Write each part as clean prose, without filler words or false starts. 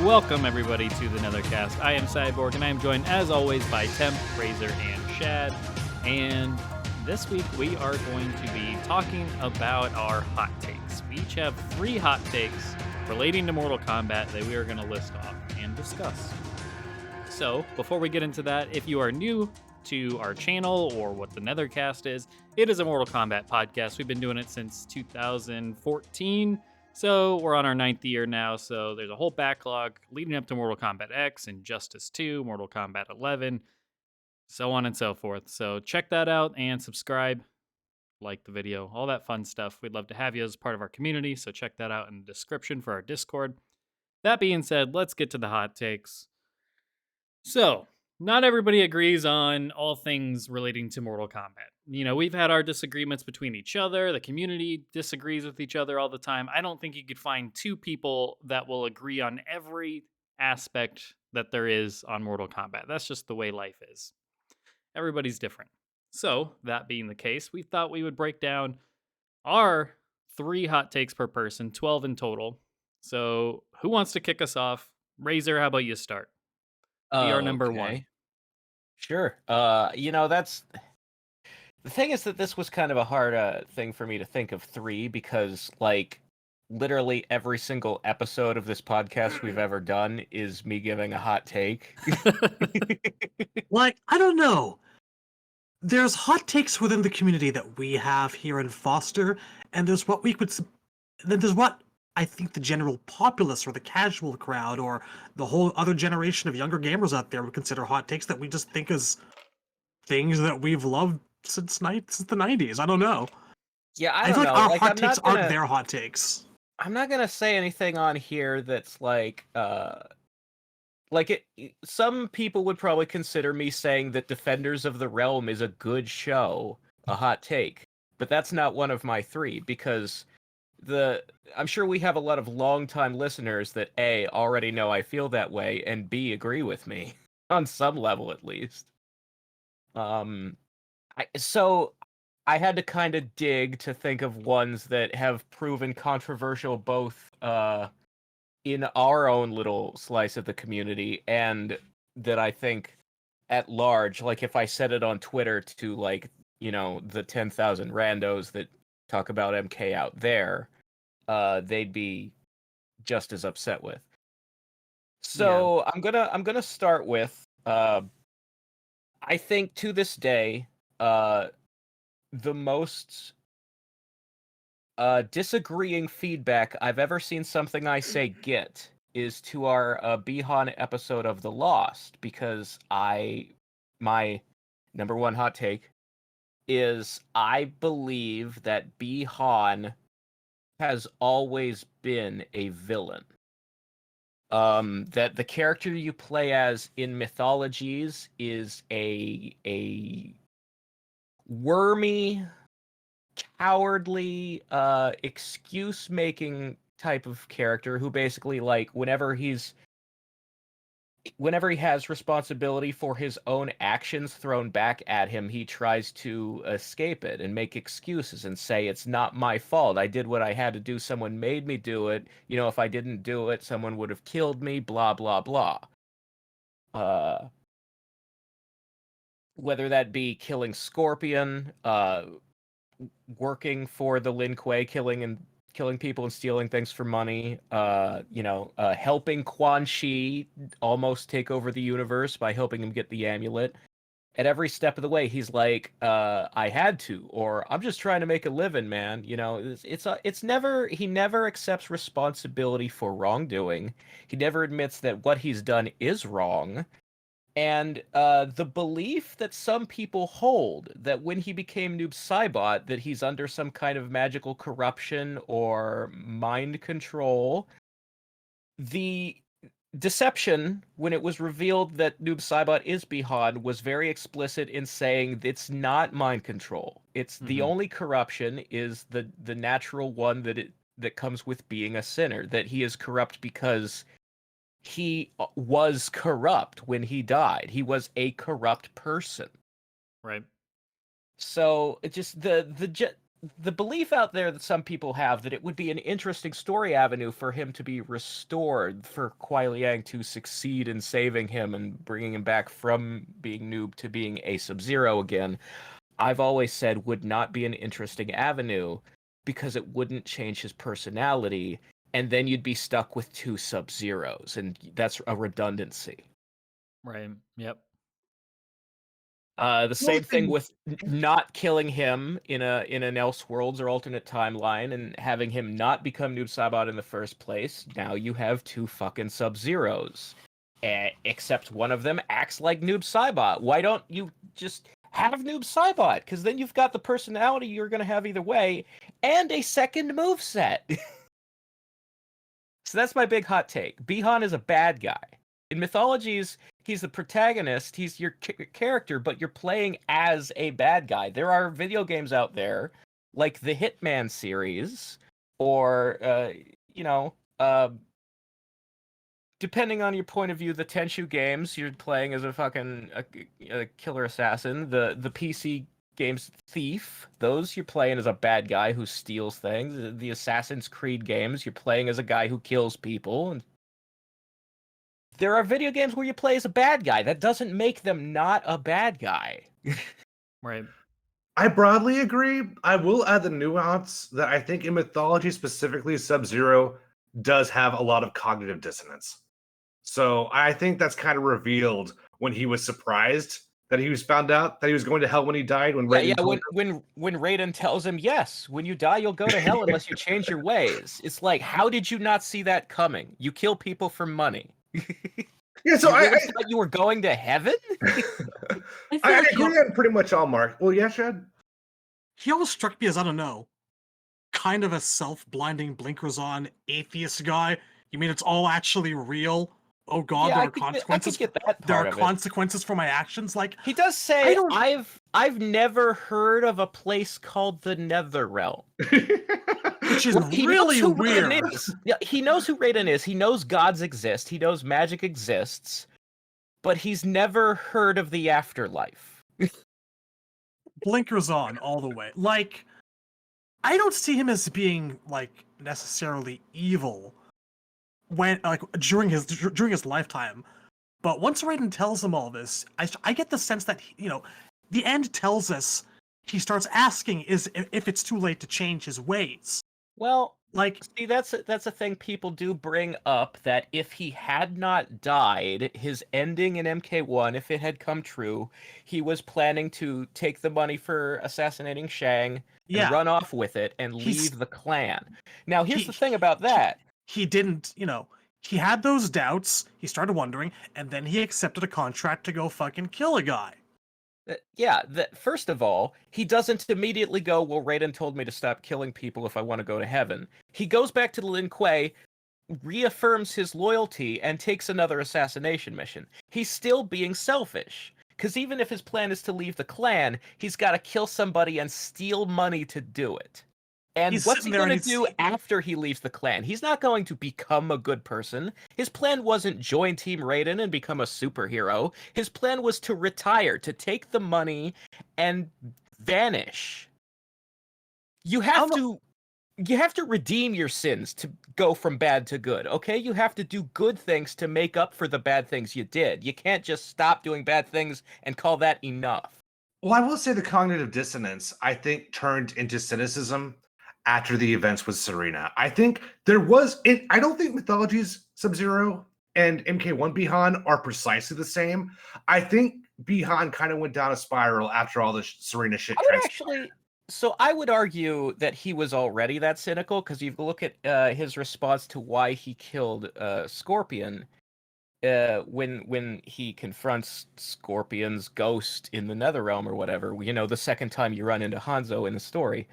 Welcome, everybody, to the Netherkast. I am Cyborg, and I am joined, as always, by Temp, Razor, and Shad. And this week, we are going to be talking about our hot takes. We each have 3 hot takes relating to Mortal Kombat that we are going to list off and discuss. So, before we get into that, if you are new to our channel or what the Netherkast is, it is a Mortal Kombat podcast. We've been doing it since 2014. So we're on our 9th year now, so there's a whole backlog leading up to Mortal Kombat X, Injustice 2, Mortal Kombat 11, so on and so forth. So check that out and subscribe, like the video, all that fun stuff. We'd love to have you as part of our community, so check that out in the description for our Discord. That being said, let's get to the hot takes. So, not everybody agrees on all things relating to Mortal Kombat. You know, we've had our disagreements between each other. The community disagrees with each other all the time. I don't think you could find 2 people that will agree on every aspect that there is on Mortal Kombat. That's just the way life is. Everybody's different. So, that being the case, we thought we would break down our 3 hot takes per person, 12 in total. So, who wants to kick us off? Razor, how about you start? Be our number 1. Sure. That's the thing is that this was kind of a hard thing for me to think of 3 because, like, literally every single episode of this podcast we've ever done is me giving a hot take. Like, I don't know. There's hot takes within the community that we have here in Foster, and there's what we could. Then there's what I think the general populace or the casual crowd or the whole other generation of younger gamers out there would consider hot takes that we just think as things that we've loved since the 90s. I don't know. Yeah, I feel like our hot takes aren't their hot takes. I'm not gonna say anything on here that's like some people would probably consider me saying that Defenders of the Realm is a good show a hot take, but that's not one of my 3 because I'm sure we have a lot of longtime listeners that A, already know I feel that way, and B, agree with me on some level at least. So I had to kind of dig to think of ones that have proven controversial both in our own little slice of the community and that I think at large, like if I said it on Twitter to, like, you know, the 10,000 randos that talk about MK out there, they'd be just as upset with. So yeah. I'm gonna start with I think to this day the most disagreeing feedback I've ever seen something I say get is to our Bihan episode of The Lost, because my number 1 hot take is I believe that Bihan has always been a villain. That the character you play as in mythologies is a wormy, cowardly, excuse-making type of character who basically, like, whenever he has responsibility for his own actions thrown back at him, he tries to escape it and make excuses and say, it's not my fault. I did what I had to do. Someone made me do it. You know, if I didn't do it, someone would have killed me, blah, blah, blah. Whether that be killing Scorpion, working for the Lin Kuei, killing people and stealing things for money, helping Quan Chi almost take over the universe by helping him get the amulet. At every step of the way, he's like, I had to, or I'm just trying to make a living, man. You know, he never accepts responsibility for wrongdoing. He never admits that what he's done is wrong. And the belief that some people hold that when he became Noob Saibot, that he's under some kind of magical corruption or mind control. The deception, when it was revealed that Noob Saibot is Bihan, was very explicit in saying it's not mind control. It's the only corruption is the natural one that comes with being a sinner, that he is corrupt because he was corrupt when he died. He was a corrupt person. Right. So it just the belief out there that some people have that it would be an interesting story avenue for him to be restored, for Kuai Liang to succeed in saving him and bringing him back from being Noob to being a Sub-Zero again, I've always said would not be an interesting avenue because it wouldn't change his personality, and then you'd be stuck with two Sub-Zeros, and that's a redundancy. Right. Yep. The same thing with not killing him in an Elseworlds or alternate timeline and having him not become Noob Saibot in the first place. Now you have two fucking Sub-Zeros. Except one of them acts like Noob Saibot. Why don't you just have Noob Saibot? Because then you've got the personality you're going to have either way and a second moveset. So that's my big hot take. Bihan is a bad guy. In mythologies, he's the protagonist, he's your character, but you're playing as a bad guy. There are video games out there, like the Hitman series, or, depending on your point of view, the Tenchu games, you're playing as a fucking a killer assassin. The PC games, Thief, those you're playing as a bad guy who steals things. The Assassin's Creed games, you're playing as a guy who kills people, and there are video games where you play as a bad guy. That doesn't make them not a bad guy. Right. I broadly agree. I will add the nuance that I think in mythology, specifically Sub-Zero, does have a lot of cognitive dissonance. So I think that's kind of revealed when he was surprised that he was found out that he was going to hell when he died. When Raiden tells him, yes, when you die, you'll go to hell unless you change your ways. It's like, how did you not see that coming? You kill people for money. Yeah, so I thought you were going to heaven. I agree on pretty much all Mark. Well, yeah, Chad. He always struck me as, I don't know, kind of a self-blinding blinkers on atheist guy. You mean it's all actually real? Oh God, yeah, there are consequences. There are consequences for my actions. Like he does say, I've never heard of a place called the Netherrealm. Which is really weird. Yeah, he knows who Raiden is. He knows gods exist. He knows magic exists. But he's never heard of the afterlife. Blinkers on all the way. Like, I don't see him as being, like, necessarily evil when, like, during his lifetime. But once Raiden tells him all this, I get the sense that, the end tells us he starts asking if it's too late to change his ways. Well, like, see, that's a thing people do bring up, that if he had not died, his ending in MK1, if it had come true, he was planning to take the money for assassinating Shang and run off with it and leave the clan. Now, here's the thing about that. He didn't, he had those doubts, he started wondering, and then he accepted a contract to go fucking kill a guy. First of all, he doesn't immediately go, well, Raiden told me to stop killing people if I want to go to heaven. He goes back to Lin Kuei, reaffirms his loyalty, and takes another assassination mission. He's still being selfish, because even if his plan is to leave the clan, he's got to kill somebody and steal money to do it. And what's he going to do after he leaves the clan? He's not going to become a good person. His plan wasn't join Team Raiden and become a superhero. His plan was to retire, to take the money and vanish. You have to redeem your sins to go from bad to good, okay? You have to do good things to make up for the bad things you did. You can't just stop doing bad things and call that enough. Well, I will say the cognitive dissonance, I think, turned into cynicism after the events with Serena. I think there was I don't think mythologies Sub-Zero and MK1 Bihan are precisely the same. I think Bihan kind of went down a spiral after all the Serena shit. I would argue that he was already that cynical, because you look at his response to why he killed Scorpion when he confronts Scorpion's ghost in the Netherrealm or whatever. The second time you run into Hanzo in the story.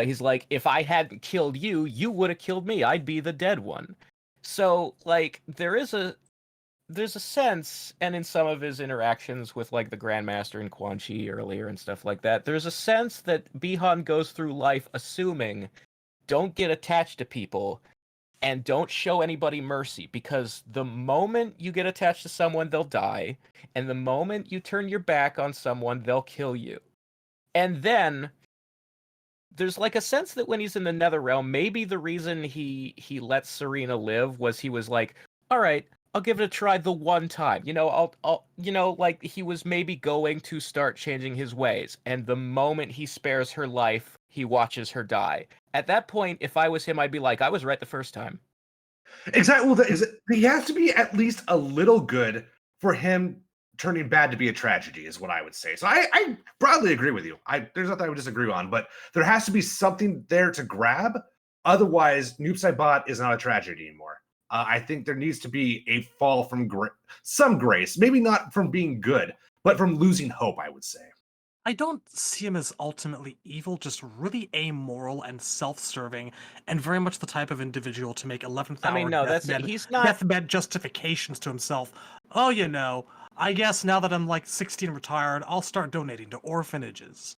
He's like, if I hadn't killed you, you would have killed me. I'd be the dead one. So, like, there's a sense, and in some of his interactions with, like, the Grandmaster and Quan Chi earlier and stuff like that, there's a sense that Bihan goes through life assuming, don't get attached to people, and don't show anybody mercy, because the moment you get attached to someone, they'll die, and the moment you turn your back on someone, they'll kill you. And then there's like a sense that when he's in the Nether Realm, maybe the reason he lets Serena live was he was like, all right, I'll give it a try the one time. I'll like he was maybe going to start changing his ways. And the moment he spares her life, he watches her die. At that point, if I was him, I'd be like, I was right the first time. Exactly. Well, he has to be at least a little good for him turning bad to be a tragedy, is what I would say. So I broadly agree with you. There's nothing I would disagree on, but there has to be something there to grab. Otherwise, Noob Saibot is not a tragedy anymore. I think there needs to be a fall from some grace, maybe not from being good, but from losing hope, I would say. I don't see him as ultimately evil, just really amoral and self-serving, and very much the type of individual to make 11th hour I mean, no, that's it. He's not deathbed justifications to himself. Oh, I guess now that I'm like 16 and retired, I'll start donating to orphanages.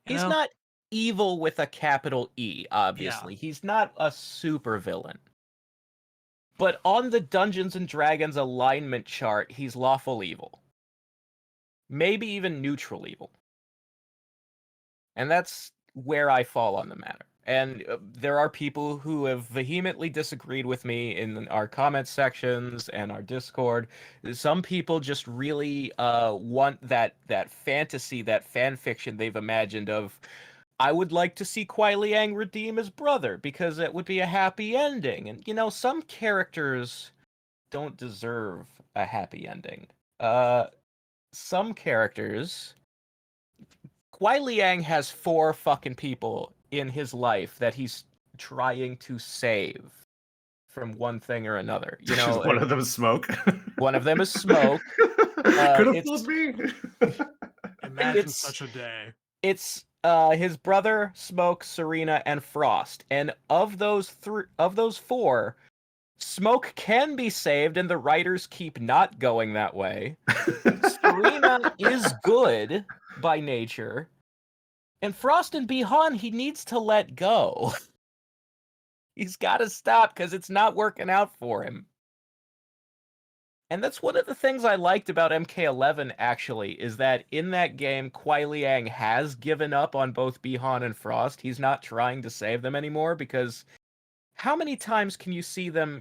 He's not evil with a capital E, obviously. Yeah. He's not a supervillain. But on the Dungeons and Dragons alignment chart, he's lawful evil. Maybe even neutral evil. And that's where I fall on the matter. And there are people who have vehemently disagreed with me in our comment sections and our Discord. Some people just really want that fantasy, that fan fiction they've imagined of, I would like to see Kuai Liang redeem his brother because it would be a happy ending. And, some characters don't deserve a happy ending. Some characters... Kuai Liang has 4 fucking people in his life that he's trying to save from one thing or another. One of them is Smoke. One of them is Smoke. Could have fooled me. Imagine such a day. It's his brother, Smoke, Serena, and Frost. And of those 4, Smoke can be saved, and the writers keep not going that way. Serena is good by nature. And Frost and Bihan, he needs to let go. He's got to stop because it's not working out for him. And that's one of the things I liked about MK11, actually, is that in that game, Kuai Liang has given up on both Bihan and Frost. He's not trying to save them anymore because how many times can you see them,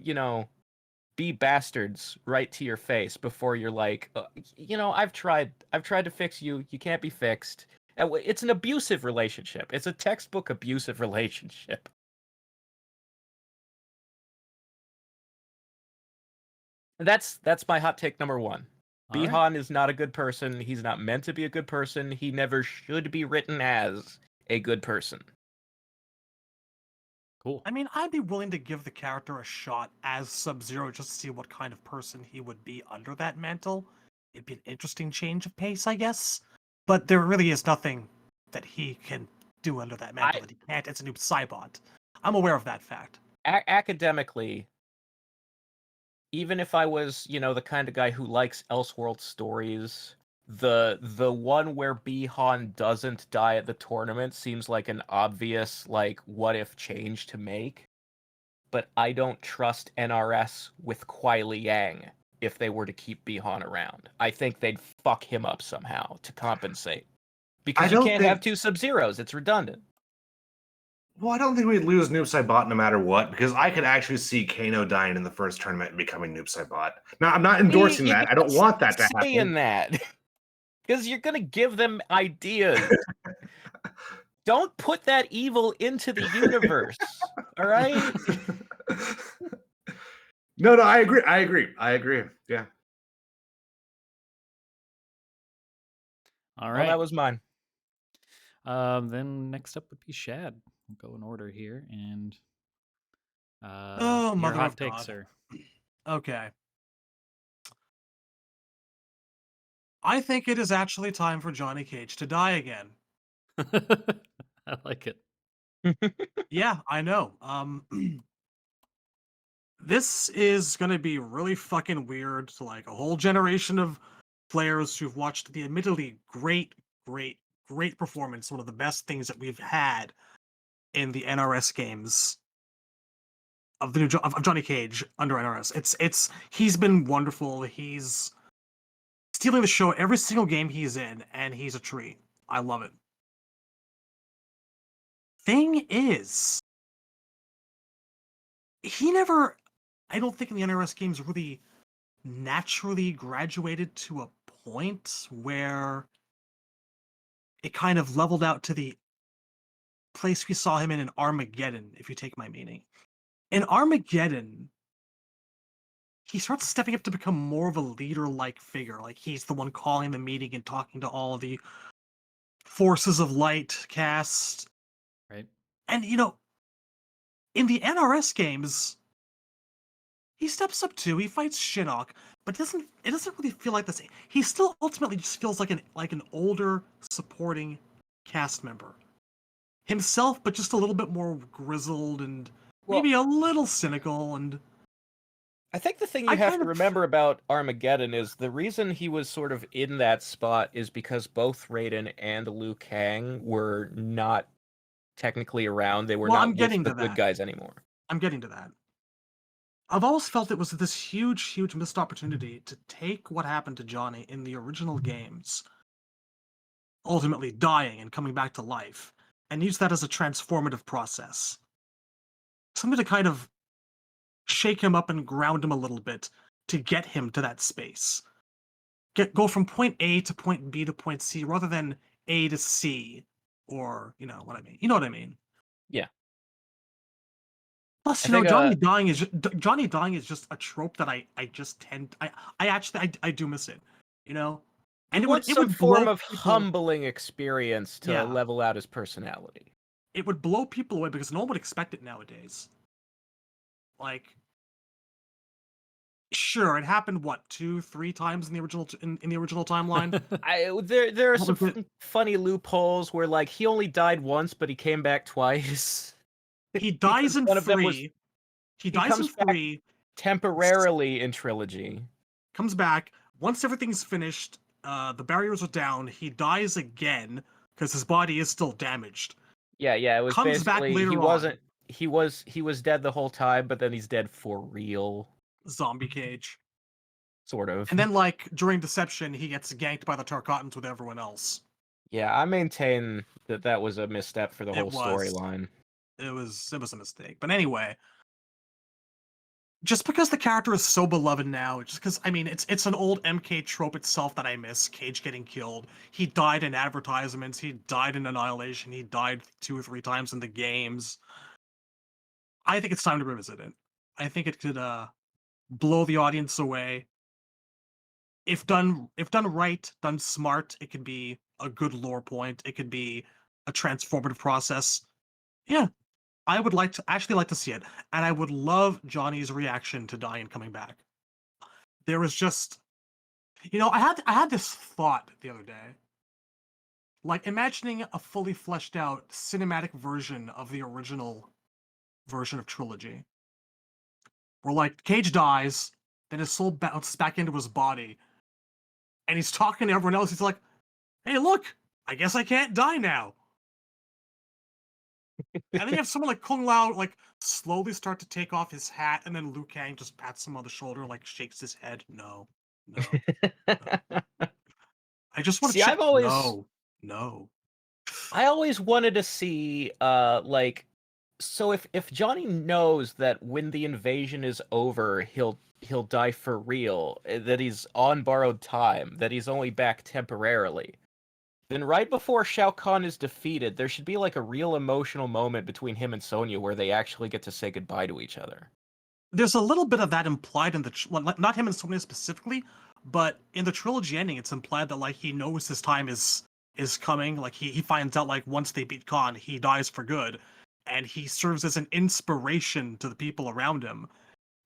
be bastards right to your face before you're like, I've tried to fix you. You can't be fixed. It's an abusive relationship. It's a textbook abusive relationship. That's my hot take number 1. Bihan is not a good person. He's not meant to be a good person. He never should be written as a good person. Cool. I mean, I'd be willing to give the character a shot as Sub-Zero just to see what kind of person he would be under that mantle. It'd be an interesting change of pace, I guess. But there really is nothing that he can do under that mantle that he can't. It's a new Cybot. I'm aware of that fact. Academically, even if I was, the kind of guy who likes Elseworld stories, the one where Bihan doesn't die at the tournament seems like an obvious, what if change to make. But I don't trust NRS with Kuai Liang if they were to keep Bihan around. I think they'd fuck him up somehow to compensate. Because you can't have 2 Sub-Zeros. It's redundant. Well, I don't think we'd lose Noob Saibot no matter what, because I could actually see Kano dying in the first tournament and becoming Noob Saibot. Now, I'm not endorsing that. I don't want that to happen. Saying that. Because you're going to give them ideas. Don't put that evil into the universe. All right? No, I agree. Yeah. All right. Well, that was mine. Then next up would be Shad. We'll go in order here, and Oh, your mother hot of take, God. sir. Okay. I think it is actually time for Johnny Cage to die again. I like it. Yeah, I know. This is gonna be really fucking weird to like a whole generation of players who've watched the admittedly great performance, one of the best things that we've had in the NRS games of the new of Johnny Cage under NRS. He's been wonderful. He's stealing the show every single game he's in, and he's a treat. I love it. thing is, he never, I don't think in the NRS games really naturally graduated to a point where it kind of leveled out to the place we saw him in Armageddon, if you take my meaning. In Armageddon, he starts stepping up to become more of a leader-like figure. Like, he's the one calling the meeting and talking to all of the forces of light cast. Right. And, in the NRS games, he steps up too. He fights Shinnok, but it doesn't really feel like the same. He still ultimately just feels like an older supporting cast member. Himself, but just a little bit more grizzled and maybe a little cynical. And I think the thing you have to remember about Armageddon is the reason he was sort of in that spot is because both Raiden and Liu Kang were not technically around. They were not with the good guys anymore. I'm getting to that. I've always felt it was this huge, huge missed opportunity to take what happened to Johnny in the original games, ultimately dying and coming back to life, and use that as a transformative process. Something to kind of shake him up and ground him a little bit to get him to that space. Go from point A to point B to point C rather than A to C, or you know what I mean. You know what I mean? Yeah. Plus, Johnny dying is just a trope that I do miss it, And it would some form of humbling experience to level out his personality. It would blow people away because no one would expect it nowadays. Like, sure, it happened 2-3 times in the original timeline. There are some funny loopholes where like he only died once, but he came back twice. He dies in 3. He dies in 3 temporarily in trilogy. Comes back once everything's finished. The barriers are down. He dies again because his body is still damaged. Yeah. It was comes back later he wasn't. He was dead the whole time, but then he's dead for real. Zombie cage. Sort of. And then, like, during Deception, he gets ganked by the Tarkatans with everyone else. Yeah, I maintain that was a misstep for the whole storyline. It was a mistake. But anyway, just because the character is so beloved now, just because, I mean, it's an old MK trope itself that I miss, Cage getting killed. He died in advertisements, he died in Annihilation, he died 2 or 3 times in the games. I think it's time to revisit it. I think it could blow the audience away. If done right, done smart, it could be a good lore point. It could be a transformative process. Yeah, I would like to see it, and I would love Johnny's reaction to dying and coming back. There was just, I had this thought the other day, like imagining a fully fleshed out cinematic version of the original version of Trilogy, where like Cage dies, then his soul bounces back into his body, and he's talking to everyone else. He's like, "Hey, look, I guess I can't die now." And then you have someone like Kung Lao like slowly start to take off his hat, and then Liu Kang just pats him on the shoulder, like shakes his head. No. I just want to check. No. I always wanted to see so if Johnny knows that when the invasion is over, he'll die for real, that he's on borrowed time, that he's only back temporarily, then right before Shao Kahn is defeated, there should be like a real emotional moment between him and Sonya where they actually get to say goodbye to each other. There's a little bit of that implied in not him and Sonya specifically, but in the trilogy ending, it's implied that like he knows his time is coming. Like he finds out like once they beat Khan, he dies for good, and he serves as an inspiration to the people around him.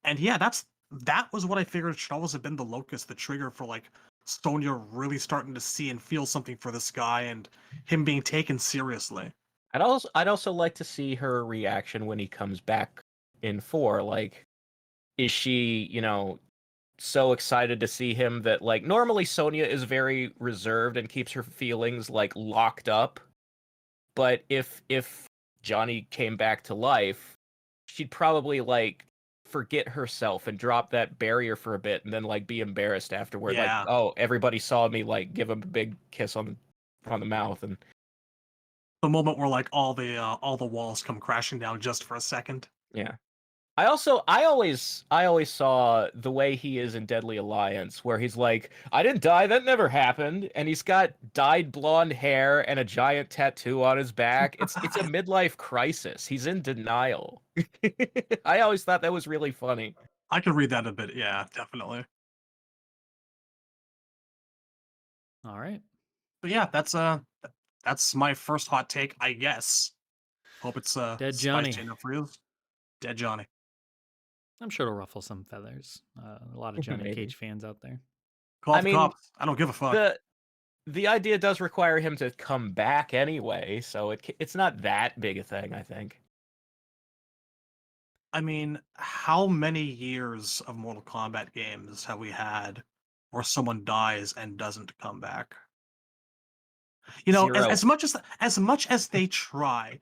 And yeah, that was what I figured should always have been the locus, the trigger for like Sonya really starting to see and feel something for this guy and him being taken seriously. I'd also like to see her reaction when he comes back in 4. Like, is she, so excited to see him that like normally Sonya is very reserved and keeps her feelings like locked up, but if Johnny came back to life, she'd probably like forget herself and drop that barrier for a bit and then like be embarrassed afterward. Yeah. Like, oh, everybody saw me like give him a big kiss on the mouth. And The moment where like all the walls come crashing down just for a second. Yeah. I always saw the way he is in Deadly Alliance, where he's like, I didn't die, that never happened, and he's got dyed blonde hair and a giant tattoo on his back. It's a midlife crisis. He's in denial. I always thought that was really funny. I could read that a bit. Yeah, definitely. All right. But yeah, that's my first hot take, I guess. Hope it's Dead Johnny. spicy enough for you. Dead Johnny. I'm sure it'll ruffle some feathers. A lot of Johnny Maybe. Cage fans out there. Call I the mean, cops. I don't give a fuck. The idea does require him to come back anyway, so it's not that big a thing, I think. I mean, how many years of Mortal Kombat games have we had where someone dies and doesn't come back? You know, Zero. as much as they try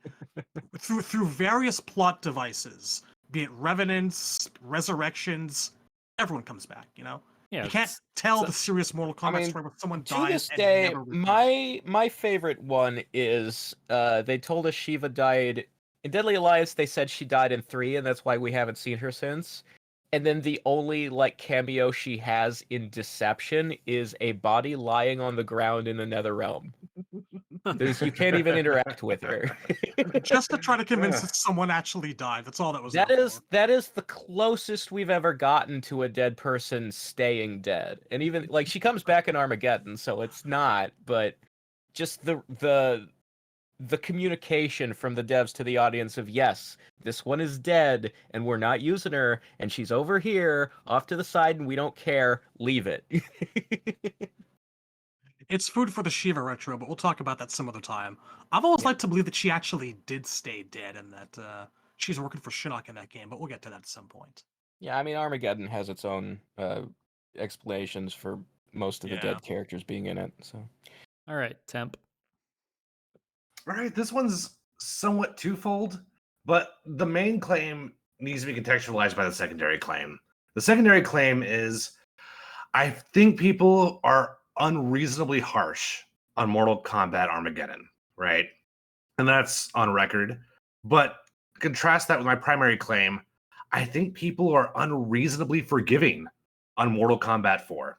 through various plot devices, be it revenants, resurrections, everyone comes back. You know, Yeah. you can't tell the serious Mortal Kombat story where someone To dies this and day, never returns. my favorite one is they told us Shiva died in Deadly Alliance. They said she died in 3, and that's why we haven't seen her since. And then the only like cameo she has in Deception is a body lying on the ground in the Nether Realm. You can't even interact with her. Just to try to convince that someone actually died. That's all that was. That there is for. that is the closest we've ever gotten to a dead person staying dead. And even like she comes back in Armageddon, so it's not, but just the communication from the devs to the audience of yes, this one is dead and we're not using her and she's over here off to the side and we don't care, leave it. It's food for the Shiva retro, but we'll talk about that some other time. I've always liked to believe that she actually did stay dead and that she's working for Shinnok in that game, but we'll get to that at some point. Yeah, I mean Armageddon has its own explanations for most of the dead characters being in it, so. All right, Temp. All right, this one's somewhat twofold, but the main claim needs to be contextualized by the secondary claim. The secondary claim is I think people are unreasonably harsh on Mortal Kombat Armageddon, right? And that's on record. But contrast that with my primary claim, I think people are unreasonably forgiving on Mortal Kombat 4.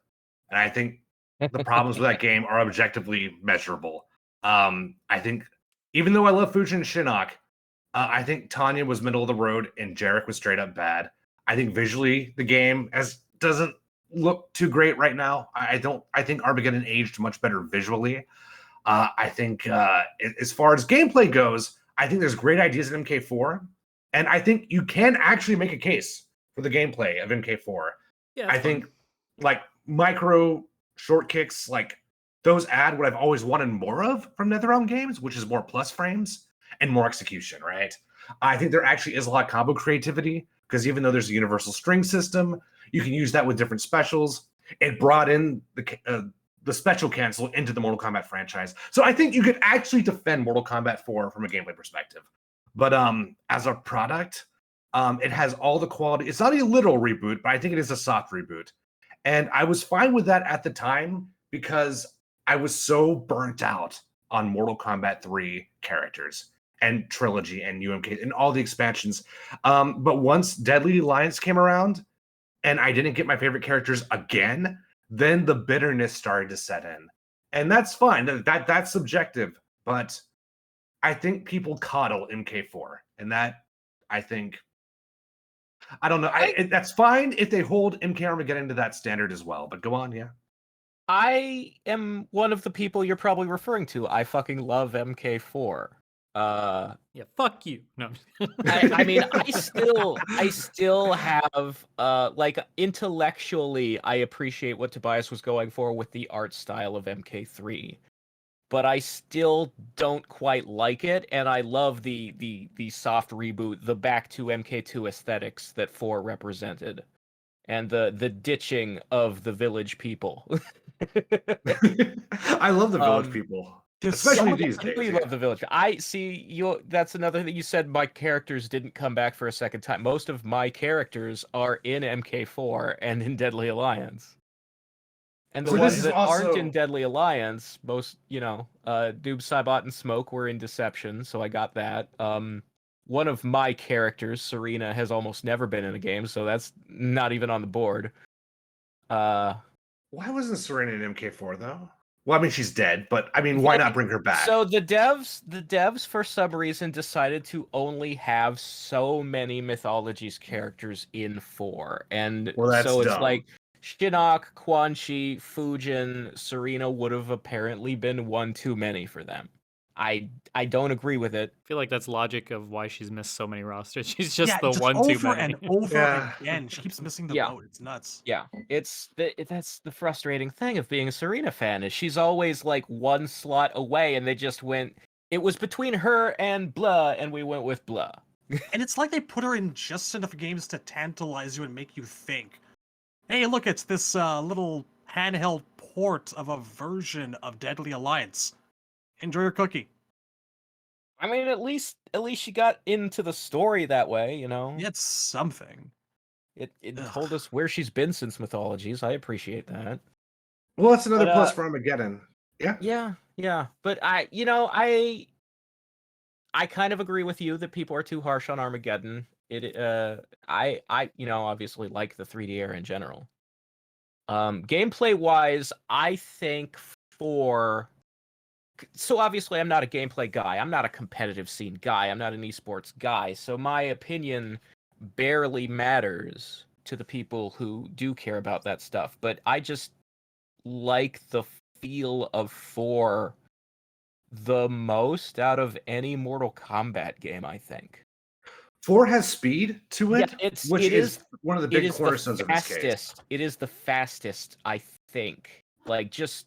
And I think the problems with that game are objectively measurable. I think even though I love Fujin and Shinnok, I think Tanya was middle of the road and Jarek was straight up bad. I think visually the game doesn't look too great right now. I think Armageddon aged much better visually. I think as far as gameplay goes, I think there's great ideas in MK4, and I think you can actually make a case for the gameplay of MK4. Yeah, I think like micro short kicks, like those add what I've always wanted more of from NetherRealm games, which is more plus frames and more execution, right? I think there actually is a lot of combo creativity because even though there's a universal string system, you can use that with different specials. It brought in the special cancel into the Mortal Kombat franchise. So I think you could actually defend Mortal Kombat 4 from a gameplay perspective. But as a product, it has all the quality. It's not a literal reboot, but I think it is a soft reboot. And I was fine with that at the time because I was so burnt out on Mortal Kombat 3 characters and Trilogy and UMK and all the expansions. But once Deadly Alliance came around and I didn't get my favorite characters again, then the bitterness started to set in. And that's fine. That's subjective. But I think people coddle MK4. And that, I think, I don't know. That's fine if they hold MK Armageddon to that standard as well. But go on, yeah. I am one of the people you're probably referring to. I fucking love MK4. Yeah, fuck you. No. I mean, I still have like intellectually, I appreciate what Tobias was going for with the art style of MK3, but I still don't quite like it, and I love the soft reboot, the back to MK2 aesthetics that 4 represented, and the ditching of the village people. I love the village people. Especially these days. You love the village. I see you. That's another thing you said. My characters didn't come back for a second time. Most of my characters are in MK4 and in Deadly Alliance. And the So this ones is that aren't also- in Deadly Alliance, most, Doob, Saibot, and Smoke were in Deception, so I got that. One of my characters, Serena, has almost never been in a game, so that's not even on the board. Why wasn't Serena in MK4 though? Well, I mean, she's dead, but I mean, why not bring her back? So the devs for some reason decided to only have so many mythologies characters in 4, and Well, that's so it's dumb. like Shinnok, Quan Chi, Fujin, Serena would have apparently been one too many for them. I don't agree with it. I feel like that's logic of why she's missed so many rosters. She's just Yeah, the just one too over many. and over Yeah. again. She keeps missing the Yeah. boat. It's nuts. Yeah, that's the frustrating thing of being a Serena fan is she's always like one slot away, and they just went. It was between her and Blah, and we went with Blah. And it's like they put her in just enough games to tantalize you and make you think. Hey, look, it's this little handheld port of a version of Deadly Alliance. Enjoy your cookie. I mean, at least she got into the story that way, It's something. It Ugh. told us where she's been since Mythologies. I appreciate that. Well, that's another But, plus for Armageddon. Yeah. Yeah. But I kind of agree with you that people are too harsh on Armageddon. I obviously like the 3D era in general. Gameplay wise, I think so obviously I'm not a gameplay guy. I'm not a competitive scene guy. I'm not an esports guy. So my opinion barely matters to the people who do care about that stuff. But I just like the feel of 4 the most out of any Mortal Kombat game, I think. 4 has speed to it, Yeah, which it is one of the It big is cornerstones the of this case. fastest. It is the fastest, I think. Like just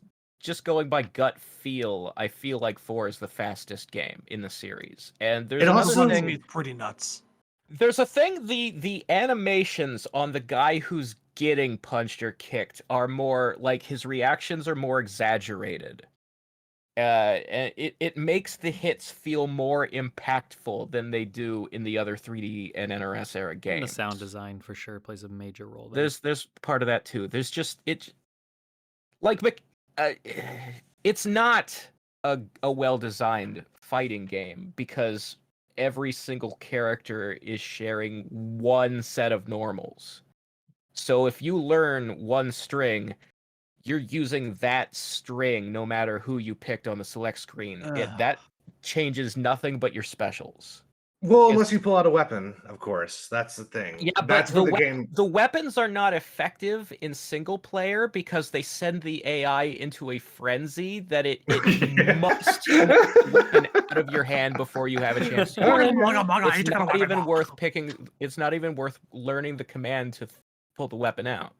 going by gut feel, I feel like 4 is the fastest game in the series. And there's It another also- thing. It's pretty nuts. There's a thing. The animations on the guy who's getting punched or kicked are more like his reactions are more exaggerated. And it makes the hits feel more impactful than they do in the other 3D and NRS era And games. the sound design for sure plays a major role there. There's part of that too. There's just like it's not a well designed fighting game because every single character is sharing one set of normals. So if you learn one string, you're using that string no matter who you picked on the select screen. That changes nothing but your specials. Well, unless you pull out a weapon, of course. That's the thing. Yeah, that's but where the game. the weapons are not effective in single player because they send the AI into a frenzy that it must take the weapon out of your hand before you have a chance to use it. It's not even worth picking. It's not even worth learning the command to pull the weapon out.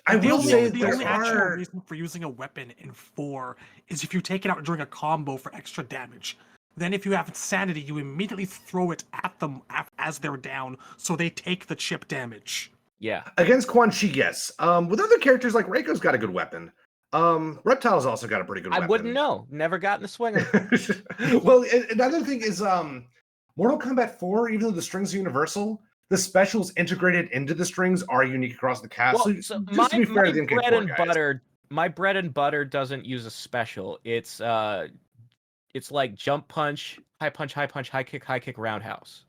I will say the there only actual are. reason for using a weapon in 4 is if you take it out during a combo for extra damage. Then if you have sanity, you immediately throw it at them as they're down, so they take the chip damage. Yeah. Against Quan Chi, yes. With other characters, like Reiko's got a good weapon. Reptile's also got a pretty good weapon. I wouldn't know. Never gotten a swing of it. Well, another thing is Mortal Kombat 4, even though the strings are universal, the specials integrated into the strings are unique across the cast. Well, so my just to be fair to the bread MK4 and guys. butter, my bread and butter doesn't use a special. It's like jump punch, high kick, roundhouse.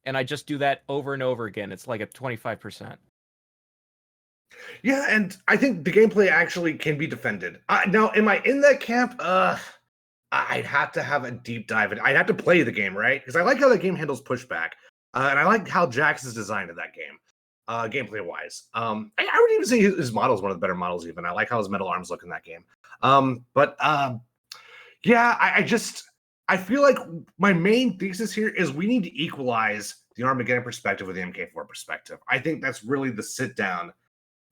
And I just do that over and over again. It's like a 25%. Yeah, and I think the gameplay actually can be defended. Now, am I in that camp? I'd have to have a deep dive. I'd have to play the game, right? Because I like how the game handles pushback. And I like how Jax is designed in that game, gameplay-wise. I would even say his model is one of the better models even. I like how his metal arms look in that game. Yeah, I feel like my main thesis here is we need to equalize the Armageddon perspective with the MK4 perspective. I think that's really the sit down.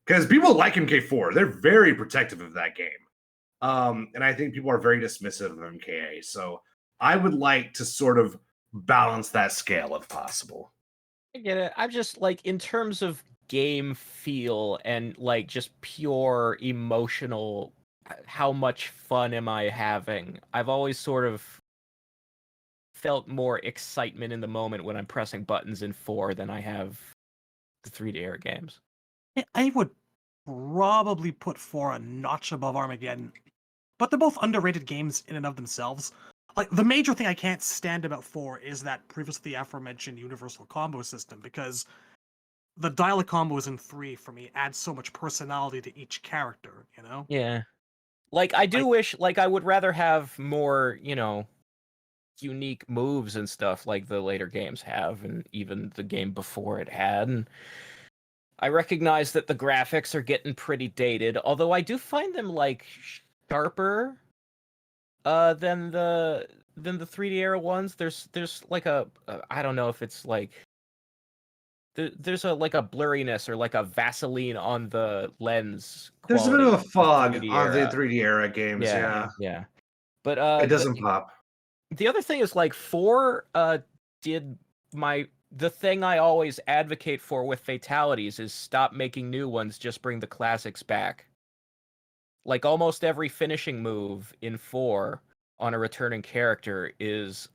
Because people like MK4. They're very protective of that game. And I think people are very dismissive of MKA. So I would like to sort of balance that scale if possible. I get it. I'm just like, in terms of game feel and like just pure emotional, how much fun am I having? I've always sort of felt more excitement in the moment when I'm pressing buttons in 4 than I have the 3D era games. I would probably put 4 a notch above Armageddon. But they're both underrated games in and of themselves. Like, the major thing I can't stand about 4 is that previously aforementioned universal combo system, because the dial of combos in 3 for me adds so much personality to each character, you know? Yeah. Like, I do wish, like, I would rather have more, unique moves and stuff like the later games have, and even the game before it had. And I recognize that the graphics are getting pretty dated, although I do find them, like, sharper than the 3D era ones. There's like I don't know if it's like there's a like a blurriness or like a Vaseline on the lens There's a bit of quality a of the fog 3D on the era. 3D era games. Yeah, Yeah. But it doesn't pop. the other thing is, like, 4 did the thing I always advocate for with fatalities is stop making new ones, just bring the classics back. Like, almost every finishing move in 4 on a returning character is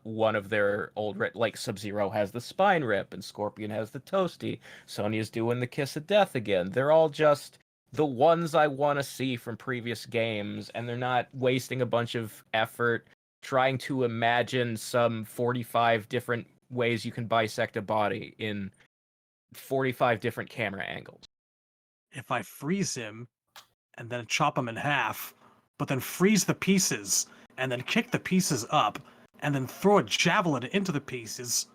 one of their like Sub-Zero has the spine rip and Scorpion has the toasty. Sonya's doing the kiss of death again. They're all just the ones I want to see from previous games, and they're not wasting a bunch of effort trying to imagine some 45 different ways you can bisect a body in 45 different camera angles. If I freeze him and then chop him in half, but then freeze the pieces and then kick the pieces up and then throw a javelin into the pieces.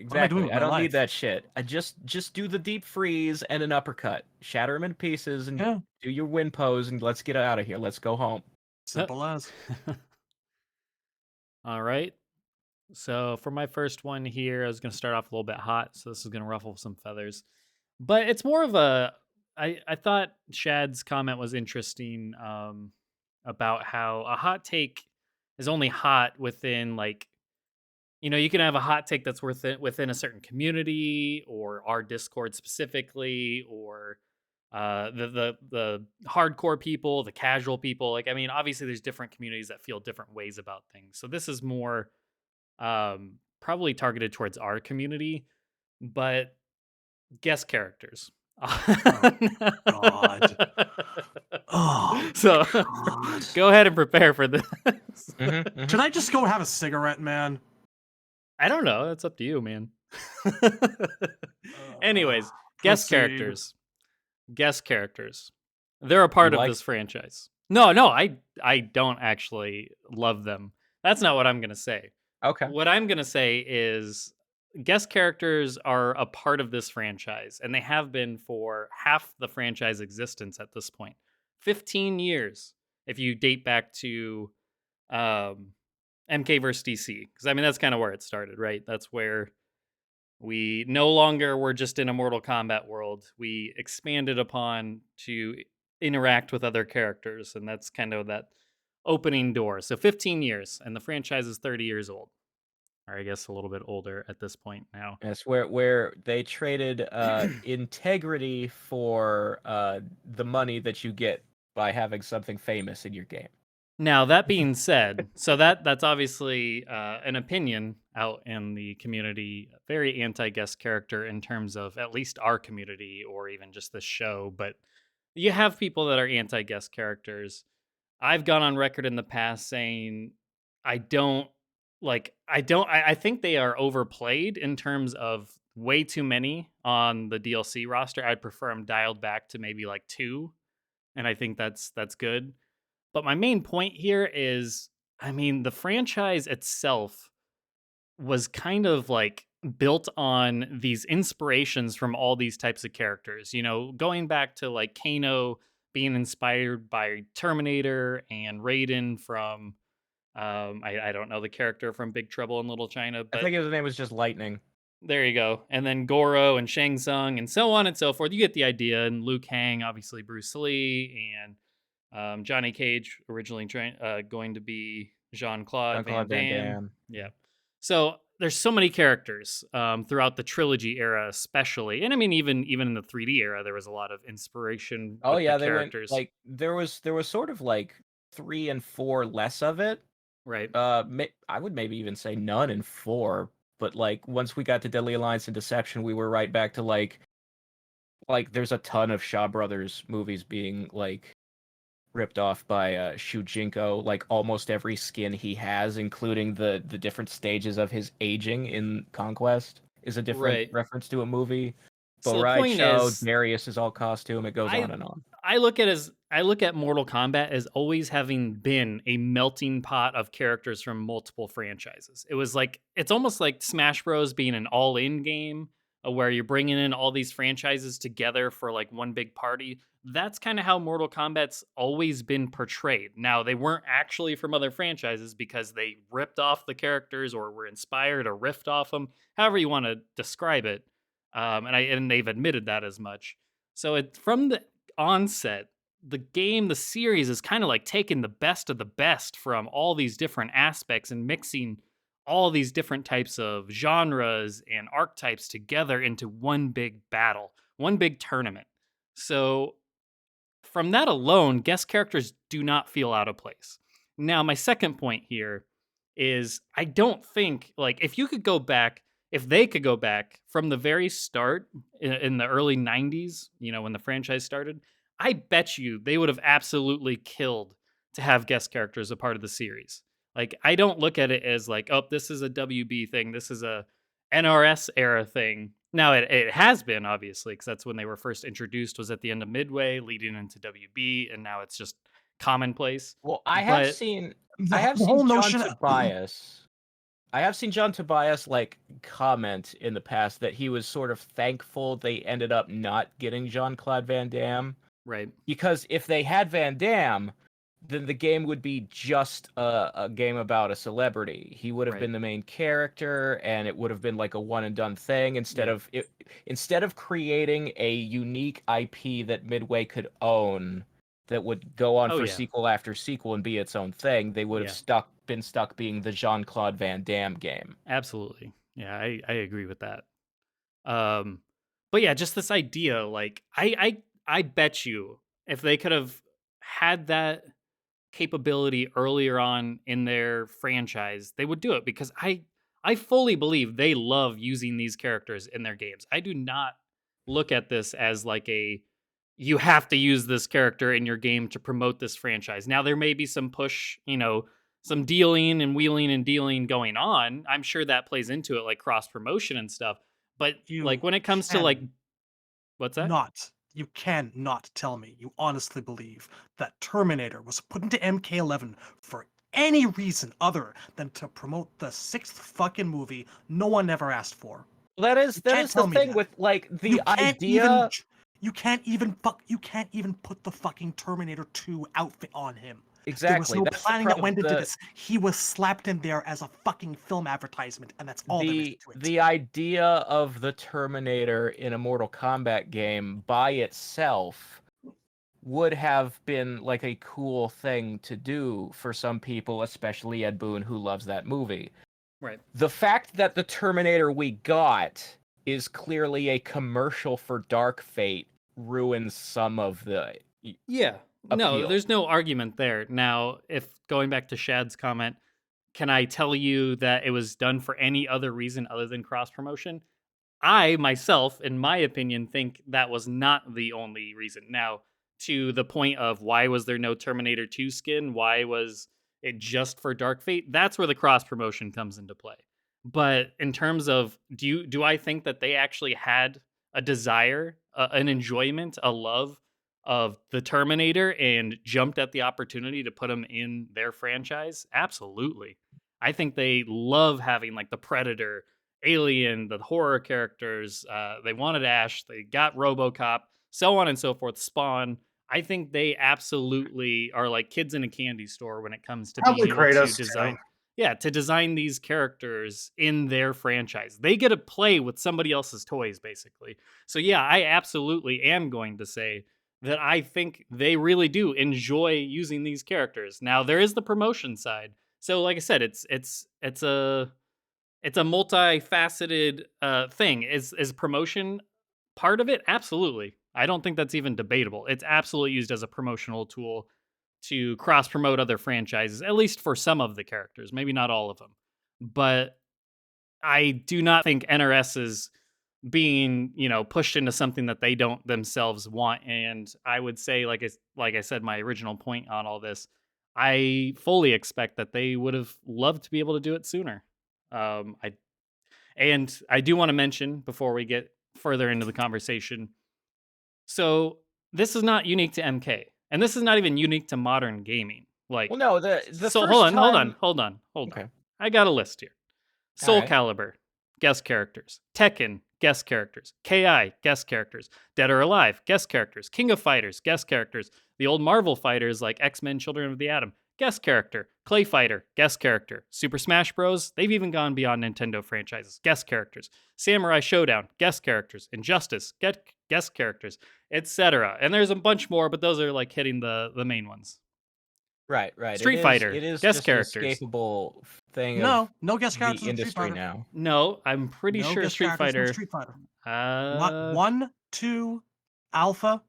What am I doing Exactly. with I my don't life? need that shit. I just do the deep freeze and an uppercut. Shatter him in pieces and Yeah, do your win pose and let's get out of here. Let's go home. simple as. All right. So for my first one here, I was going to start off a little bit hot, so this is going to ruffle some feathers. But it's more of a. I thought Shad's comment was interesting about how a hot take is only hot within, like, you can have a hot take that's within a certain community or our Discord specifically, or the hardcore people, the casual people. Like, I mean, obviously there's different communities that feel different ways about things. So this is more probably targeted towards our community, but guest characters. God. Oh, So God. go ahead and prepare for this. Should I just go have a cigarette, man? I don't know. It's up to you, man. Anyways, guest Proceed. characters. Guest characters. They're a part You of like- this franchise. No, I don't actually love them. That's not what I'm going to say. Okay. What I'm going to say is guest characters are a part of this franchise, and they have been for half the franchise existence at this point. 15 years, if you date back to MK versus DC. Because, I mean, that's kind of where it started, right? That's where we no longer were just in a Mortal Kombat world. We expanded upon to interact with other characters, and that's kind of that opening door. So 15 years, and the franchise is 30 years old. Or I guess a little bit older at this point now. That's where they traded integrity for the money that you get by having something famous in your game. Now, that being said, so that's obviously an opinion out in the community, very anti-guest character in terms of at least our community or even just the show, but you have people that are anti-guest characters. I've gone on record in the past saying I think they are overplayed in terms of way too many on the DLC roster. I'd prefer them dialed back to maybe like 2, and I think that's good. But my main point here is, I mean, the franchise itself was kind of like built on these inspirations from all these types of characters. Going back to like Kano being inspired by Terminator and Raiden from I don't know the character from Big Trouble in Little China, but I think his name was just Lightning. there you go. And then Goro and Shang Tsung and so on and so forth. You get the idea. And Liu Kang, obviously Bruce Lee, and Johnny Cage originally going to be Jean-Claude Van Damme. Yeah. So there's so many characters throughout the trilogy era, especially, and I mean even in the 3D era, there was a lot of inspiration. Oh with yeah, the characters. like there was sort of like 3 and 4 less of it. Right. I would maybe even say none in 4, but like once we got to Deadly Alliance and Deception, we were right back to like like there's a ton of Shaw Brothers movies being like ripped off by Shujinko. Like almost every skin he has, including the different stages of his aging in Conquest, is a different Right. reference to a movie. So the point Boraicho, is, Darius is all costume. It goes I on and on. I look at Mortal Kombat as always having been a melting pot of characters from multiple franchises. It was like it's almost like Smash Bros being an all-in game where you're bringing in all these franchises together for like one big party. That's kind of how Mortal Kombat's always been portrayed. Now, they weren't actually from other franchises because they ripped off the characters or were inspired or riffed off them, however you want to describe it. And they've admitted that as much. So from the onset, the series is kind of like taking the best of the best from all these different aspects and mixing all these different types of genres and archetypes together into one big battle, one big tournament. So from that alone, guest characters do not feel out of place. Now, my second point here is I don't think, like, if they could go back from the very start in the early 90s, when the franchise started, I bet you they would have absolutely killed to have guest characters a part of the series. Like, I don't look at it as like, oh, this is a WB thing, this is a NRS era thing. Now it has been obviously because that's when they were first introduced was at the end of Midway, leading into WB, and now it's just commonplace. Well, I have But seen The, I have the whole seen John notion of Tobias. I have seen John Tobias like comment in the past that he was sort of thankful they ended up not getting Jean-Claude Van Damme, right, because if they had Van Damme, then the game would be just a game about a celebrity. He would have right, been the main character, and it would have been like a one and done thing yeah, instead of creating a unique IP that Midway could own that would go on oh for yeah, sequel after sequel and be its own thing. They would have yeah, been stuck being the Jean-Claude Van Damme game. absolutely, yeah, I agree with that. Um, but yeah, just this idea, like I bet you if they could have had that capability earlier on in their franchise, they would do it because I fully believe they love using these characters in their games. I do not look at this as like a you have to use this character in your game to promote this franchise. Now there may be some push, some dealing and wheeling and dealing going on. I'm sure that plays into it like cross promotion and stuff. But like you when it comes to like can what's that? not, you can not tell me you honestly believe that Terminator was put into MK11 for any reason other than to promote the sixth fucking movie no one ever asked for. That is You that can't is the tell me thing that. with like You the can't even idea. you can't even put the fucking Terminator 2 outfit on him. There was Exactly. no That's the planning that problem. went into this. He was slapped in there as a fucking film advertisement, and that's all there is The to it. the idea of the Terminator in a Mortal Kombat game by itself would have been like a cool thing to do for some people, especially Ed Boon, who loves that movie. Right. The fact that the Terminator we got is clearly a commercial for Dark Fate ruins some of the Yeah. No, appeal. there's no argument there. Now, if going back to Shad's comment, can I tell you that it was done for any other reason other than cross promotion? I myself, in my opinion, think that was not the only reason. Now, to the point of why was there no Terminator 2 skin? Why was it just for Dark Fate? That's where the cross promotion comes into play. But in terms of do I think that they actually had a desire, an enjoyment, a love of the Terminator and jumped at the opportunity to put him in their franchise? Absolutely. I think they love having like the Predator, Alien, the horror characters. They wanted Ash. They got RoboCop, so on and so forth. Spawn. I think they absolutely are like kids in a candy store when it comes to being Probably able to Kratos too. design. Yeah, to design these characters in their franchise. They get to play with somebody else's toys, basically. So yeah, I absolutely am going to say that I think they really do enjoy using these characters. Now there is the promotion side. So like I said, it's a multifaceted thing. Is promotion part of it? Absolutely. I don't think that's even debatable. It's absolutely used as a promotional tool to cross promote other franchises, at least for some of the characters, maybe not all of them. But I do not think NRS's being, pushed into something that they don't themselves want. And I would say, like I said, my original point on all this, I fully expect that they would have loved to be able to do it sooner. I do want to mention before we get further into the conversation. So this is not unique to MK, and this is not even unique to modern gaming. Like, Well, no, the so first hold time... on. Okay. I got a list here. Soul right. Calibur, guest characters. Tekken, guest characters. KI, guest characters. Dead or Alive, guest characters. King of Fighters, guest characters. The old Marvel fighters like X-Men, Children of the Atom, guest character. Clay Fighter, guest character. Super Smash Bros. They've even gone beyond Nintendo franchises, guest characters. Samurai Showdown, guest characters. Injustice, guest characters, etc. And there's a bunch more, but those are like hitting the main ones. Right. Street Fighter, It is guest just characters. an escapable thing No, of no guest the characters in Street industry Fighter. now. No, I'm pretty No sure guest Street characters from Fighter. Street Fighter. Not 1, 2, Alpha,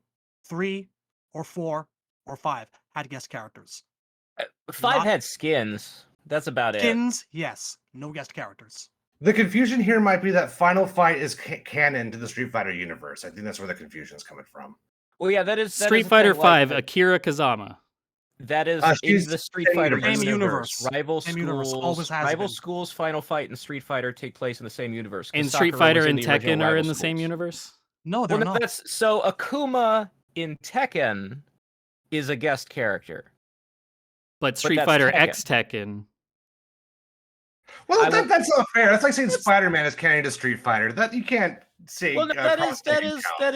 3, or 4, or 5 had guest characters. 5 Not- had skins. That's about it. Skins, yes. No guest characters. The confusion here might be that Final Fight is canon to the Street Fighter universe. I think that's where the confusion is coming from. Well, yeah, that is Street the Fighter thing, like, 5, Akira Kazama. That is she's in the Street same Fighter universe. Same universe. Rival Same schools, universe, always has Rival been. Schools, Final Fight, and Street Fighter take place in the same universe. 'cause And Street Sakura Fighter was and the original Tekken are Rival in the same Schools. universe? No, they're Well, no, not. that's so Akuma in Tekken is a guest character. But Street that's Fighter Tekken. X Tekken. Well, I would- that's not fair. That's like saying Spider-Man is canon to Street Fighter. That you can't say. Well, that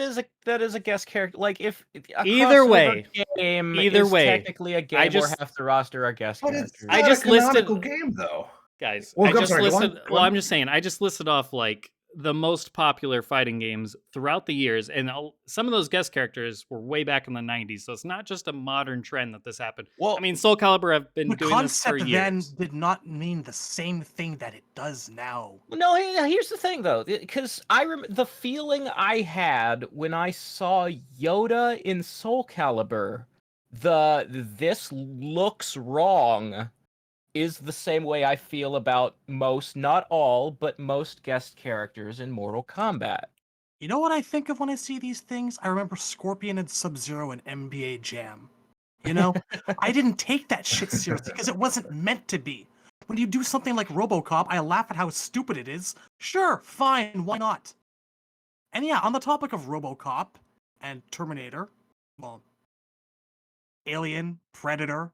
is a guest character. Like if a crossover game Either is way, technically a game just- where half the roster are guest But characters. it's I not just a listed- canonical game though. Guys, Well, I I'm just sorry, go on, listed. go Well, on. I'm just saying. I just listed off like the most popular fighting games throughout the years, and some of those guest characters were way back in the '90s. So it's not just a modern trend that this happened. Well, I mean, Soul Calibur have been The doing this for concept then years. did not mean the same thing that it does now. no, here's the thing though, because the feeling I had when I saw Yoda in Soul Calibur, this looks wrong, is the same way I feel about most, not all, but most guest characters in Mortal Kombat. You know what I think of when I see these things? I remember Scorpion and Sub-Zero and NBA Jam. You know, I didn't take that shit seriously because it wasn't meant to be. When you do something like RoboCop, I laugh at how stupid it is. Sure, fine, why not? And yeah, on the topic of RoboCop and Terminator, well, Alien, Predator.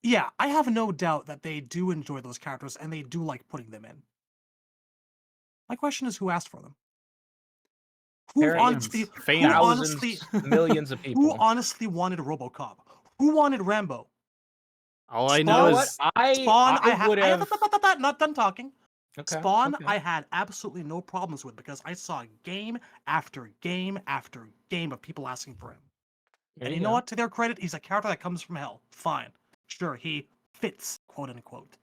Yeah, I have no doubt that they do enjoy those characters and they do like putting them in. My question is, who asked for them? Who honestly, Millions of people. who honestly wanted RoboCop? Who wanted Rambo? All I Spawn, know what? is Spawn, I would have. not done talking. Okay, Spawn, okay. I had absolutely no problems with because I saw game after game after game of people asking for him. There And you you know go. what? To their credit, he's a character that comes from hell. Fine. Sure, he fits, quote unquote.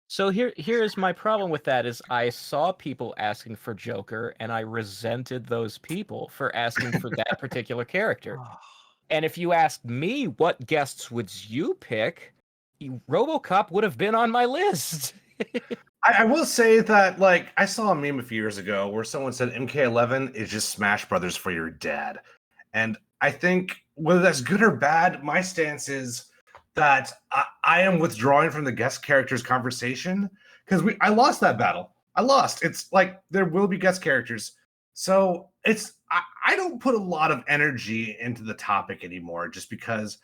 So here's my problem with that is I saw people asking for Joker and I resented those people for asking for that particular character. And if you asked me what guests would you pick, RoboCop would have been on my list. I will say that, like, I saw a meme a few years ago where someone said MK11 is just Smash Brothers for your dad. And I think whether that's good or bad, my stance is that I am withdrawing from the guest characters conversation because I lost that battle. I lost. It's like there will be guest characters. So I don't put a lot of energy into the topic anymore just because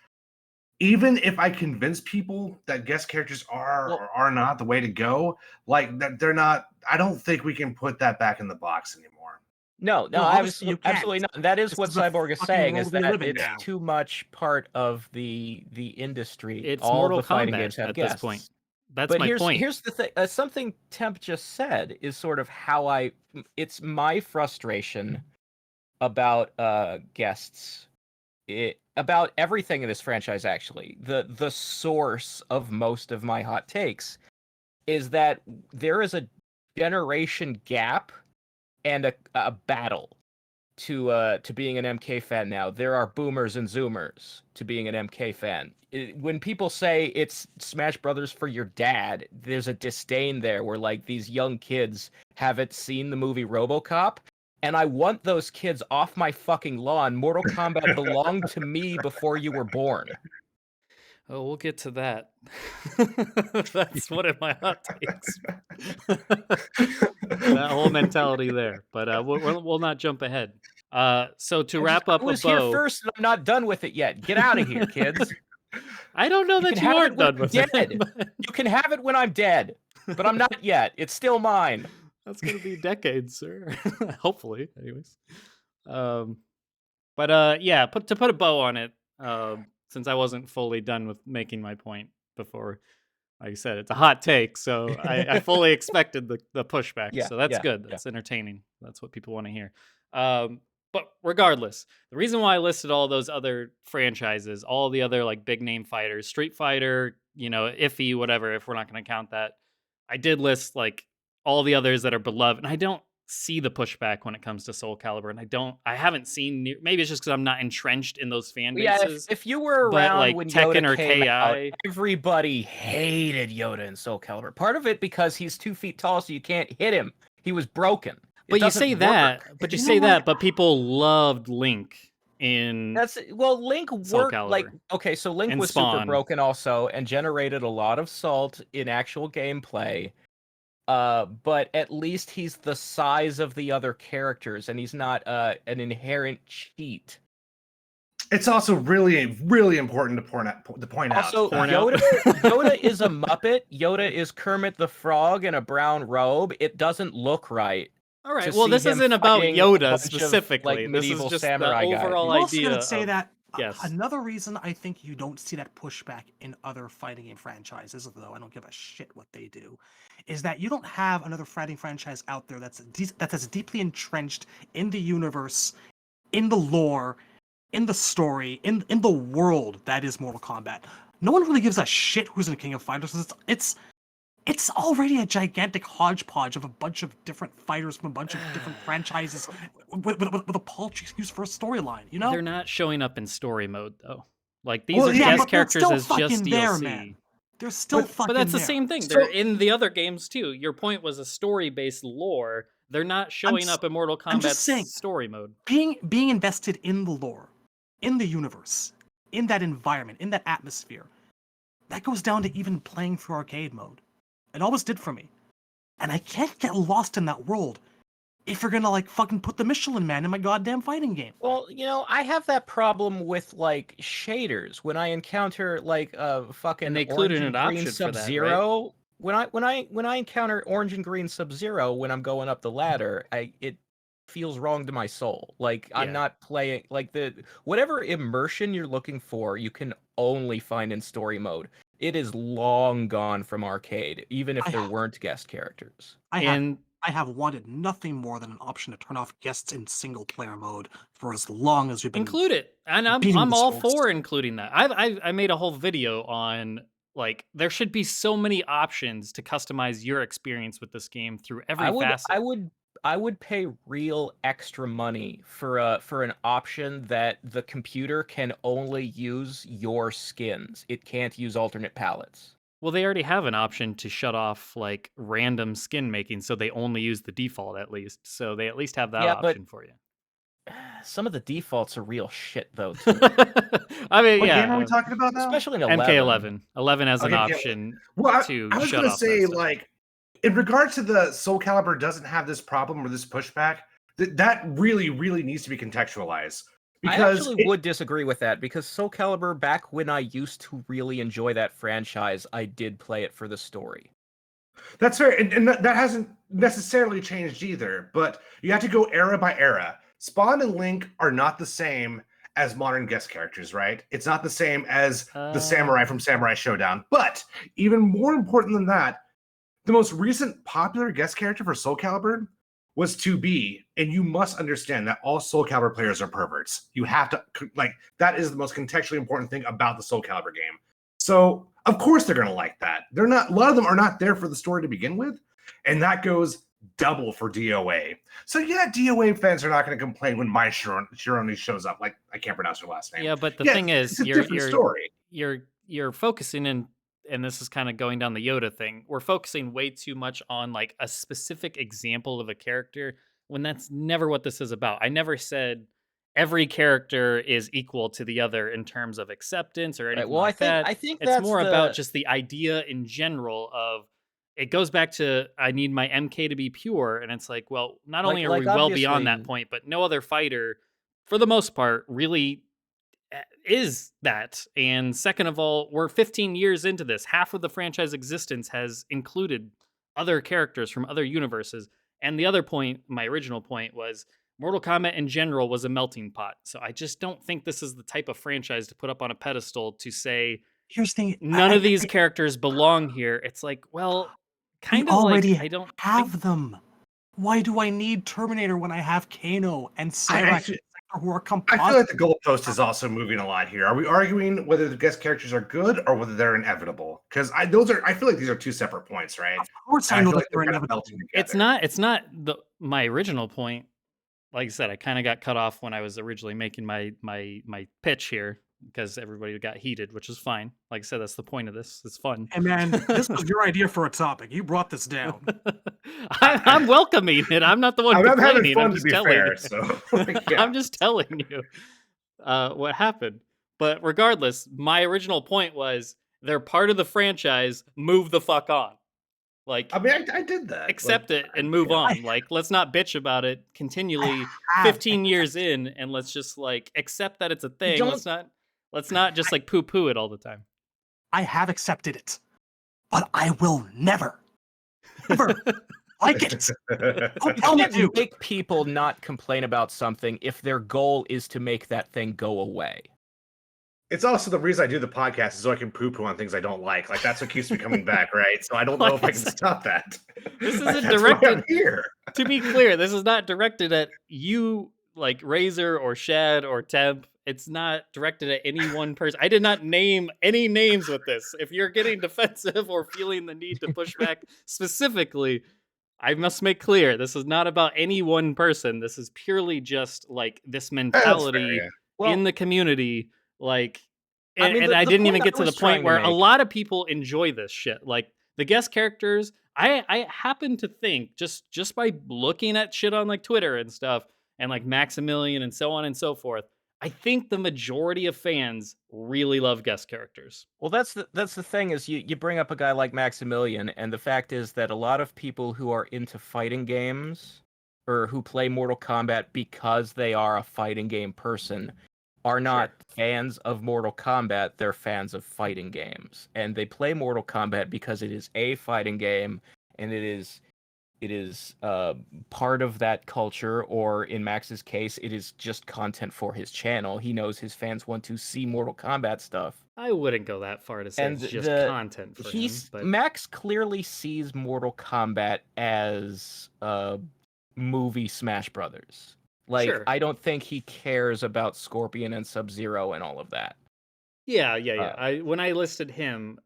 even if I convince people that guest characters are or are not the way to go, like that they're not, I don't think we can put that back in the box anymore. No, Well, obviously you absolutely can't. not. That is This what is the Cyborg is fucking saying, is world we that live in it's now. too much part of the industry. it's All Mortal the fighting Kombat games have at guests. this point. That's But my point. Here's the thing. Something Temp just said is sort of how it's my frustration about guests. About everything in this franchise, actually. The source of most of my hot takes is that there is a generation gap and a battle to being an MK fan now. There are boomers and zoomers to being an MK fan. when people say it's Smash Brothers for your dad, there's a disdain there where like these young kids haven't seen the movie RoboCop, and I want those kids off my fucking lawn. Mortal Kombat belonged to me before you were born. Oh, we'll get to that. That's one of my hot takes. That whole mentality there, but we'll not jump ahead. So to wrap up I was a bow, here first, and I'm not done with it yet. Get out of here, kids. I don't know that you aren't done with dead. it. You can have it when I'm dead, but I'm not yet. It's still mine. That's gonna be decades, sir. Hopefully, anyways. But yeah, to put a bow on it, since I wasn't fully done with making my point before, like I said, it's a hot take, so I fully expected the pushback. Yeah, so that's yeah, good. That's entertaining. That's what people want to hear. But regardless, the reason why I listed all those other franchises, all the other like big name fighters, Street Fighter, Iffy, whatever, if we're not going to count that, I did list like all the others that are beloved, and I don't see the pushback when it comes to Soul Calibur, and I haven't seen maybe it's just because I'm not entrenched in those fan bases. Yeah, if you were but, around like, when Tekken Yoda or came KI, out, everybody hated Yoda in Soul Calibur. Part of it because he's 2 feet tall, so you can't hit him. He was broken. But you say that, but people loved Link in Link Soul worked Calibur. like okay, so Link And was Spawn. super broken also and generated a lot of salt in actual gameplay. But at least he's the size of the other characters, and he's not an inherent cheat. It's also really, really important to point out. Also, Yoda is a Muppet. Yoda is Kermit the Frog in a brown robe. It doesn't look right. All right. Well, this isn't about Yoda specifically. This is just the overall I'm also idea. going to say that yes. Another reason I think you don't see that pushback in other fighting game franchises, though I don't give a shit what they do, is that you don't have another fighting franchise out there that's as deeply entrenched in the universe, in the lore, in the story, in the world that is Mortal Kombat. No one really gives a shit who's in the King of Fighters. It's already a gigantic hodgepodge of a bunch of different fighters from a bunch of different franchises with a paltry excuse for a storyline, you know? They're not showing up in story mode, though. Like, these are guest characters as just DLC. Man. They're still fucking But that's the there. same thing. They're in the other games, too. Your point was a story-based lore. They're not showing up in Mortal Kombat's story mode. Being invested in the lore, in the universe, in that environment, in that atmosphere, that goes down to even playing through arcade mode. It always did for me. And I can't get lost in that world if you're gonna, like, fucking put the Michelin Man in my goddamn fighting game. Well, I have that problem with, like, shaders. When I encounter, like, fucking and they included an option Sub-Zero, for that, right? when I encounter orange and green Sub-Zero when I'm going up the ladder, it feels wrong to my soul. Like, I'm not playing, like, whatever immersion you're looking for, you can only find in story mode. It is long gone from arcade, even if there weren't guest characters. I have wanted nothing more than an option to turn off guests in single player mode for as long as we've been. Include it, and I'm all for including that. I made a whole video on, like, there should be so many options to customize your experience with this game through every facet. I would pay real extra money for an option that the computer can only use your skins. It can't use alternate palettes. Well, they already have an option to shut off, like, random skin making, so they only use the default at least. So they at least have that option for you. Some of the defaults are real shit, though. Too. I mean, what game are we talking about now? Especially in 11. MK11. 11 has an option to shut off. I was going to say, like, in regard to the Soul Calibur doesn't have this problem or this pushback, that really, really needs to be contextualized. Because I actually would disagree with that, because Soul Calibur, back when I used to really enjoy that franchise, I did play it for the story. That's fair, and that hasn't necessarily changed either, but you have to go era by era. Spawn and Link are not the same as modern guest characters, right? It's not the same as the Samurai from Samurai Showdown. But even more important than that, the most recent popular guest character for Soul Calibur was 2B, and you must understand that all Soul Calibur players are perverts. You have to, like, that is the most contextually important thing about the Soul Calibur game. So, of course they're going to like that. They're not, a lot of them are not there for the story to begin with, and that goes double for DOA. So yeah, DOA fans are not going to complain when Mai Shironi shows up. Like, I can't pronounce her last name. Yeah, but the thing is, it's a different story. You're you're focusing in, and this is kind of going down the Yoda thing. We're focusing way too much on like a specific example of a character when that's never what this is about. I never said every character is equal to the other in terms of acceptance or Right. anything Well, like that. I think It's that's more about the just the idea in general of it goes back to I need my MK to be pure. And it's like, well, not only are we well beyond that obviously. point, but no other fighter, for the most part, really is that. And second of all, we're 15 years into this. Half of the franchise existence has included other characters from other universes. And the other point, my original point, was Mortal Kombat in general was a melting pot. So I just don't think this is the type of franchise to put up on a pedestal to say Here's the thing. none of these characters belong here. It's like, well, We kind of like already I don't think have them. Why do I need Terminator when I have Kano and Cyrax who are I composite? feel like the goalpost is also moving a lot here. Are we arguing whether the guest characters are good or whether they're inevitable? Because I feel like these are two separate points, right? Of course, And I know feel that like they're they're kind of inevitable. melting together. it's not my original point. Like I said, I kind of got cut off when I was originally making my pitch here because everybody got heated, which is fine. Like I said, that's the point of this. It's fun. Hey man, this was your idea for a topic. You brought this down. I'm welcoming it. I'm not the one I'm having complaining. fun I'm to just be telling fair. you. So yeah. I'm just telling you what happened. But regardless, my original point was they're part of the franchise. Move the fuck on. Like, I mean, I did that. accept Like, it and move yeah. on. Like, let's not bitch about it continually. have 15 years in, and let's just like accept that it's a thing. Let's not just like poo poo it all the time. I have accepted it, but I will never, ever like it. Don't tell me to. Make people not complain about something if their goal is to make that thing go away. It's also the reason I do the podcast is so I can poo-poo on things I don't like. Like that's what keeps me coming back, right? So I don't know if I can stop that. This isn't That's why directed- I'm here. To be clear, this is not directed at you, like Razor or Shad or Temp. It's not directed at any one person. I did not name any names with this. If you're getting defensive or feeling the need to push back specifically, I must make clear this is not about any one person. This is purely just like this mentality yeah. Well, in the community. Like, I and, mean, and the I didn't point even I get to the was trying point to where a make- lot of people enjoy this shit. Like the guest characters, I happen to think just by looking at shit on like Twitter and stuff and like Maximilian and so on and so forth, I think the majority of fans really love guest characters. Well, that's the thing is you bring up a guy like Maximilian, and the fact is that a lot of people who are into fighting games or who play Mortal Kombat because they are a fighting game person are not fans of Mortal Kombat, they're fans of fighting games. And they play Mortal Kombat because it is a fighting game and it is part of that culture, or in Max's case, it is just content for his channel. He knows his fans want to see Mortal Kombat stuff. I wouldn't go that far to say And it's just content for him. But Max clearly sees Mortal Kombat as movie Smash Brothers. Like, Sure. I don't think he cares about Scorpion and Sub-Zero and all of that. yeah. When I listed him,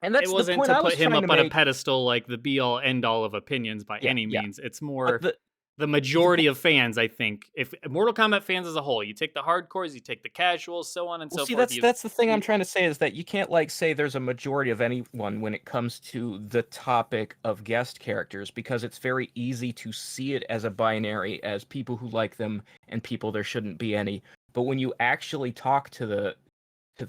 And that's it the wasn't point to I was put him trying up to on a make. pedestal like the be all end all of opinions by Yeah, any yeah. means. It's more But the majority of fans, I think. If Mortal Kombat fans as a whole, you take the hardcores, you take the casuals, so on and so see, forth. that's the thing I'm you- trying to say is that you can't like say there's a majority of anyone when it comes to the topic of guest characters, because it's very easy to see it as a binary, as people who like them and people there shouldn't be any. But when you actually talk to the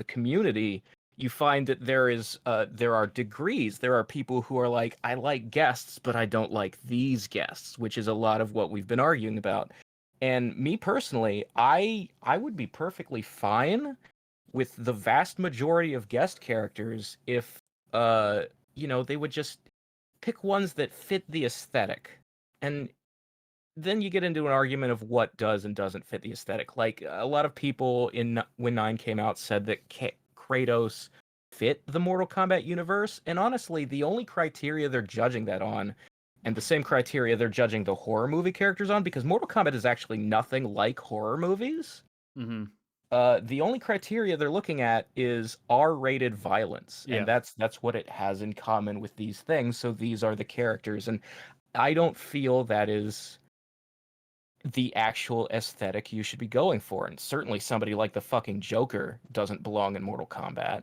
community, you find that there are degrees. There are people who are like, I like guests, but I don't like these guests, which is a lot of what we've been arguing about. And me personally, I would be perfectly fine with the vast majority of guest characters if they would just pick ones that fit the aesthetic. And then you get into an argument of what does and doesn't fit the aesthetic. Like a lot of people when 9 came out said that Kratos fit the Mortal Kombat universe, and honestly, the only criteria they're judging that on, and the same criteria they're judging the horror movie characters on, because Mortal Kombat is actually nothing like horror movies. Mhm. The only criteria they're looking at is R-rated violence, Yeah. and that's what it has in common with these things. So these are the characters, and I don't feel that is the actual aesthetic you should be going for. And certainly somebody like the fucking Joker doesn't belong in Mortal Kombat.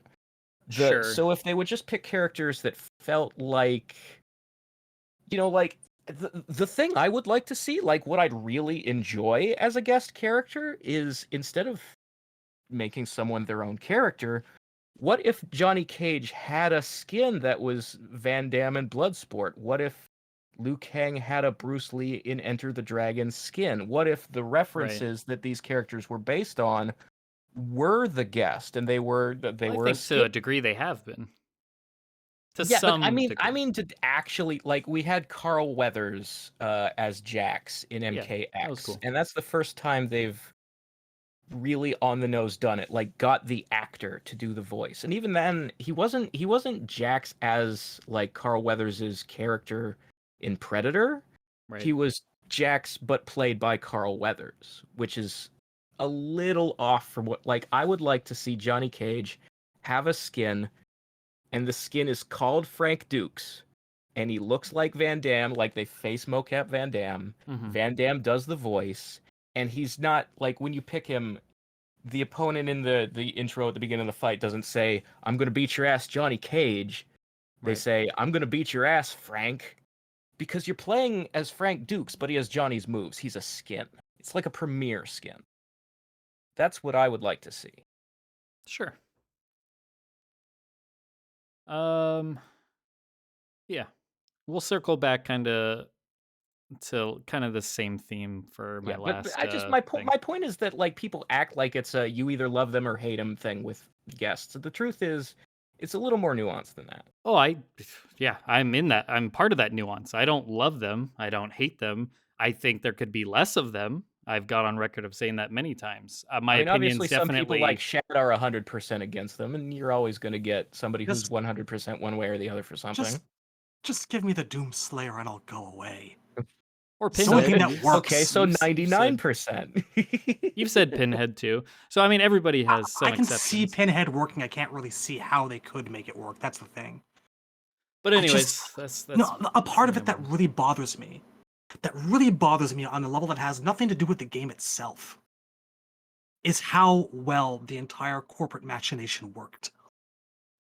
Sure. So if they would just pick characters that felt like, like the thing I would like to see, like what I'd really enjoy as a guest character is, instead of making someone their own character, what if Johnny Cage had a skin that was Van Damme in Bloodsport? What if Liu Kang had a Bruce Lee in Enter the Dragon skin? What if the references that these characters were based on were the guest, and they were I a think skin? to a degree they have been. To Yeah, but some I degree. mean to actually, like, we had Carl Weathers as Jax in Yeah, MKX, that was cool. and that's the first time they've really on the nose done it, like got the actor to do the voice. And even then, he wasn't Jax as like Carl Weathers' character in Predator. Right. He was Jax but played by Carl Weathers, which is a little off from what, like, I would like to see Johnny Cage have a skin, and the skin is called Frank Dukes, and he looks like Van Damme, like they face mocap Van Damme. Mhm. Van Damme does the voice, and he's not, like, when you pick him, the opponent in the intro at the beginning of the fight doesn't say, "I'm gonna beat your ass, Johnny Cage." They Right. say, "I'm gonna beat your ass, Frank." Because you're playing as Frank Dukes, but he has Johnny's moves. He's a skin. It's like a premier skin. That's what I would like to see. Sure. Yeah. We'll circle back kind of to kind of the same theme for my Yeah, but last I just thing. my point is that, like, people act like it's a you either love them or hate them thing with guests. The truth is, it's a little more nuanced than that. Oh, yeah, I'm in that. I'm part of that nuance. I don't love them. I don't hate them. I think there could be less of them. I've got on record of saying that many times. My I mean, opinion's obviously, some people like definitely. Shad are 100% against them, and you're always going to get somebody who's Just 100% one way or the other for something. just give me the Doom Slayer and I'll go away. Or It's the only Pinhead. thing that works. Okay, so You've 99%. You've said Pinhead too. So I mean, everybody has some I can see exceptions. Pinhead working. I can't really see how they could make it work. That's the thing. But I anyways, just- that's No, a part of it that whatever. really bothers me. That really bothers me on a level that has nothing to do with the game itself. Is how well the entire corporate machination worked.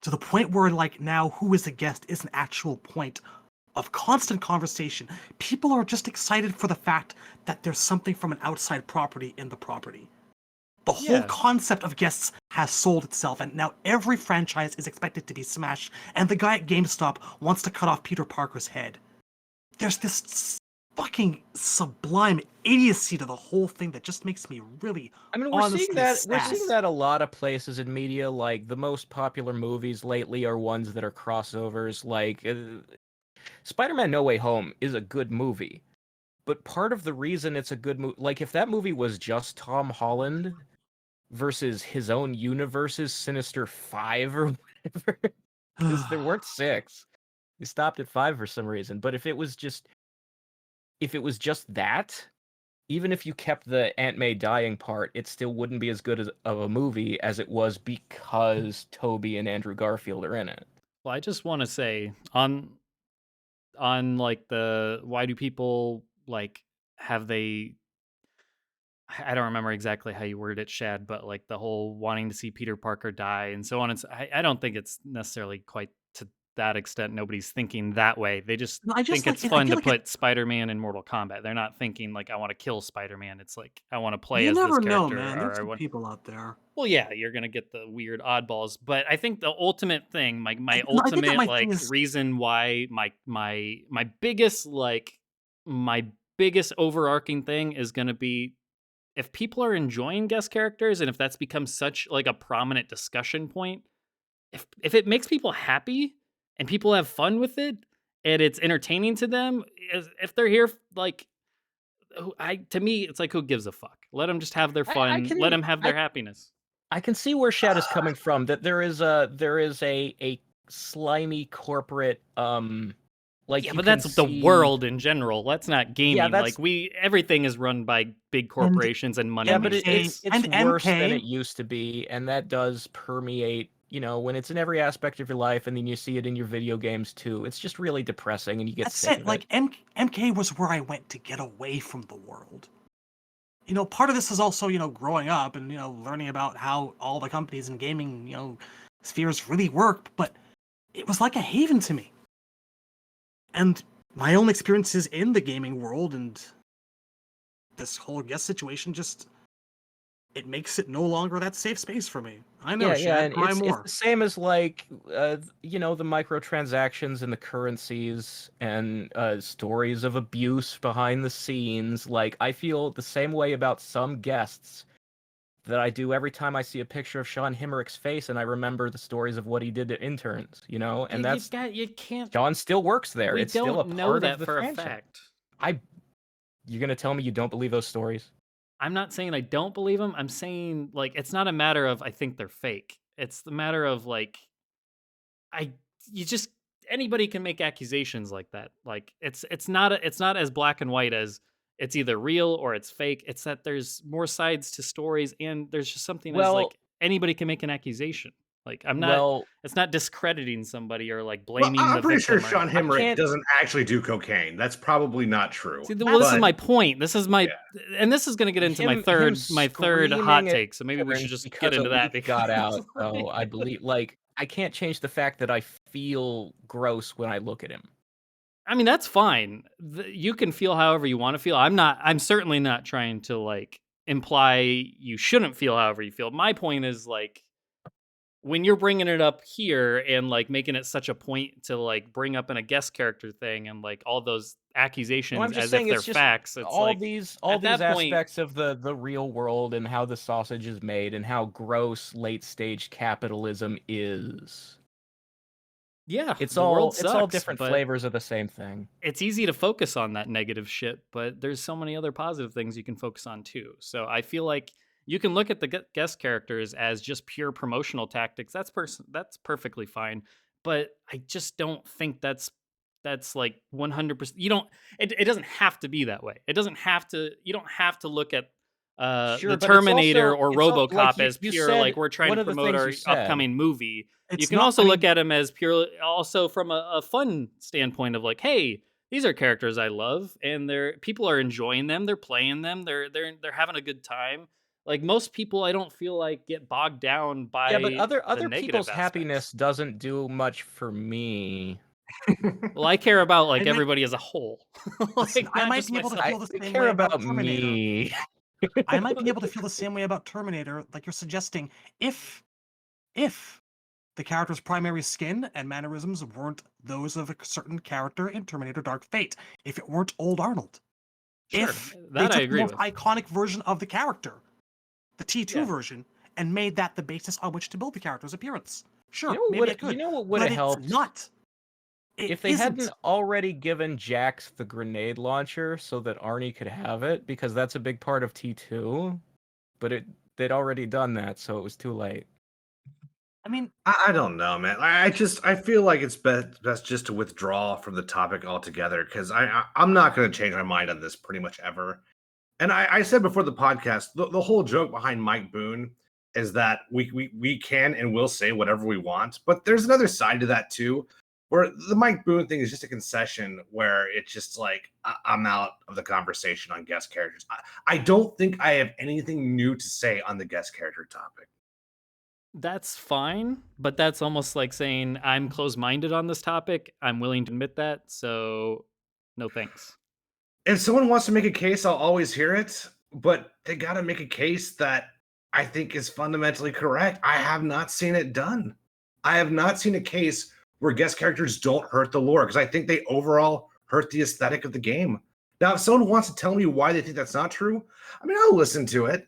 To the point where, like, now who is the guest is an actual point of constant conversation. People are just excited for the fact that there's something from an outside property in the property. The whole Yeah. concept of guests has sold itself, and now every franchise is expected to be smashed, and the guy at GameStop wants to cut off Peter Parker's head. There's this fucking sublime idiocy to the whole thing that just makes me really I mean, honestly we're sad. seeing that a lot of places in media. Like, the most popular movies lately are ones that are crossovers. Like, Spider-Man: No Way Home is a good movie, but part of the reason it's a good movie, like, if that movie was just Tom Holland versus his own universe's Sinister Five or whatever, because there weren't six, they stopped at five for some reason. But if it was just that, even if you kept the Aunt May dying part, it still wouldn't be as good of a movie as it was because Toby and Andrew Garfield are in it. Well, I just want to say on like the why do people like have they I don't remember exactly how you worded it, Shad, but like the whole wanting to see Peter Parker die and so on. I don't think it's necessarily quite to that extent. Nobody's thinking that way. They just No, I just think like it's it. I fun feel to like put Spider-Man in Mortal Kombat. They're not thinking like I want to kill Spider-Man. It's like I want to play you as this never know, character. man. Or There's I some want. people out there. Well, yeah, you're gonna get the weird oddballs, but I think the ultimate thing, my No, I think that ultimate my like thing is reason why my biggest my biggest overarching thing is gonna be if people are enjoying guest characters and if that's become such like a prominent discussion point, if it makes people happy and people have fun with it and it's entertaining to them, if they're here like to me it's like who gives a fuck? Let them just have their I fun. Let can them have their happiness. I can see where Shad is coming from. That there is a slimy corporate like, Yeah, you but can that's the see. world in general. That's not gaming. That's Like everything is run by big corporations and money. yeah, but makers. it's and worse than MK. it used to be, and that does permeate. When it's in every aspect of your life, and then you see it in your video games too. It's just really depressing, and you get That's sick it. of Like it. MK was where I went to get away from the world. Part of this is also, growing up and, learning about how all the companies in gaming, spheres really worked, but it was like a haven to me. And my own experiences in the gaming world and this whole guest situation just, it makes it no longer that safe space for me. I know, Shad, and cry it's more. the same as like the microtransactions and the currencies and stories of abuse behind the scenes. Like, I feel the same way about some guests that I do every time I see a picture of Sean Himmerich's face and I remember the stories of what he did to interns, and that's you can't. Sean still works there. We It's still a don't know part that of the for a franchise. fact. You're gonna tell me you don't believe those stories? I'm not saying I don't believe them. I'm saying like it's not a matter of I think they're fake. It's the matter of like I you just anybody can make accusations like that. Like it's not as black and white as it's either real or it's fake. It's that there's more sides to stories and there's just something as Well, like anybody can make an accusation. Like it's not discrediting somebody or like Well, blaming the I'm pretty sure victim. Sean Himmerick can't- doesn't actually do cocaine. That's probably not true. See, well, this is But- my point. This is my, and this is going to get into my him third screaming hot at take. So maybe we should interns just because get into a that. leak got out. So I believe, like, I can't change the fact that I feel gross when I look at him. I mean, that's fine. You can feel however you want to feel. I'm certainly not trying to like imply you shouldn't feel however you feel. My point is like, when you're bringing it up here and like making it such a point to like bring up in a guest character thing and like all those accusations I'm just as saying if they're it's just facts, it's all like these at that point- aspects of the real world and how the sausage is made and how gross late stage capitalism is. yeah, It's the all world it's all sucks, different but flavors of the same thing. it's easy to focus on that negative shit, but there's so many other positive things you can focus on too. So I feel like you can look at the guest characters as just pure promotional tactics. That's perfectly fine, but I just don't think that's like 100%. You don't. It doesn't have to be that way. It doesn't have to. You don't have to look at Sure, the but it's Terminator also- or it's al- RoboCop like as you pure said, like we're trying one to of the promote things our you said- upcoming movie. You It's can not- also I mean- look at them as purely also from a fun standpoint of like, hey, these are characters I love, and people are enjoying them. They're playing them. They're having a good time. Like most people, I don't feel like get bogged down by Yeah, but the other negative people's aspects. happiness doesn't do much for me. Well, I care about like I might- everybody as a whole. Listen, Like, I not might just be able to myself. feel the I same care way about Terminator. me. I might be able to feel the same way about Terminator, like you're suggesting, if the character's primary skin and mannerisms weren't those of a certain character in Terminator Dark Fate, if it weren't Old Arnold. Sure, If they that I took agree the with. most iconic version of the character, the T2 Yeah. version, and made that the basis on which to build the character's appearance. Sure, You know what maybe would- I could. you know what but would've it's helped? not. It If they isn't. hadn't already given Jax the grenade launcher so that Arnie could have it, because that's a big part of T2, but they'd already done that, so it was too late. I mean, I don't know, man. I feel like it's best just to withdraw from the topic altogether because I'm not going to change my mind on this pretty much ever. And I said before the podcast, the whole joke behind Mike Boon is that we can and will say whatever we want, but there's another side to that too, where the Mike Boon thing is just a concession where it's just like I'm out of the conversation on guest characters. I don't think I have anything new to say on the guest character topic. That's fine, but that's almost like saying I'm closed-minded on this topic. I'm willing to admit that, so no thanks. If someone wants to make a case, I'll always hear it, but they got to make a case that I think is fundamentally correct. I have not seen it done. I have not seen a case where guest characters don't hurt the lore because I think they overall hurt the aesthetic of the game. Now, if someone wants to tell me why they think that's not true, I mean, I'll listen to it.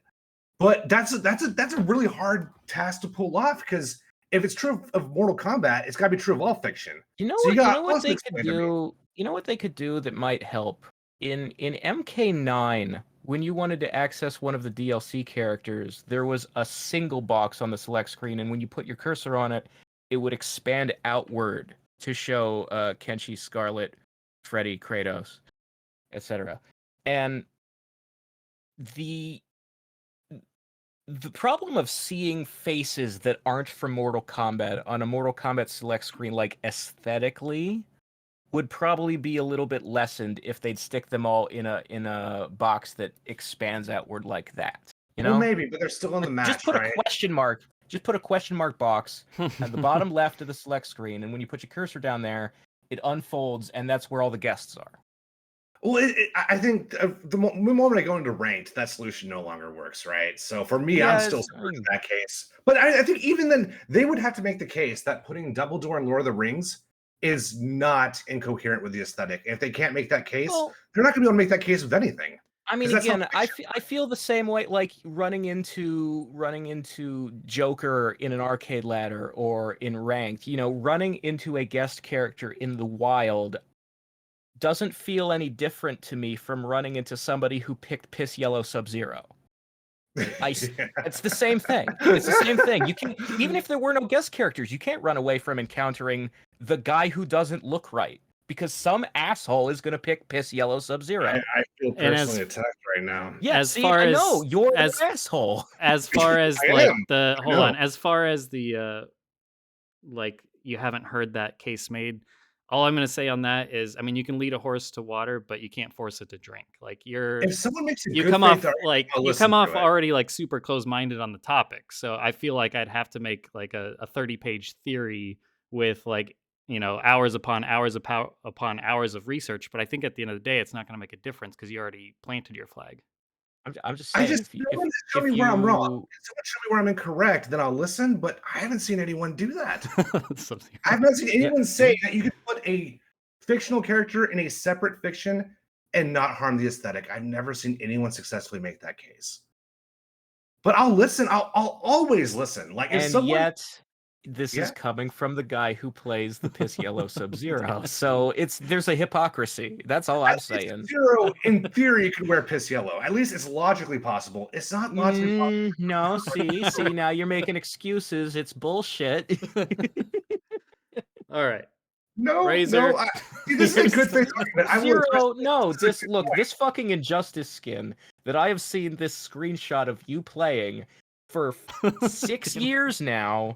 But that's a really hard task to pull off because if it's true of Mortal Kombat, it's got to be true of all fiction. You know So what? you You got know what us they explain could to me. do? You know what they could do that might help in MK9. When you wanted to access one of the DLC characters, there was a single box on the select screen, and when you put your cursor on it, it would expand outward to show Kenshi, Scarlet, Freddy, Kratos, etc. And the problem of seeing faces that aren't from Mortal Kombat on a Mortal Kombat select screen, like aesthetically, would probably be a little bit lessened if they'd stick them all in a box that expands outward like that. You know, Well, maybe, but they're still on the match, just put right? a question mark. Just put a question mark box at the bottom left of the select screen, and when you put your cursor down there, it unfolds, and that's where all the guests are. Well, I think the moment I go into ranked, that solution no longer works, right? So for me, I'm still stuck in that case. But I think even then, they would have to make the case that putting Dumbledore in Lord of the Rings is not incoherent with the aesthetic. If they can't make that case, they're not going to be able to make that case with anything. I mean, again, I feel the same way, like running into Joker in an arcade ladder or in ranked. You know, running into a guest character in the wild doesn't feel any different to me from running into somebody who picked Piss Yellow Sub-Zero. It's the same thing. It's the same thing. You can, even if there were no guest characters, you can't run away from encountering the guy who doesn't look right, because some asshole is going to pick Piss Yellow Sub-Zero. I feel personally attacked right now. Yeah, I know you're an asshole. As far as as far as the like, you haven't heard that case made. All I'm going to say on that is, I mean, you can lead a horse to water, but you can't force it to drink. Like, if someone makes a you good come faith off argument, I'll you listen come to off it. already like super close-minded on the topic. So I feel like I'd have to make like a 30-page theory with, like, you know, hours upon hours upon hours of research. But I think at the end of the day, it's not going to make a difference because you already planted your flag. I'm just saying. Show me where I'm wrong. If someone show me where I'm incorrect, then I'll listen. But I haven't seen anyone do that. I have not seen anyone say that you can put a fictional character in a separate fiction and not harm the aesthetic. I've never seen anyone successfully make that case. But I'll listen. I'll always listen. Like, if someone. This is coming from the guy who plays the Piss Yellow Sub-Zero. So there's a hypocrisy. That's all I'm saying. Sub-Zero, in theory, could wear Piss Yellow. At least it's logically possible. It's not logically possible. No, see, now you're making excuses. It's bullshit. All right. No, Razor. no. This is a good faith argument. This fucking Injustice skin that I have seen this screenshot of you playing for 6 years now.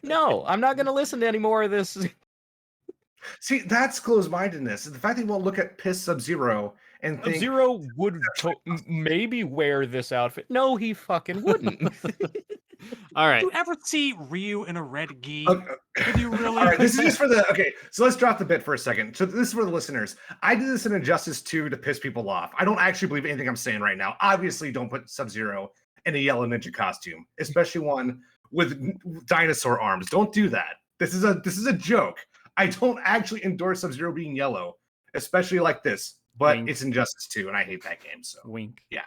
No, I'm not going to listen to any more of this. See, that's closed-mindedness. The fact that you won't look at Piss Sub-Zero and think Sub-Zero would maybe wear this outfit. No, he fucking wouldn't. All right. Did you ever see Ryu in a red gi? Did you really? All right, this is just for the so let's drop the bit for a second. So this is for the listeners. I did this in Injustice 2 to piss people off. I don't actually believe anything I'm saying right now. Obviously, don't put Sub-Zero in a yellow ninja costume, especially one with dinosaur arms. Don't do that. This is a joke. I don't actually endorse Sub-Zero being yellow, especially like this. But It's Injustice 2, and I hate that game. So wink. Yeah.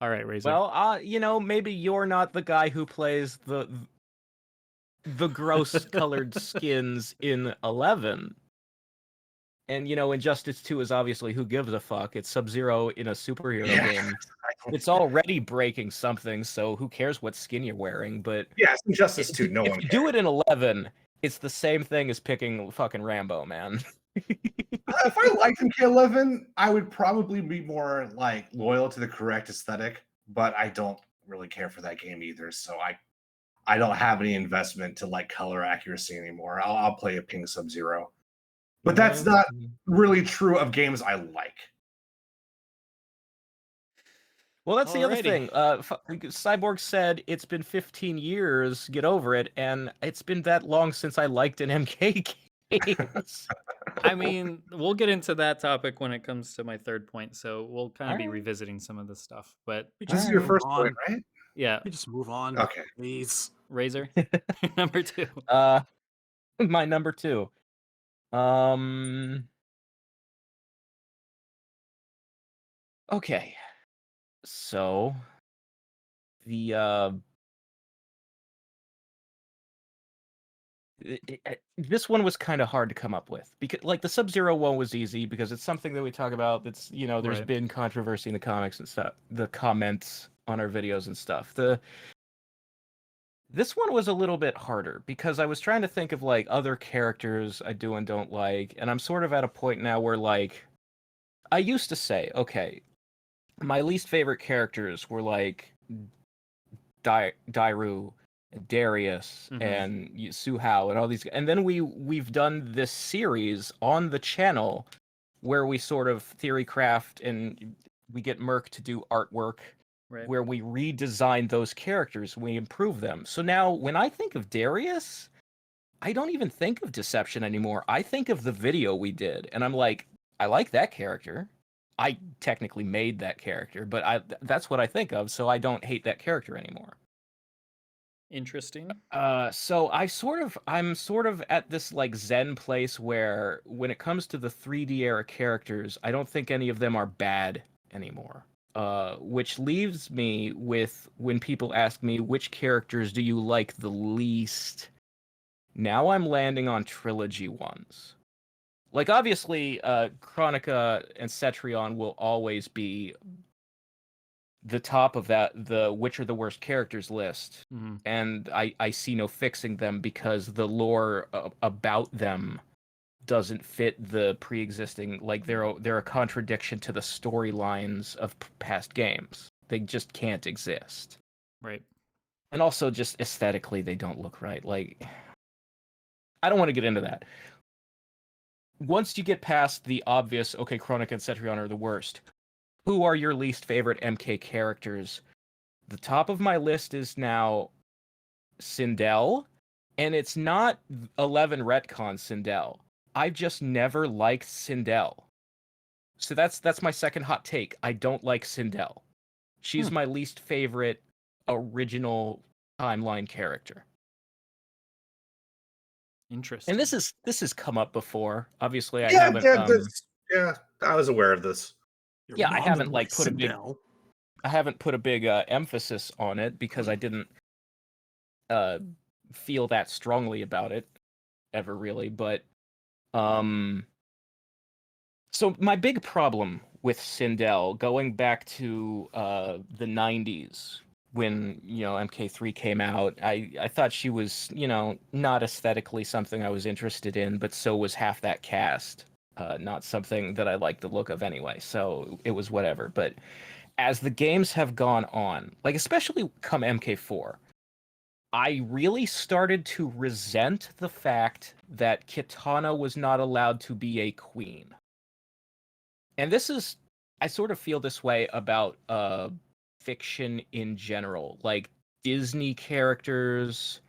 All right, Razor. Well, you know, maybe you're not the guy who plays the gross colored skins in 11. And, you know, Injustice 2 is obviously who gives a fuck. It's Sub-Zero in a superhero game. It's already breaking something, so who cares what skin you're wearing? But yeah, it's Injustice 2. No one If you do it in 11, it's the same thing as picking fucking Rambo, man. If I liked MK11, I would probably be more like loyal to the correct aesthetic, but I don't really care for that game either. So I don't have any investment to like color accuracy anymore. I'll play a pink Sub-Zero. But that's not really true of games I like. Well, that's the other thing. Cyborg said it's been 15 years, get over it, and it's been that long since I liked an MK games. I mean, we'll get into that topic when it comes to my third point, so we'll kind of be revisiting some of this stuff. But this is your first point, right? Yeah. We just move on. Okay. Please. Razor, number 2. My number 2. Okay. So this one was kind of hard to come up with, because like the Sub-Zero one was easy because it's something that we talk about. That's, you know, there's been controversy in the comics and stuff, the comments on our videos and stuff. This one was a little bit harder because I was trying to think of like other characters I do and don't like, and I'm sort of at a point now where like I used to say, okay, my least favorite characters were like Dairu, Darius, and Suhao, and all these. And then we've done this series on the channel where we sort of theory craft and we get Merc to do artwork Right. where we redesign those characters, we improve them. So now when I think of Darius, I don't even think of Deception anymore. I think of the video we did, and I'm like, I like that character. I technically made that character, but that's what I think of, so I don't hate that character anymore. Interesting. So I'm sort of at this like Zen place where when it comes to the 3D era characters, I don't think any of them are bad anymore. Which leaves me with when people ask me which characters do you like the least, now I'm landing on trilogy ones. Like obviously, Chronica and Cetrion will always be the top of the which are the worst characters list, and I see no fixing them because the lore about them doesn't fit the pre-existing. Like they're a contradiction to the storylines of past games. They just can't exist. Right. And also just aesthetically they don't look right. Like I don't want to get into that. Once you get past the obvious, okay, Chronic and Cetrion are the worst, who are your least favorite MK characters? The top of my list is now Sindel, and it's not 11 retcon Sindel. I've just never liked Sindel. So that's my second hot take. I don't like Sindel. She's my least favorite original timeline character. Interesting. And this has come up before. Obviously, I Yeah, haven't. I was aware of this. You're Yeah, I wrong haven't to like put a big. Sindel. I haven't put a big emphasis on it because I didn't feel that strongly about it ever really. But so my big problem with Sindel, going back to the 90s when MK3 came out, I thought she was not aesthetically something I was interested in, but so was half that cast. Not something that I liked the look of anyway, so it was whatever. But as the games have gone on, like especially come MK4, I really started to resent the fact that Kitana was not allowed to be a queen. And I sort of feel this way about fiction in general, like Disney characters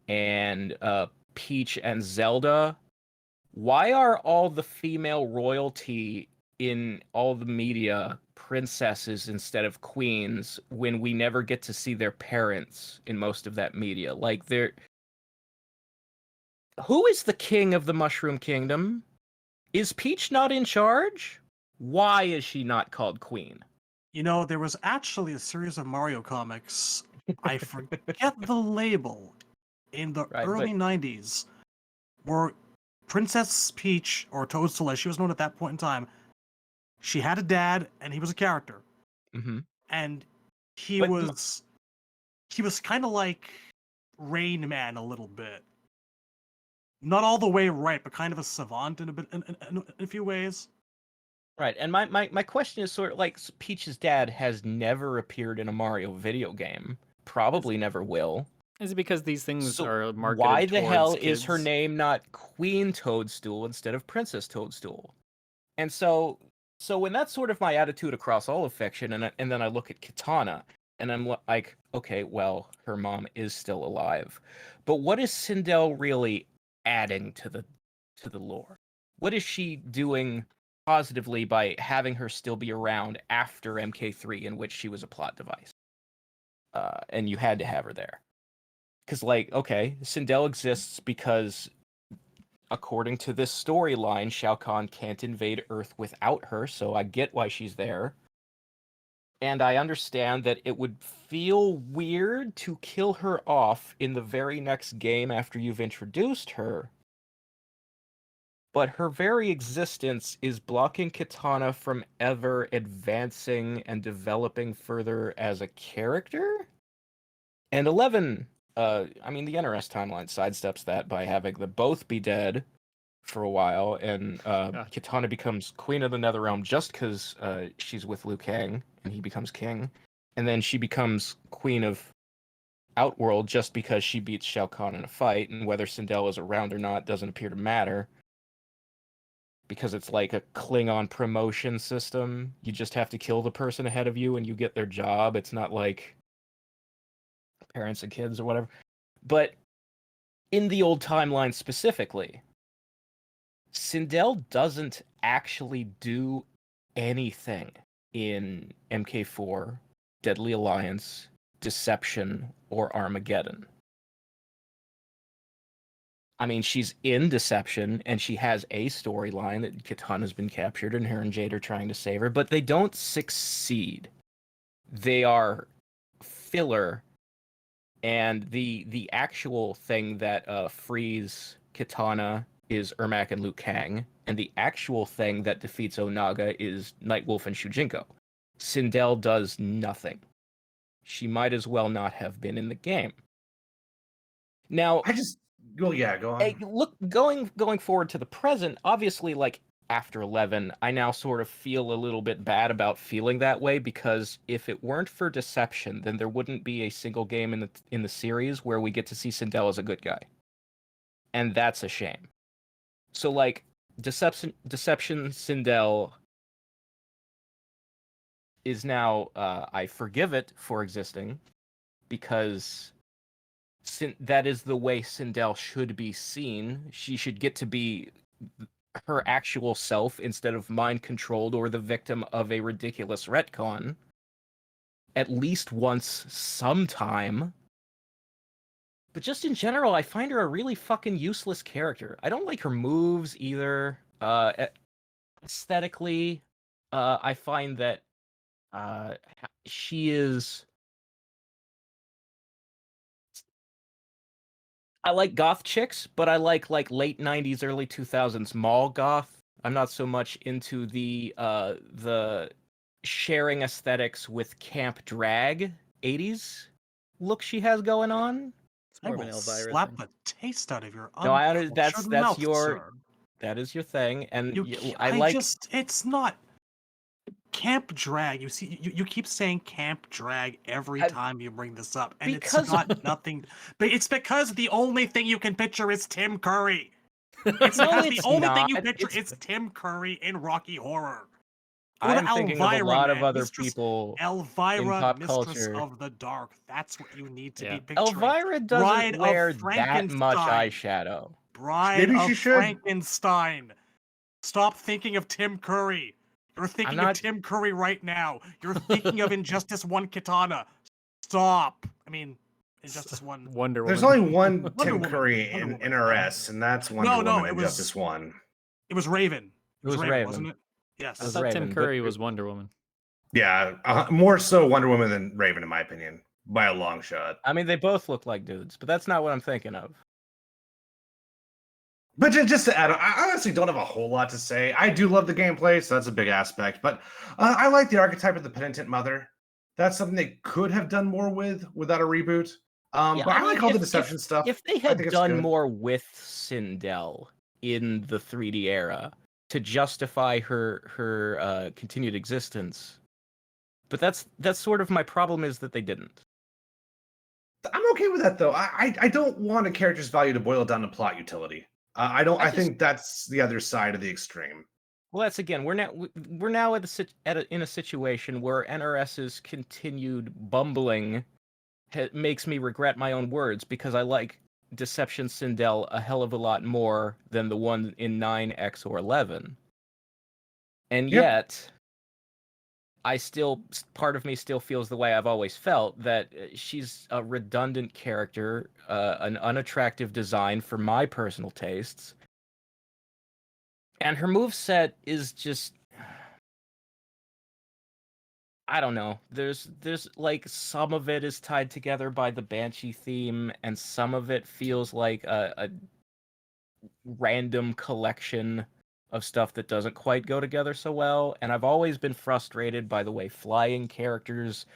and Peach and Zelda. Why are all the female royalty in all the media princesses instead of queens when we never get to see their parents in most of that media? Like who is the king of the Mushroom Kingdom? Is Peach not in charge? Why is she not called queen? There was actually a series of Mario comics. I forget the label in the early 90s where Princess Peach, or Toadstool as she was known at that point in time, she had a dad and he was a character. Mm-hmm. And he was kind of like Rain Man a little bit. Not all the way right, but kind of a savant in a few ways. Right, and my question is sort of like Peach's dad has never appeared in a Mario video game. Probably never will. Is it because these things are marketed why the hell kids? is her name not Queen Toadstool instead of Princess Toadstool? And so when that's sort of my attitude across all of fiction, and then I look at Kitana, and I'm like, okay, well, her mom is still alive, but what is Sindel really adding to the lore? What is she doing positively by having her still be around after MK3, in which she was a plot device? And you had to have her there. Because, like, okay, Sindel exists because, according to this storyline, Shao Kahn can't invade Earth without her, so I get why she's there. And I understand that it would feel weird to kill her off in the very next game after you've introduced her. But her very existence is blocking Kitana from ever advancing and developing further as a character? And 11, the NRS timeline sidesteps that by having them both be dead for a while, and Kitana becomes Queen of the Netherrealm just because she's with Liu Kang, and he becomes king. And then she becomes Queen of Outworld just because she beats Shao Kahn in a fight, and whether Sindel is around or not doesn't appear to matter. because it's like a Klingon promotion system. You just have to kill the person ahead of you and you get their job. It's not like parents and kids or whatever. But in the old timeline specifically, Sindel doesn't actually do anything in MK4, Deadly Alliance, Deception, or Armageddon. I mean, she's in Deception, and she has a storyline that Kitana's been captured, and her and Jade are trying to save her, but they don't succeed. They are filler, and the actual thing that frees Kitana is Ermac and Liu Kang, and the actual thing that defeats Onaga is Nightwolf and Shujinko. Sindel does nothing. She might as well not have been in the game. Now, Well, yeah, go on. look, going forward to the present, obviously, like after 11, I now sort of feel a little bit bad about feeling that way, because if it weren't for Deception, then there wouldn't be a single game in the series where we get to see Sindel as a good guy, and that's a shame. So, like, Deception Sindel is now I forgive it for existing, because that is the way Sindel should be seen. She should get to be her actual self instead of mind-controlled or the victim of a ridiculous retcon. At least once sometime. But just in general, I find her a really fucking useless character. I don't like her moves either. Aesthetically, I find that she is... I like goth chicks, but I like late 90s, early 2000s mall goth. I'm not so much into the sharing aesthetics with camp drag 80s look she has going on. It's more I of an will Elvira slap thing. the taste out of your No, uncultured mouth, sir. that is your thing, and It's not camp drag. You see, you keep saying camp drag every time you bring this up, and it's got nothing. But it's because the only thing you can picture is Tim Curry. It's because the only thing you picture is Tim Curry in Rocky Horror. I'm thinking of a lot of other people Elvira, in pop Mistress culture. of the Dark. That's what you need to be picturing. Elvira doesn't wear that much eyeshadow. Bride of Frankenstein. Stop thinking of Tim Curry. You're thinking of Tim Curry right now. You're thinking of Injustice 1 Katana. Stop. I mean, Injustice 1... Wonder Woman. There's only one Tim Curry in NRS, and that's Wonder Woman and Injustice 1. It was Raven. It was Raven, wasn't it? Yes. I thought Tim Curry was Wonder Woman. Yeah, more so Wonder Woman than Raven, in my opinion, by a long shot. I mean, they both look like dudes, but that's not what I'm thinking of. But just to add, I honestly don't have a whole lot to say. I do love the gameplay, so that's a big aspect. But I like the archetype of the penitent mother. That's something they could have done more with without a reboot. But I like all the deception stuff. If they had done more with Sindel in the 3D era to justify her continued existence, but that's sort of my problem, is that they didn't. I'm okay with that, though. I don't want a character's value to boil down to plot utility. I think that's the other side of the extreme. Well, that's again, we're now in a situation where NRS's continued bumbling makes me regret my own words, because I like Deception Sindel a hell of a lot more than the one in 9X or 11. And yet, part of me still feels the way I've always felt, that she's a redundant character, an unattractive design for my personal tastes. And her moveset is just... I don't know. There's like, some of it is tied together by the Banshee theme, and some of it feels like a random collection of stuff that doesn't quite go together so well. And I've always been frustrated by the way flying characters,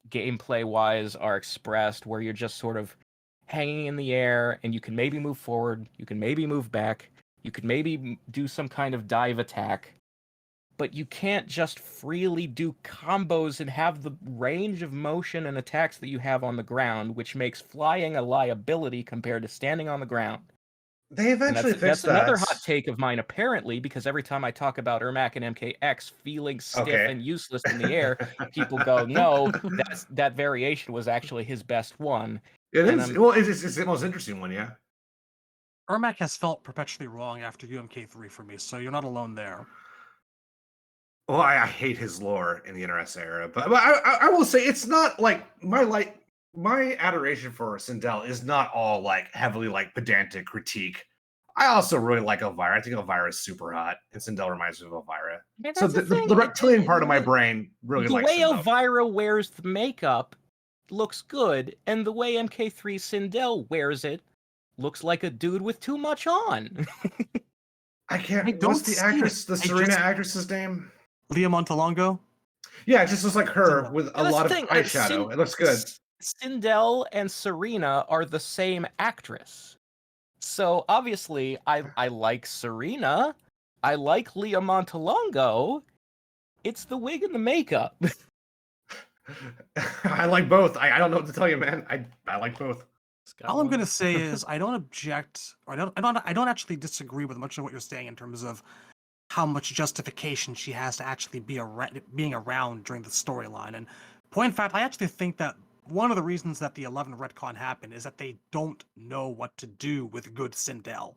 gameplay-wise, are expressed, where you're just sort of hanging in the air, and you can maybe move forward, you can maybe move back, you could maybe do some kind of dive attack, but you can't just freely do combos and have the range of motion and attacks that you have on the ground, which makes flying a liability compared to standing on the ground. They And eventually that's fixed another that. hot take of mine, apparently, because every time I talk about Ermac and MKX feeling stiff Okay. and useless in the air, people go, no, that variation was actually his best one. It And is. Well, it's the most interesting one, yeah. Ermac has felt perpetually wrong after UMK3 for me, so you're not alone there. Well, I hate his lore in the NRS era, but I will say it's not like my adoration for Sindel is not all like heavily like pedantic critique. I also really like Elvira. I think Elvira is super hot, and Sindel reminds me of Elvira. Man, So that's the thing. the reptilian part of my brain really the likes way Sindel. Elvira wears the makeup looks good, and the way MK3 Sindel wears it looks like a dude with too much on. I can't. I don't What's the see actress? it. The I Serena just- actress's name? Leah Montalongo? Yeah, it just looks like her Sindel. with a And that's lot the of thing, eyeshadow. It looks good. Sindel and Serena are the same actress. So obviously, I like Serena. I like Leah Montalongo. It's the wig and the makeup. I like both. I don't know what to tell you, man. I like both. All I'm gonna say is I don't object, or I don't actually disagree with much of what you're saying in terms of how much justification she has to actually being around during the storyline. And point in fact, I actually think that one of the reasons that the 11 retcon happened is that they don't know what to do with good Sindel.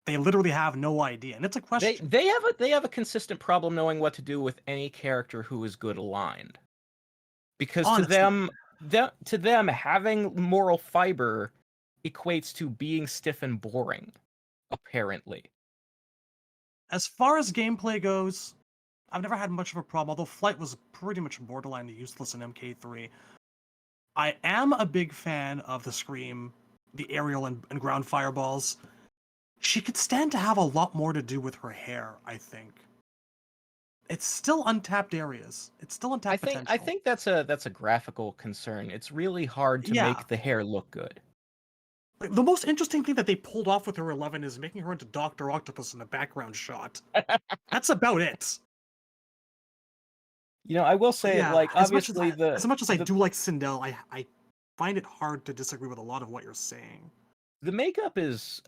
They literally have no idea, and it's a question. They have a consistent problem knowing what to do with any character who is good aligned. Because Honestly. to them, having moral fiber equates to being stiff and boring, apparently. As far as gameplay goes, I've never had much of a problem, although Flight was pretty much borderline useless in MK3. I am a big fan of the Scream, the aerial and ground fireballs. She could stand to have a lot more to do with her hair, I think. It's still untapped areas. It's still untapped potential. I think that's a graphical concern. It's really hard to Yeah. make the hair look good. Like, the most interesting thing that they pulled off with her 11 is making her into Dr. Octopus in the background shot. That's about it. You know, I will say, Yeah, like, as much obviously as much as I the- do like Sindel, I find it hard to disagree with a lot of what you're saying. the makeup is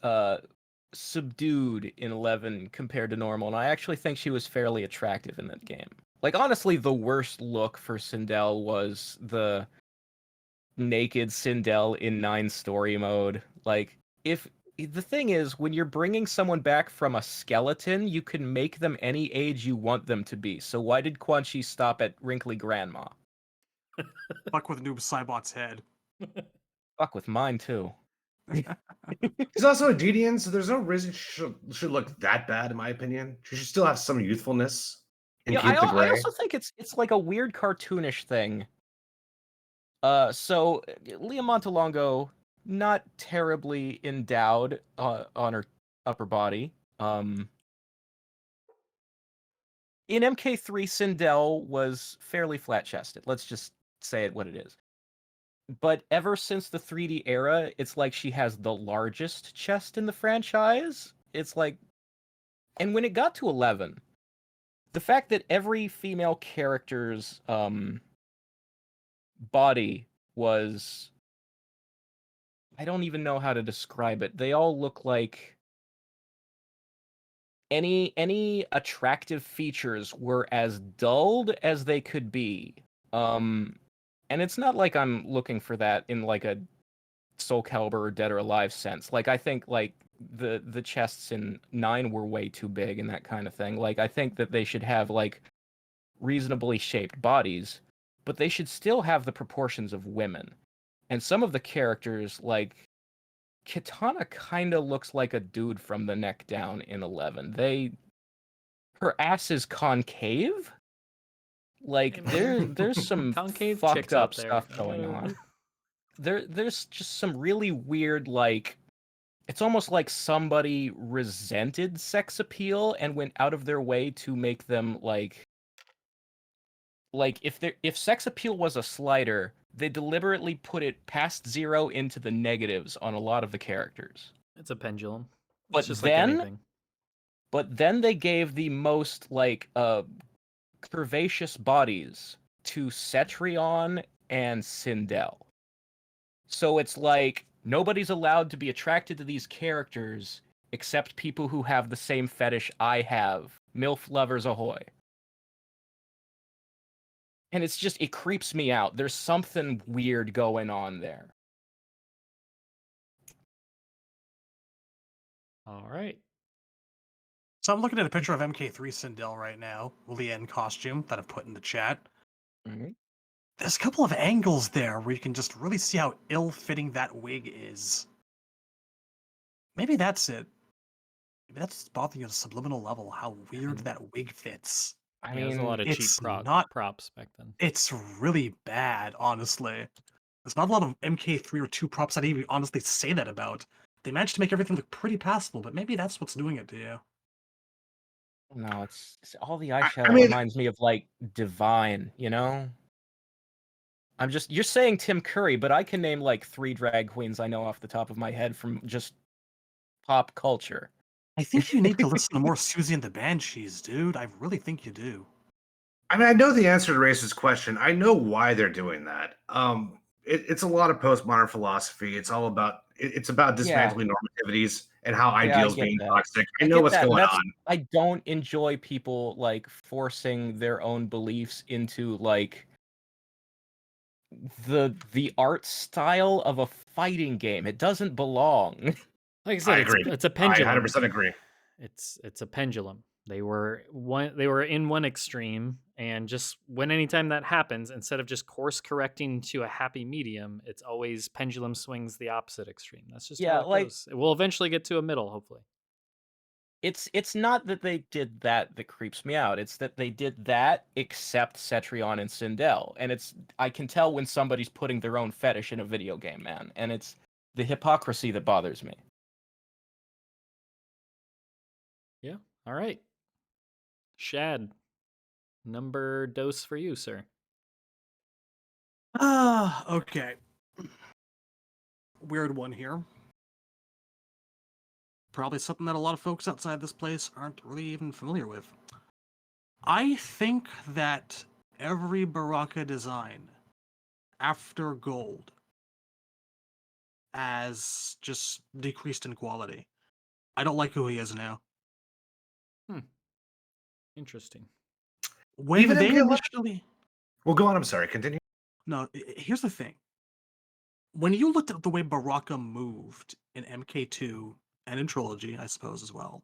subdued in 11 compared to normal, and I actually think she was fairly attractive in that game. Like, honestly, the worst look for Sindel was the naked Sindel in 9 story mode. Like, if the thing is, when you're bringing someone back from a skeleton, you can make them any age you want them to be. So why did Quan Chi stop at wrinkly grandma? Fuck with Noob Saibot's head. Fuck with mine too. She's also a Deedian, so there's no reason she should look that bad, in my opinion. She should still have some youthfulness and Yeah, keep the I gray. also think it's like a weird cartoonish thing. So Leah Montalongo, not terribly endowed on her upper body. In MK3, Sindel was fairly flat-chested. Let's just say it what it is. But ever since the 3D era, it's like she has the largest chest in the franchise. It's like, and when it got to 11, the fact that every female character's body was, I don't even know how to describe it. They all look like any attractive features were as dulled as they could be. And it's not like I'm looking for that in like a Soul Calibur or Dead or Alive sense. Like, I think like the chests in 9 were way too big and that kind of thing. Like, I think that they should have like reasonably shaped bodies, but they should still have the proportions of women. And some of the characters, like Kitana, kind of looks like a dude from the neck down in 11. Her ass is concave. Like, there's some Concave fucked chicks up out there. stuff going on. There's just some really weird, like, it's almost like somebody resented sex appeal and went out of their way to make them like if sex appeal was a slider, they deliberately put it past 0 into the negatives on a lot of the characters. It's a pendulum. But It's just then- like anything. But then they gave the most like curvaceous bodies to Cetrion and Sindel. So it's like nobody's allowed to be attracted to these characters Accept people who have the same fetish I have. MILF lovers ahoy. And it creeps me out. There's something weird going on there. All right. So I'm looking at a picture of MK3 Sindel right now, Lien costume that I've put in the chat. Mhm. There's a couple of angles there where you can just really see how ill-fitting that wig is. Maybe that's it. Maybe that's bothering you at a subliminal level, how weird that wig fits. I Yeah, there's a mean, lot of cheap it's not- props back then. It's really bad, honestly. There's not a lot of MK3 or 2 props I'd even honestly say that about. They managed to make everything look pretty passable, but maybe that's what's doing it to you. no, it's all the I eyeshadow mean, reminds me of like Divine, you know? You're saying Tim Curry, but I can name like 3 drag queens I know off the top of my head from just pop culture. I think you need to listen to more Susie and the Banshees, dude. I really think you do. I mean, I know the answer to Race's question. I know why they're doing that. It's a lot of postmodern philosophy. It's all about it's about Yeah. dismantling normativities and how Yeah, I ideals get being that. toxic. I I know get what's that, and going that's on. I don't enjoy people like forcing their own beliefs into like the art style of a fighting game. It doesn't belong. Like I said, I agree. it's a I pendulum. 100% agree. It's a pendulum. They were in one extreme, and just when anytime that happens, instead of just course correcting to a happy medium, it's always pendulum swings the opposite extreme. That's just Yeah, how it like goes. We'll eventually get to a middle, hopefully. it's not that they did that creeps me out. It's that they did that except Cetrion and Sindel. And I can tell when somebody's putting their own fetish in a video game, man. And it's the hypocrisy that bothers me. Yeah. All right. Shad, number dose for you, sir. Okay. Weird one here. Probably something that a lot of folks outside this place aren't really even familiar with. I think that every Baraka design after gold has just decreased in quality. I don't like who he is now. Interesting. When Even they MK11? initially... Well, go on. I'm sorry. Continue. No, here's the thing. When you looked at the way Baraka moved in MK2 and in Trilogy, I suppose as well,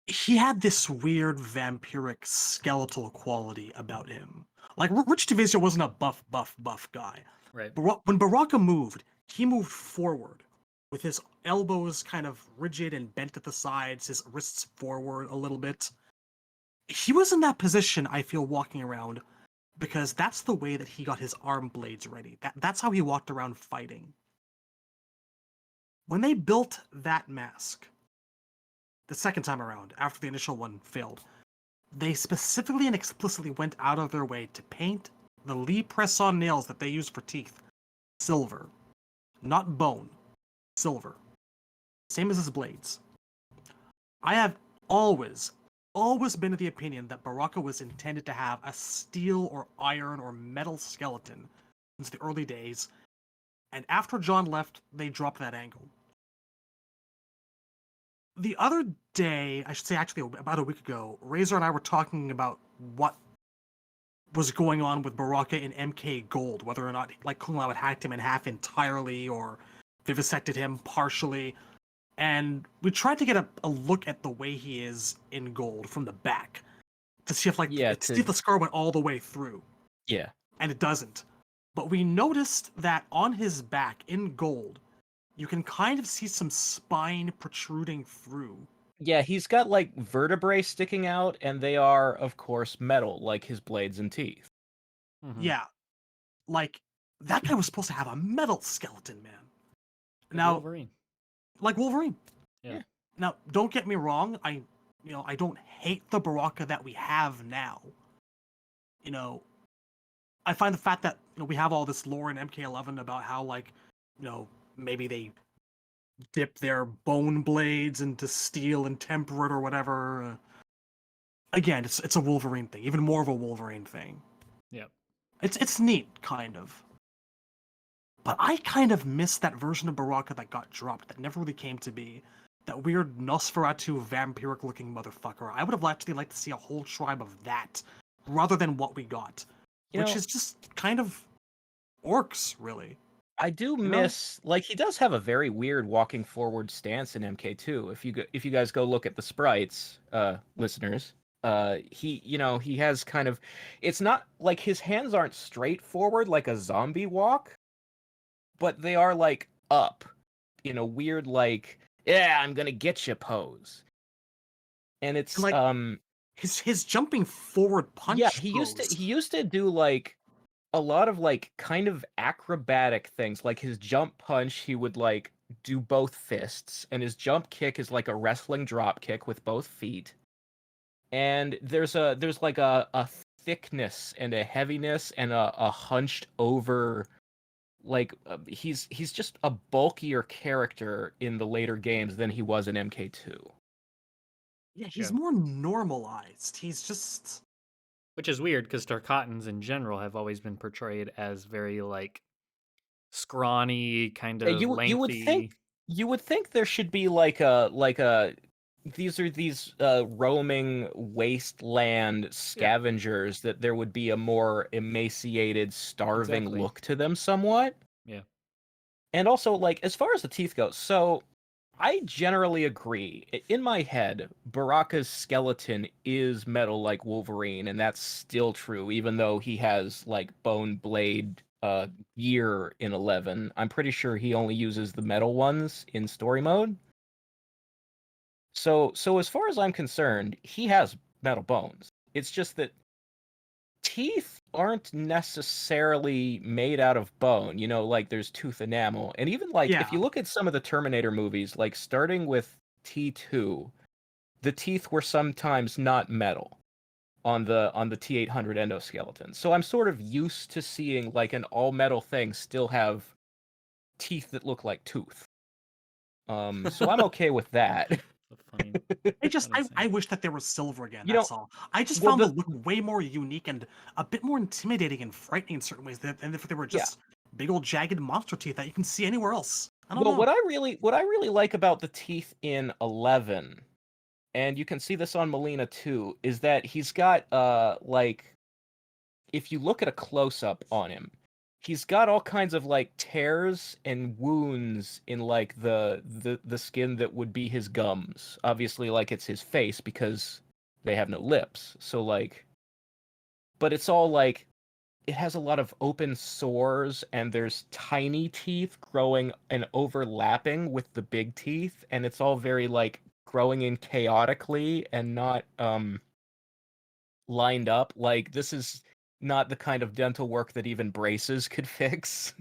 he had this weird vampiric skeletal quality about him. Like Rich Divisio wasn't a buff guy. Right. When Baraka moved, he moved forward with his elbows kind of rigid and bent at the sides, his wrists forward a little bit. He was in that position, I feel, walking around because that's the way that he got his arm blades ready. That's how he walked around fighting. When they built that mask, the second time around, after the initial one failed, they specifically and explicitly went out of their way to paint the Lee press-on nails that they used for teeth silver. Not bone. Silver. Same as his blades. I have always been of the opinion that Baraka was intended to have a steel or iron or metal skeleton since the early days, and after John left, they dropped that angle. The other day, I should say actually about a week ago, Razor and I were talking about what was going on with Baraka in MK Gold, whether or not like Kung Lao had hacked him in half entirely or vivisected him partially. And we tried to get a look at the way he is in Gold from the back to see if see if the scar went all the way through. Yeah. And it doesn't. But we noticed that on his back in Gold, you can kind of see some spine protruding through. Yeah, he's got like vertebrae sticking out, and they are, of course, metal, like his blades and teeth. Mm-hmm. Yeah. Like, that guy was supposed to have a metal skeleton, man. Like now, Wolverine. Like Wolverine. Yeah. Now, don't get me wrong. I don't hate the Baraka that we have now. I find the fact that we have all this lore in MK11 about how maybe they dip their bone blades into steel and temper it or whatever. Again, it's a Wolverine thing, even more of a Wolverine thing. Yeah. It's neat, kind of. But I kind of miss that version of Baraka that got dropped, that never really came to be. that weird Nosferatu vampiric-looking motherfucker. I would have actually liked to see a whole tribe of that, rather than what we got, which is just kind of orcs, really. I do know? miss, like, he does have a very weird walking forward stance in MK2. If you guys go look at the sprites, listeners, he has kind of, it's not like his hands aren't straight forward like a zombie walk, but they are like up in a weird, like, yeah, I'm gonna get you pose. And it's And, like, his jumping forward punch. yeah, he used to do like a lot of like kind of acrobatic things. Like his jump punch, he would like do both fists, and his jump kick is like a wrestling drop kick with both feet. And there's like a thickness and a heaviness and a hunched over, like he's just a bulkier character in the later games than he was in MK2. Yeah, he's Yeah. more normalized. He's just Which is weird because Tarkatans in general have always been portrayed as very like scrawny, kind of lengthy. You would think there should be like a these are these roaming wasteland scavengers, that there would be a more emaciated, starving Exactly. look to them somewhat. Yeah. And also, like, as far as the teeth go, so I generally agree. In my head, Baraka's skeleton is metal like Wolverine, and that's still true, even though he has like bone blade gear in 11. I'm pretty sure he only uses the metal ones in story mode. So as far as I'm concerned, he has metal bones. It's just that teeth aren't necessarily made out of bone. You know, like there's tooth enamel. And even like if you look at some of the Terminator movies, like starting with T2, the teeth were sometimes not metal on the T800 endoskeleton. So I'm sort of used to seeing like an all metal thing still have teeth that look like tooth. So I'm okay with that. Funny. I wish that they were silver again. You know, That's all. I just well, found the look way more unique and a bit more intimidating and frightening in certain ways than if they were just big old jagged monster teeth that you can see anywhere else. I don't know. What I really like about the teeth in 11, and you can see this on Molina too, is that he's got like, if you look at a close up on him, he's got all kinds of like tears and wounds in like the skin that would be his gums. Obviously, like it's his face because they have no lips. So like, but it's all like, it has a lot of open sores, and there's tiny teeth growing and overlapping with the big teeth, and it's all very like growing in chaotically and not lined up. Like, this is not the kind of dental work that even braces could fix.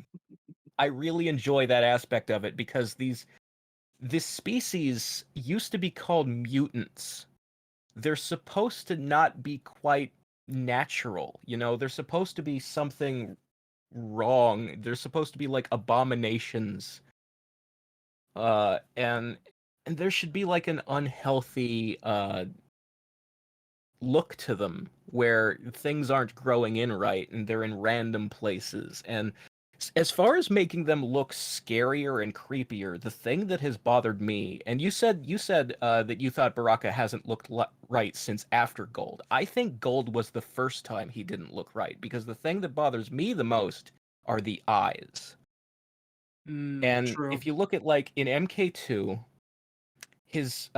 I really enjoy that aspect of it because this species used to be called mutants. They're supposed to not be quite natural, you know? They're supposed to be something wrong. They're supposed to be like abominations. And there should be like an unhealthy look to them where things aren't growing in right and they're in random places. And as far as making them look scarier and creepier, the thing that has bothered me, and you said that you thought Baraka hasn't looked right since after Gold. I think Gold was the first time he didn't look right, because the thing that bothers me the most are the eyes. And True. if you look at like in MK2, his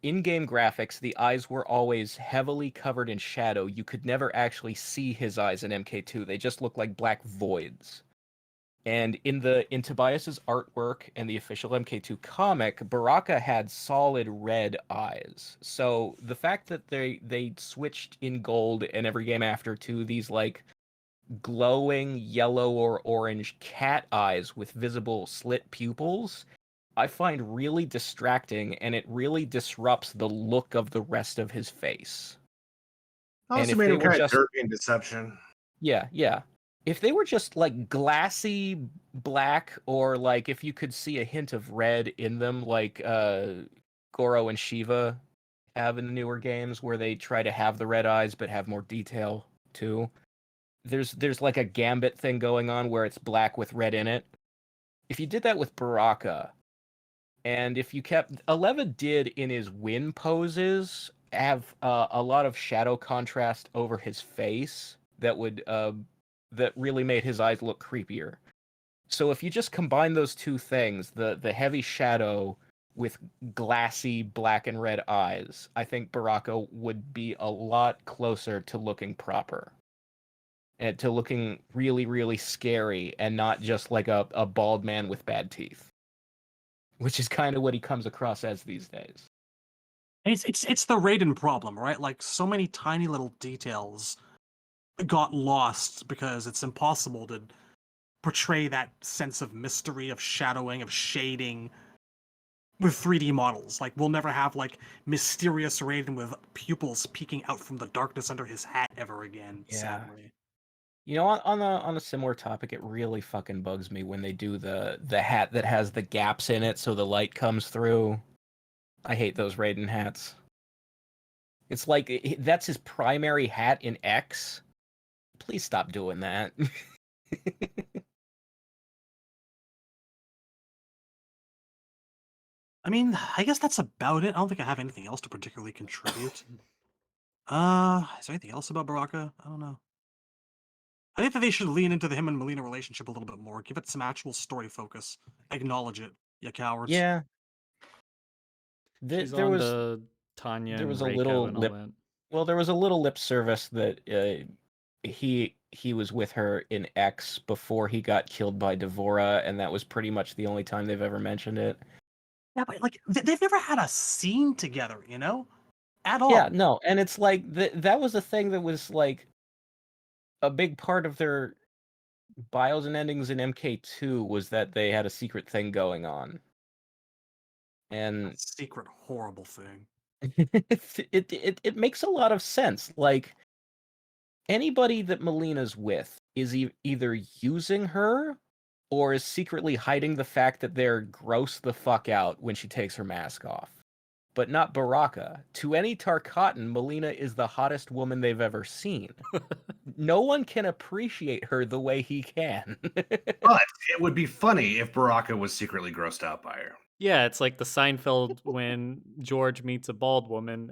in-game graphics, the eyes were always heavily covered in shadow. You could never actually see his eyes in MK2. They just looked like black voids. And in Tobias's artwork and the official MK2 comic, Baraka had solid red eyes. So the fact that they switched in Gold and every game after to these like glowing yellow or orange cat eyes with visible slit pupils, I find really distracting, and it really disrupts the look of the rest of his face. Also made him kind of dirty in deception. Yeah. If they were just like glassy black, or like if you could see a hint of red in them, like Goro and Shiva have in the newer games, where they try to have the red eyes but have more detail too. There's like a Gambit thing going on where it's black with red in it. If you did that with Baraka, And if you kept Aleva did in his win poses have a lot of shadow contrast over his face that would that really made his eyes look creepier. So if you just combine those two things, the heavy shadow with glassy black and red eyes, I think Baraka would be a lot closer to looking proper. And to looking really, really scary and not just like a bald man with bad teeth. Which is kind of what he comes across as these days. It's the Raiden problem, right? Like, so many tiny little details got lost because it's impossible to portray that sense of mystery, of shadowing, of shading with 3D models. Like, we'll never have like mysterious Raiden with pupils peeking out from the darkness under his hat ever again. Yeah. Sadly. You know, on a similar topic, it really fucking bugs me when they do the hat that has the gaps in it so the light comes through. I hate those Raiden hats. It's like that's his primary hat in X. Please stop doing that. I mean, I guess that's about it. I don't think I have anything else to particularly contribute. Is there anything else about Baraka? I don't know. I think that they should lean into the him and Melina relationship a little bit more. Give it some actual story focus. Acknowledge it, you cowards. Yeah. She's There on was the Tanya there and was a Reiko little and all lip that. well, there was a little lip service that he was with her in X before he got killed by Devora, and that was pretty much the only time they've ever mentioned it. Yeah, but like they've never had a scene together, you know, at all. Yeah, no, and it's like that was a thing that was like a big part of their bios and endings in MK2 was that they had a secret thing going on. And Secret horrible thing. it makes a lot of sense. Like anybody that Melina's with is either using her or is secretly hiding the fact that they're gross the fuck out when she takes her mask off. But not Baraka. To any Tarkatan, Melina is the hottest woman they've ever seen. No one can appreciate her the way he can. But it would be funny if Baraka was secretly grossed out by her. Yeah, it's like the Seinfeld when George meets a bald woman,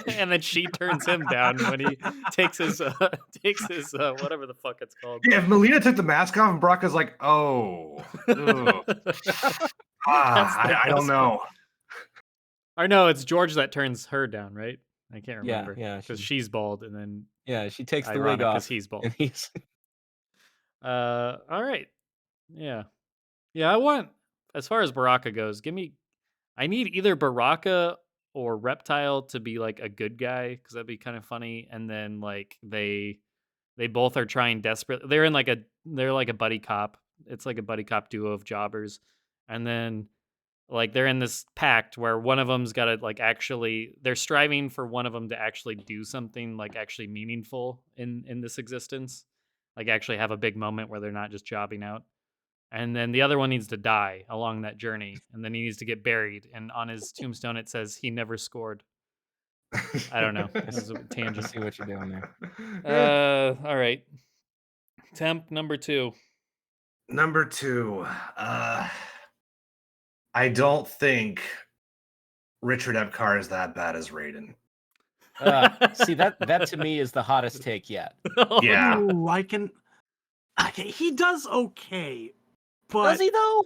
and then she turns him down when he takes his whatever the fuck it's called. Yeah, if Melina took the mask off and Baraka's like, oh, I don't know. Or no, it's George that turns her down, right? I can't Yeah, remember. yeah, because she's bald, and then Yeah, she takes the wig ironic off. because he's bald. And he's All right, yeah. I want, as far as Baraka goes, I need either Baraka or Reptile to be like a good guy, because that'd be kind of funny. And then like they both are trying desperate. They're like a buddy cop. It's like a buddy cop duo of jobbers. And then like they're in this pact where one of them's got to like actually, they're striving for one of them to actually do something like actually meaningful in this existence, like actually have a big moment where they're not just jobbing out. And then the other one needs to die along that journey, and then he needs to get buried. And on his tombstone, it says he never scored. I don't know. That's a I tangent. see what you're doing there. All right. Temp number 2. Number 2. I don't think Richard Epcar is that bad as Raiden. See, that to me is the hottest take yet. Yeah. Ooh, he does okay, but Does he though?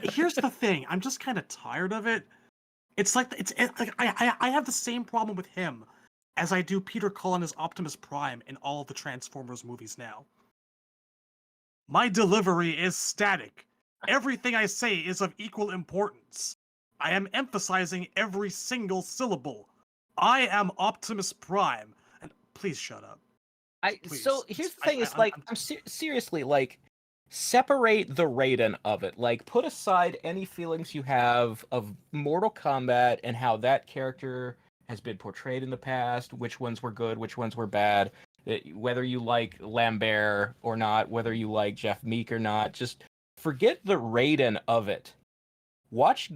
here's the thing. I'm just kind of tired of it. It's like I have the same problem with him as I do Peter Cullen as Optimus Prime in all of the Transformers movies now. My delivery is static. Everything I say is of equal importance. I am emphasizing every single syllable. I am Optimus Prime. And please shut up. Please. So here's the thing: I'm seriously like, separate the Raiden of it. Like, put aside any feelings you have of Mortal Kombat and how that character has been portrayed in the past. Which ones were good, which ones were bad. Whether you like Lambert or not, whether you like Jeff Meek or not, just forget the Raiden of it. Watch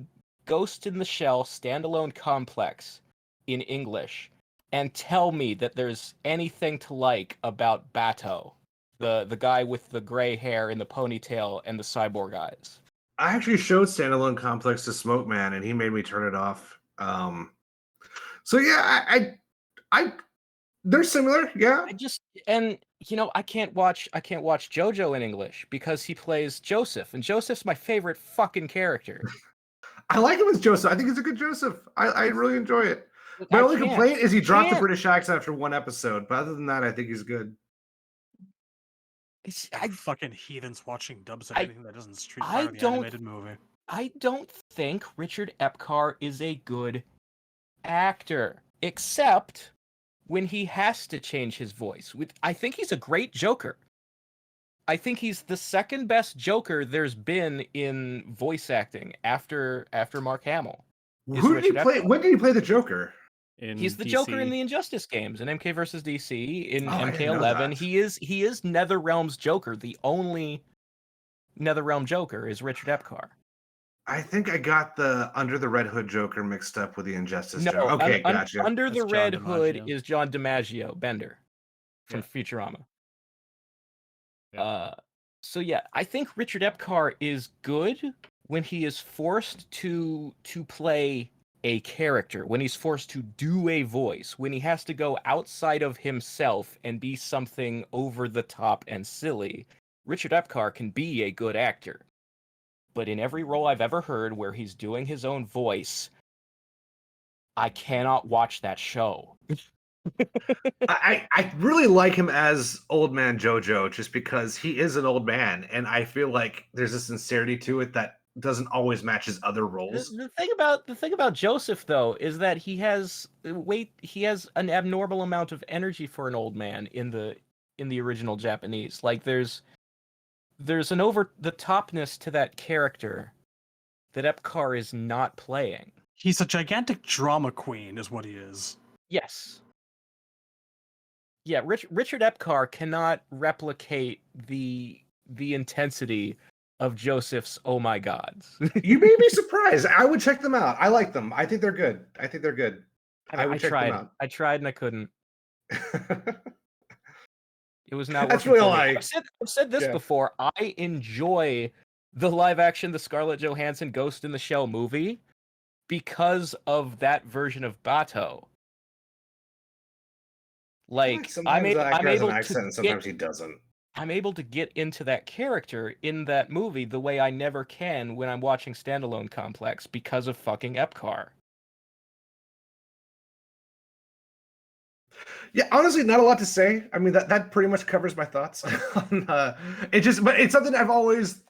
Ghost in the Shell Standalone Complex in English and tell me that there's anything to like about Bato, the guy with the gray hair and the ponytail and the cyborg eyes. I actually showed Standalone Complex to Smoke Man, and he made me turn it off. So yeah, I they're similar. Yeah, I just and I can't watch JoJo in English because he plays Joseph, and Joseph's my favorite fucking character. I like him as Joseph. I think he's a good Joseph. I really enjoy it. My I only can't. complaint is he dropped the Can't. British accent after one episode, but other than that, I think he's good. Fucking heathens watching dubs of I- anything that doesn't Street I Fighter the don't- animated movie. I don't think Richard Epcar is a good actor, except when he has to change his voice. I think he's a great Joker. I think he's the second best Joker there's been in voice acting after Mark Hamill. Who did he play? When did he play the Joker? He's the Joker in the Injustice games, in MK versus DC, in I didn't know MK11. that. He is NetherRealm's Joker. The only NetherRealm Joker is Richard Epcar. I think I got the Under the Red Hood Joker mixed up with the Injustice No, Joker. Okay, gotcha. Under the That's John Red Hood DiMaggio. is John DiMaggio, Bender, from Futurama. So yeah, I think Richard Epcar is good when he is forced to play a character, when he's forced to do a voice, when he has to go outside of himself and be something over the top and silly. Richard Epcar can be a good actor. But in every role I've ever heard where he's doing his own voice, I cannot watch that show. I really like him as Old Man JoJo just because he is an old man, and I feel like there's a sincerity to it that doesn't always match his other roles. The thing about Joseph though is that he has an abnormal amount of energy for an old man in the original Japanese. Like there's an over the topness to that character that Epcar is not playing. He's a gigantic drama queen, is what he is. Yes. Yeah, Richard Epcar cannot replicate the intensity of Joseph's "Oh my gods." You made me surprised. I would check them out. I like them. I think they're good. I would check tried. them out. I tried and I couldn't. It was not. That's working real for me. like. I've said this before. I enjoy the live action, the Scarlett Johansson Ghost in the Shell movie because of that version of Bato. Like I'm able to sometimes he doesn't. I'm able to get into that character in that movie the way I never can when I'm watching Standalone Complex because of fucking Epcar. Yeah, honestly, not a lot to say. I mean, that pretty much covers my thoughts. But it's something I've always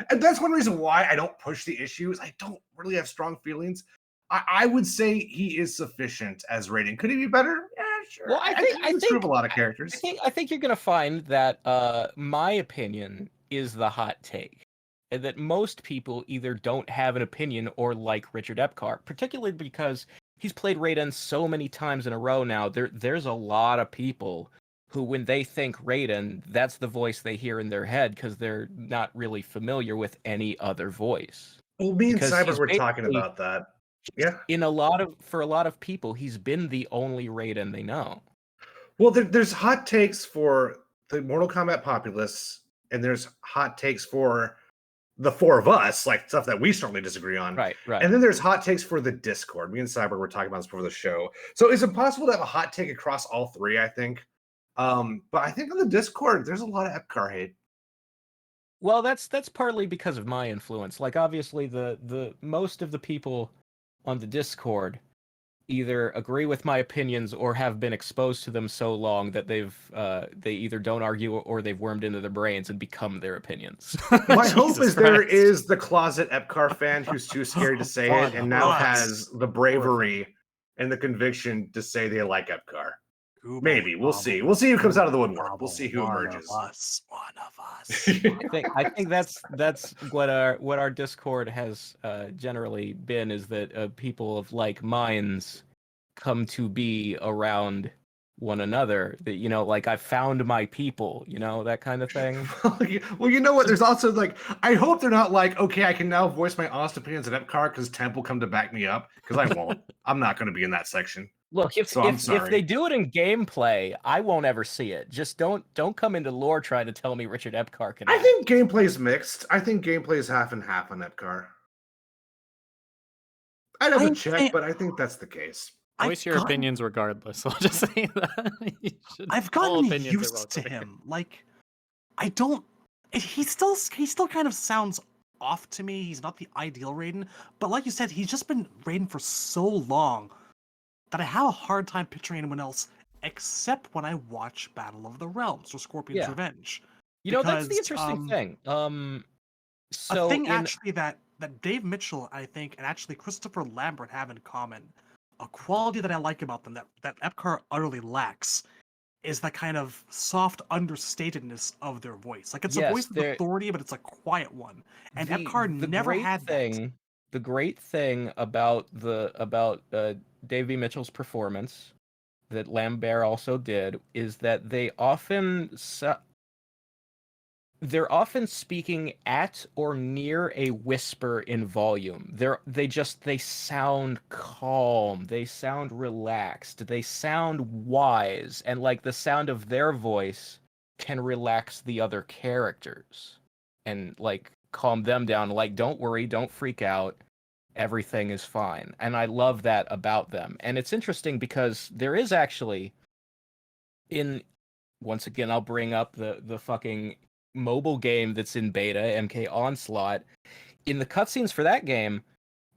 and that's one reason why I don't push the issues. I don't really have strong feelings. I would say he is sufficient as Raiden. Could he be better? Yeah, sure. Well, I think improve a lot of characters. I think you're gonna find that my opinion is the hot take, and that most people either don't have an opinion or like Richard Epcar, particularly because he's played Raiden so many times in a row now. There's a lot of people who, when they think Raiden, that's the voice they hear in their head because they're not really familiar with any other voice. Well, me and Because Cyber he's were talking basically- about that. Yeah. For a lot of people, he's been the only Raiden they know. Well, there's hot takes for the Mortal Kombat populace, and there's hot takes for the four of us, like stuff that we strongly disagree on. Right. And then there's hot takes for the Discord. Me and Cyber were talking about this before the show. So is it possible to have a hot take across all three, I think? But I think on the Discord, there's a lot of Epcar hate. Well, that's partly because of my influence. Like, obviously, the most of the people on the Discord either agree with my opinions or have been exposed to them so long that they either don't argue or they've wormed into their brains and become their opinions. My hope Jesus is there Christ. is the closet Epcar fan who's too scared to say it and now has the bravery and the conviction to say they like Epcar. Maybe we'll see. We'll see who comes out of the woodwork. We'll see who emerges. One of us. I think that's what our Discord has generally been, is that people of like minds come to be around one another. That, like, I found my people, that kind of thing. Well, you know what? There's also like, I hope they're not like, okay, I can now voice my honest opinions at Epcar because Temp will come to back me up, because I won't. I'm not going to be in that section. Look, if So I'm if sorry. they do it in gameplay, I won't ever see it. Just don't come into lore trying to tell me Richard Epcar can I act. think gameplay's mixed. I think gameplay is half and half on Epcar. I'd have to I check, think but I think that's the case. Voice your opinions regardless. I'll just say that. I've All gotten opinions are used to welcome. him. Like, I don't. He still kind of sounds off to me. He's not the ideal Raiden, but like you said, he's just been Raiden for so long that I have a hard time picturing anyone else except when I watch Battle of the Realms or Scorpion's Yeah. Revenge. You know, that's the Because, interesting thing. a So thing in actually that Dave Mitchell, I think, and actually Christopher Lambert have in common, a quality that I like about them that Epcar utterly lacks, is that kind of soft understatedness of their voice. Like it's a yes, voice of authority, but it's a quiet one. And Epcar the never great had that. thing the great thing about Dave B. Mitchell's performance that Lambert also did is that they're often speaking at or near a whisper in volume. They sound calm, they sound relaxed, they sound wise, and like the sound of their voice can relax the other characters and like calm them down, like don't worry, don't freak out, everything is fine. And I love that about them. And it's interesting because there is actually in once again I'll bring up the fucking mobile game that's in beta, MK Onslaught. In the cutscenes for that game,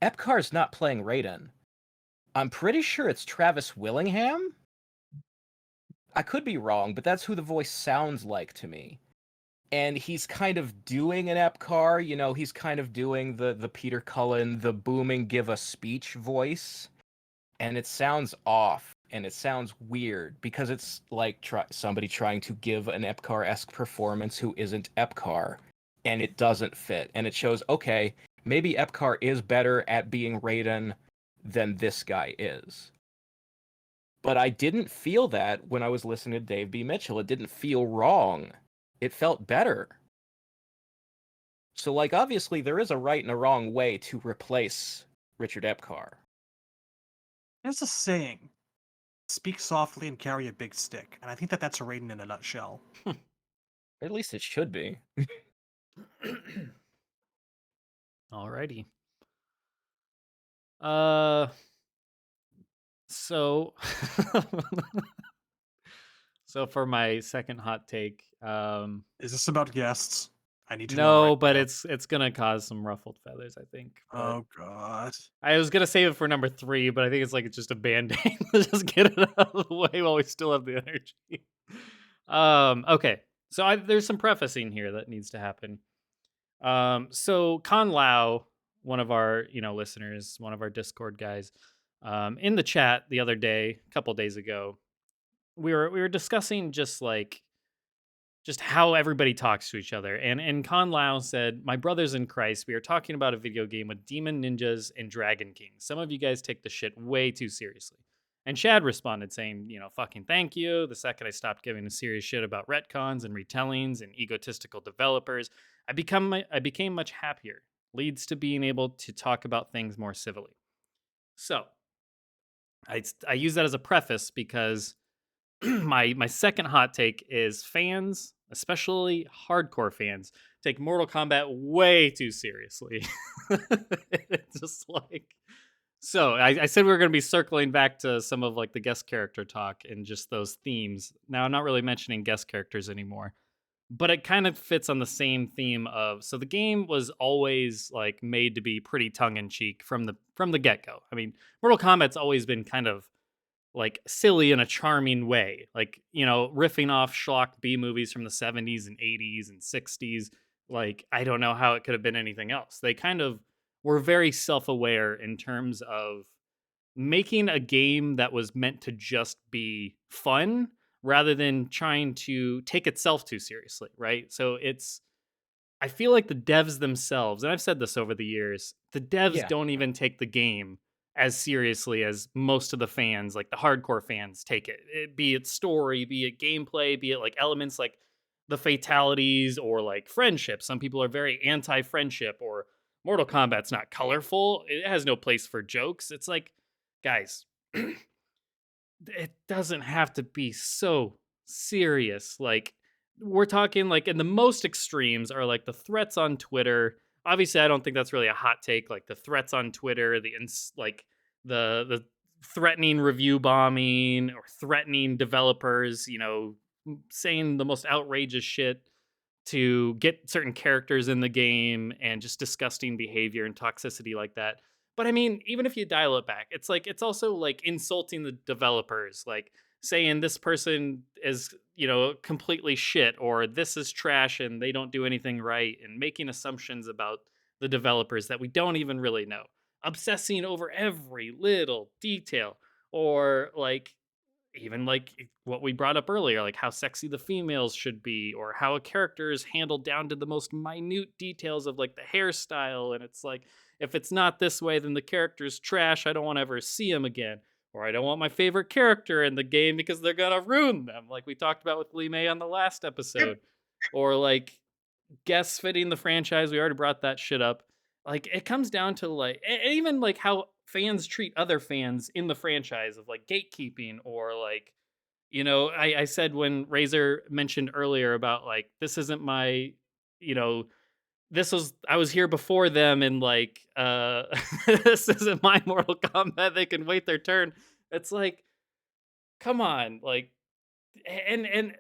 Epcar's not playing Raiden. I'm pretty sure it's Travis Willingham. I could be wrong, but that's who the voice sounds like to me. And he's kind of doing an Epcar, you know, he's kind of doing the Peter Cullen, the booming give a speech voice. And it sounds off and it sounds weird because it's like somebody trying to give an Epcar-esque performance who isn't Epcar, and it doesn't fit. And it shows, okay, maybe Epcar is better at being Raiden than this guy is. But I didn't feel that when I was listening to Dave B. Mitchell. It didn't feel wrong. It felt better. So, like, obviously there is a right and a wrong way to replace Richard Epcar. There's a saying, speak softly and carry a big stick. And I think that that's a Raiden in a nutshell. At least it should be. Alrighty. So so for my second hot take, Is this about guests? I need to know. no, right but now. it's gonna cause some ruffled feathers, I think. But Oh god. I was gonna save it for number 3, but I think it's just a band-aid. Let's just get it out of the way while we still have the energy. Okay. So there's some prefacing here that needs to happen. So Con Lao, one of our listeners, one of our Discord guys, in the chat the other day, a couple days ago, we were discussing just how everybody talks to each other. And Con Lao said, "My brothers in Christ, we are talking about a video game with demon ninjas and dragon kings. Some of you guys take the shit way too seriously." And Chad responded saying, "Fucking thank you. The second I stopped giving a serious shit about retcons and retellings and egotistical developers, I became much happier. Leads to being able to talk about things more civilly." So I use that as a preface because my second hot take is fans, especially hardcore fans, take Mortal Kombat way too seriously. It's just so I said we were going to be circling back to some of the guest character talk and just those themes. Now I'm not really mentioning guest characters anymore, but it kind of fits on the same theme of, so the game was always made to be pretty tongue in cheek from the get go. I mean, Mortal Kombat's always been kind of silly in a charming way, riffing off schlock B movies from the 70s and 80s and 60s. I don't know how it could have been anything else. They kind of were very self-aware in terms of making a game that was meant to just be fun rather than trying to take itself too seriously, right? So I feel like the devs themselves, and I've said this over the years, the devs don't even take the game as seriously as most of the fans, the hardcore fans, take it. Be it story, be it gameplay, be it elements like the fatalities or friendship. Some people are very anti-friendship, or Mortal Kombat's not colorful. It has no place for jokes. It's guys, it doesn't have to be so serious. Like, we're talking like in the most extremes are like the threats on Twitter. Obviously, I don't think that's really a hot take. Like the threats on Twitter, like the threatening review bombing or threatening developers, saying the most outrageous shit to get certain characters in the game and just disgusting behavior and toxicity like that. But I mean, even if you dial it back, it's like it's also like insulting the developers, like saying this person is, completely shit or this is trash and they don't do anything right and making assumptions about the developers that we don't even really know. Obsessing over every little detail or like even like what we brought up earlier, like how sexy the females should be, or how a character is handled down to the most minute details of like the hairstyle. And it's like, if it's not this way, then the character's trash. I don't want to ever see him again. Or I don't want my favorite character in the game because they're going to ruin them, like we talked about with Lee May on the last episode. Or like guests fitting the franchise. We already brought that shit up. Like it comes down to like even like how fans treat other fans in the franchise of like gatekeeping or like I said when Razor mentioned earlier about like this isn't my you know this was I was here before them and like this isn't my Mortal Kombat, they can wait their turn. It's like come on, like and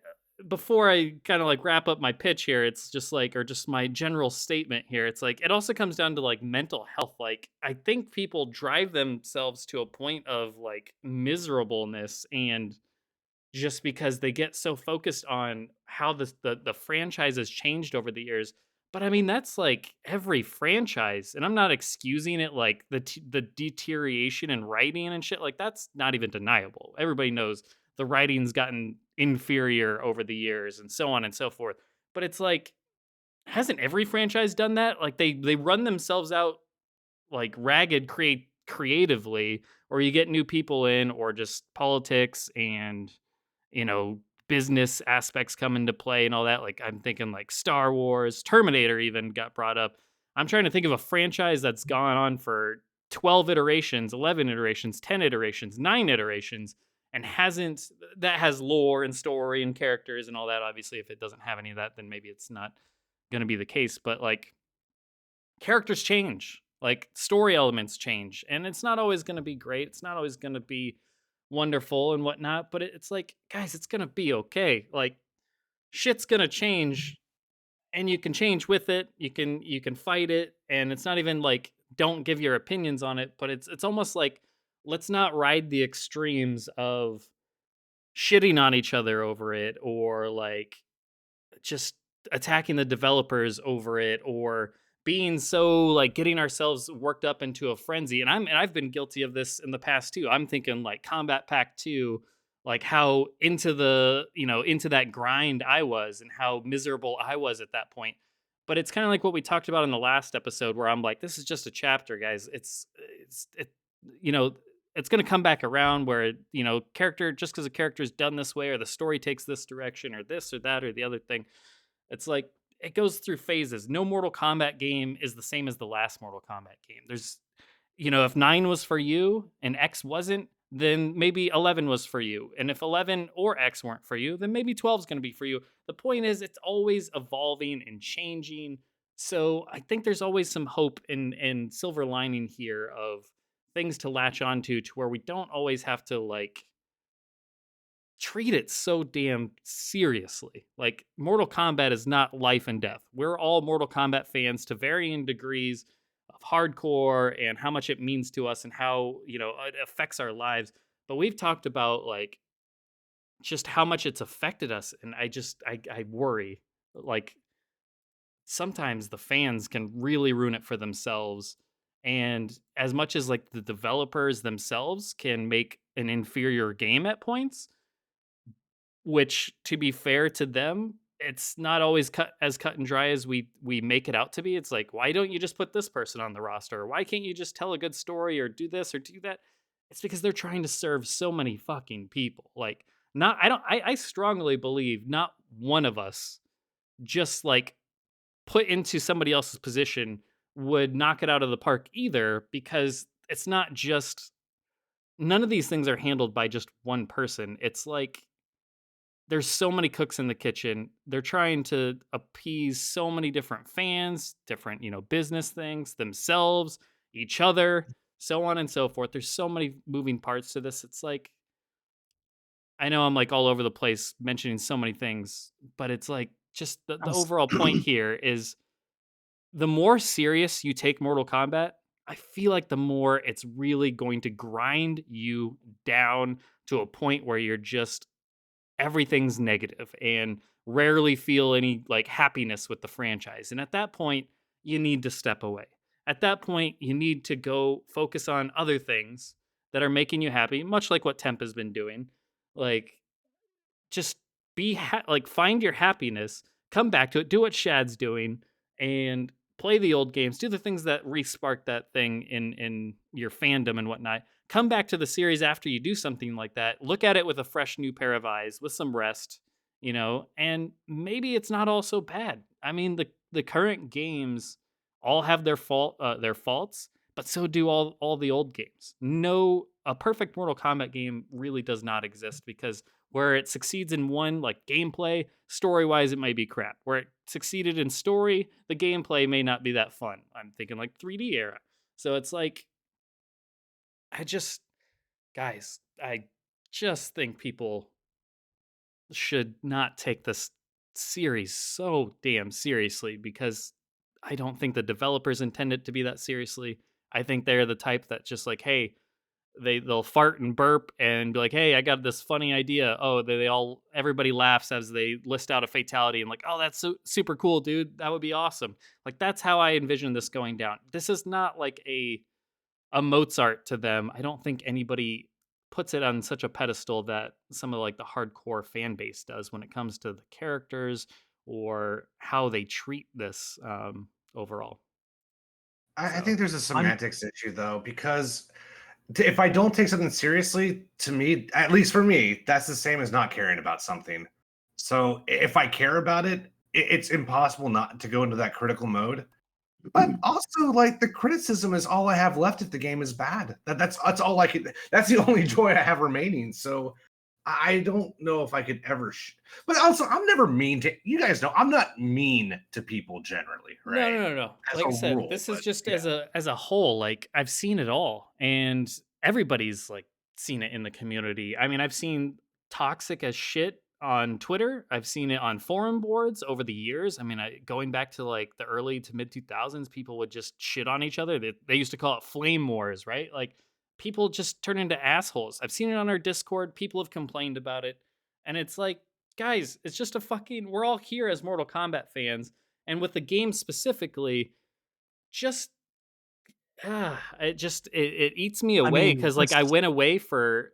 before I kind of like wrap up my pitch here, it's just like, or just my general statement here, it's like, it also comes down to like mental health. Like, I think people drive themselves to a point of like miserableness and just because they get so focused on how the franchise has changed over the years. But I mean, that's like every franchise, and I'm not excusing it. Like the deterioration in writing and shit, like that's not even deniable. Everybody knows the writing's gotten inferior over the years, and so on and so forth. But it's like, hasn't every franchise done that? Like they run themselves out like ragged creatively, or you get new people in, or just politics and you know, business aspects come into play and all that. Like I'm thinking like Star Wars, Terminator even got brought up. I'm trying to think of a franchise that's gone on for 12 iterations, 11 iterations, 10 iterations, 9 iterations and hasn't that has lore and story and characters and all that. Obviously, if it doesn't have any of that, then maybe it's not going to be the case, but like characters change, like story elements change, and it's not always going to be great. It's not always going to be wonderful and whatnot, but it's like, guys, it's going to be okay. Like shit's going to change and you can change with it. You can fight it, and it's not even like don't give your opinions on it, but it's almost like let's not ride the extremes of shitting on each other over it or like just attacking the developers over it or being so like getting ourselves worked up into a frenzy. And I've been guilty of this in the past too. I'm thinking like Combat Pack 2, like how into into that grind I was and how miserable I was at that point. But it's kind of like what we talked about in the last episode where I'm like, this is just a chapter, guys. It you know it's going to come back around where character, just because a character is done this way or the story takes this direction or this or that or the other thing, it's like it goes through phases. No Mortal Kombat game is the same as the last Mortal Kombat game. There's, if 9 was for you and X wasn't, then maybe 11 was for you. And if 11 or X weren't for you, then maybe 12 is going to be for you. The point is, it's always evolving and changing. So I think there's always some hope and silver lining here of things to latch onto to where we don't always have to like treat it so damn seriously. Like Mortal Kombat is not life and death. We're all Mortal Kombat fans to varying degrees of hardcore and how much it means to us and how, it affects our lives. But we've talked about like just how much it's affected us, and I worry like sometimes the fans can really ruin it for themselves. And as much as like the developers themselves can make an inferior game at points, which to be fair to them, it's not always cut and dry as we make it out to be. It's like, why don't you just put this person on the roster? Or why can't you just tell a good story or do this or do that? It's because they're trying to serve so many fucking people. Like, not I strongly believe not one of us just like put into somebody else's position would knock it out of the park either, because it's not just none of these things are handled by just one person. It's like there's so many cooks in the kitchen. They're trying to appease so many different fans, different, business things, themselves, each other, so on and so forth. There's so many moving parts to this. It's like, I know I'm like all over the place mentioning so many things, but it's like just the overall point here is the more serious you take Mortal Kombat, I feel like the more it's really going to grind you down to a point where you're just everything's negative and rarely feel any like happiness with the franchise. And at that point, you need to step away. At that point, you need to go focus on other things that are making you happy, much like what Temp has been doing. Like just like find your happiness, come back to it, do what Shad's doing, and play the old games, do the things that re-spark that thing in your fandom and whatnot. Come back to the series after you do something like that. Look at it with a fresh new pair of eyes, with some rest, and maybe it's not all so bad. I mean, the current games all have their faults, but so do all the old games. No, a perfect Mortal Kombat game really does not exist, because where it succeeds in one, like gameplay, story-wise, it might be crap. Where it succeeded in story, the gameplay may not be that fun. I'm thinking like 3D era. So it's like, guys, I just think people should not take this series so damn seriously, because I don't think the developers intend it to be that seriously. I think they're the type that just like, hey, they'll fart and burp and be like, hey, I got this funny idea. Oh, everybody laughs as they list out a fatality and like, oh, that's super cool, dude. That would be awesome. Like, that's how I envision this going down. This is not like a Mozart to them. I don't think anybody puts it on such a pedestal that some of like the hardcore fan base does when it comes to the characters or how they treat this overall. I think there's a semantics issue though, because if I don't take something seriously, to me, at least for me, that's the same as not caring about something. So if I care about it, it's impossible not to go into that critical mode. But also, like, the criticism is all I have left if the game is bad. That's all I could. That's the only joy I have remaining. So I don't know if I could ever. But also, I'm never mean to you guys. Know I'm not mean to people generally, right? No. As Like I a said, rule, this is but just yeah. as a whole. Like, I've seen it all, and everybody's like seen it in the community. I mean, I've seen toxic as shit on Twitter. I've seen it on forum boards over the years. I mean, going back to like the early to mid 2000s, people would just shit on each other. They used to call it flame wars, right? Like, people just turn into assholes. I've seen it on our Discord. People have complained about it, and it's like, guys, it's just we're all here as Mortal Kombat fans, and with the game specifically, just it eats me I away, mean, because like I went away for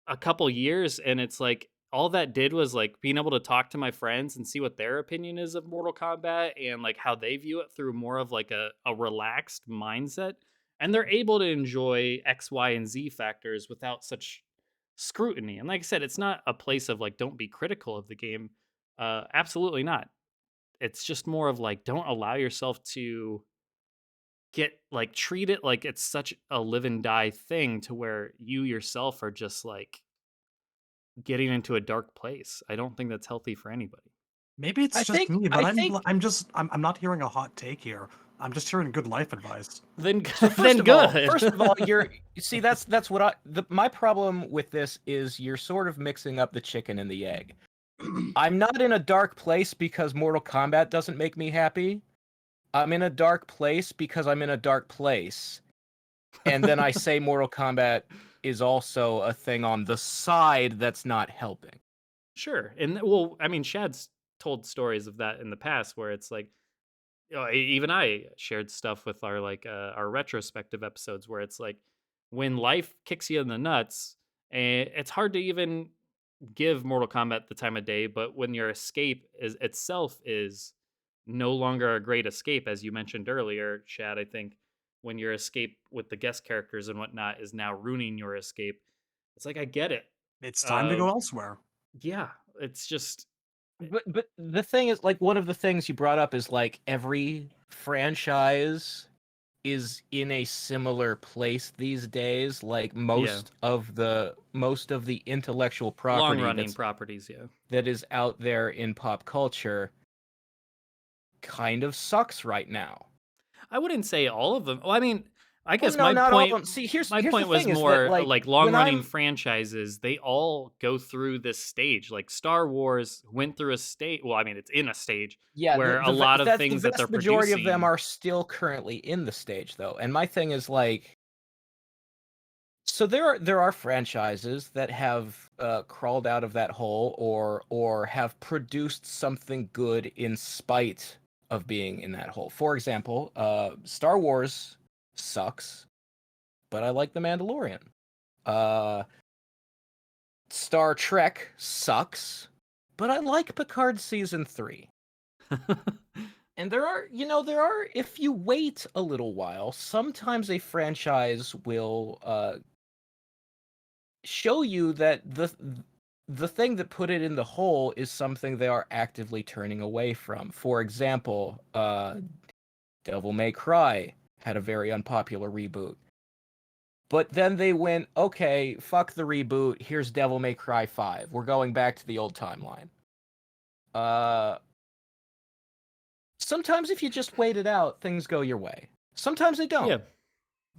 a couple years, and it's like all that did was like being able to talk to my friends and see what their opinion is of Mortal Kombat and like how they view it through more of like a relaxed mindset, and they're able to enjoy X, Y, and Z factors without such scrutiny. And like I said, it's not a place of like don't be critical of the game. Absolutely not. It's just more of like, don't allow yourself to treat it like it's such a live and die thing to where you yourself are just like getting into a dark place. I don't think that's healthy for anybody. maybe it's I just think me, but I think I'm not hearing a hot take here. I'm just hearing good life advice. Then so. then good. First of all, you see that's what my problem with this is. You're sort of mixing up the chicken and the egg. I'm not in a dark place because Mortal Kombat doesn't make me happy. I'm in a dark place because I'm in a dark place. And then I say Mortal Kombat is also a thing on the side that's not helping. Sure. And well, I mean, Shad's told stories of that in the past where it's like, even I shared stuff with our our retrospective episodes where it's like when life kicks you in the nuts, and it's hard to even give Mortal Kombat the time of day, but when your escape itself is no longer a great escape, as you mentioned earlier, Chad, I think when your escape with the guest characters and whatnot is now ruining your escape, it's like, I get it. It's time to go elsewhere. Yeah, it's just But the thing is, like, one of the things you brought up is like every franchise is in a similar place these days. Like most of the intellectual property Long-running properties, that is out there in pop culture kind of sucks right now. I wouldn't say all of them. Well, I mean, I guess no, my not all of point. them. See, here's My the point was thing is more that, like when long-running I'm franchises. They all go through this stage. Like Star Wars went through a stage. Well, I mean, it's in a stage where a lot of things that they're vast majority producing of them are still currently in the stage, though. And my thing is like, so there are franchises that have crawled out of that hole or have produced something good in spite of being in that hole. For example, Star Wars sucks, but I like The Mandalorian. Star Trek sucks, but I like Picard season 3. And there are, if you wait a little while, sometimes a franchise will show you that the thing that put it in the hole is something they are actively turning away from. For example, Devil May Cry had a very unpopular reboot. But then they went, okay, fuck the reboot, here's Devil May Cry 5. We're going back to the old timeline. Sometimes if you just wait it out, things go your way. Sometimes they don't. Yeah.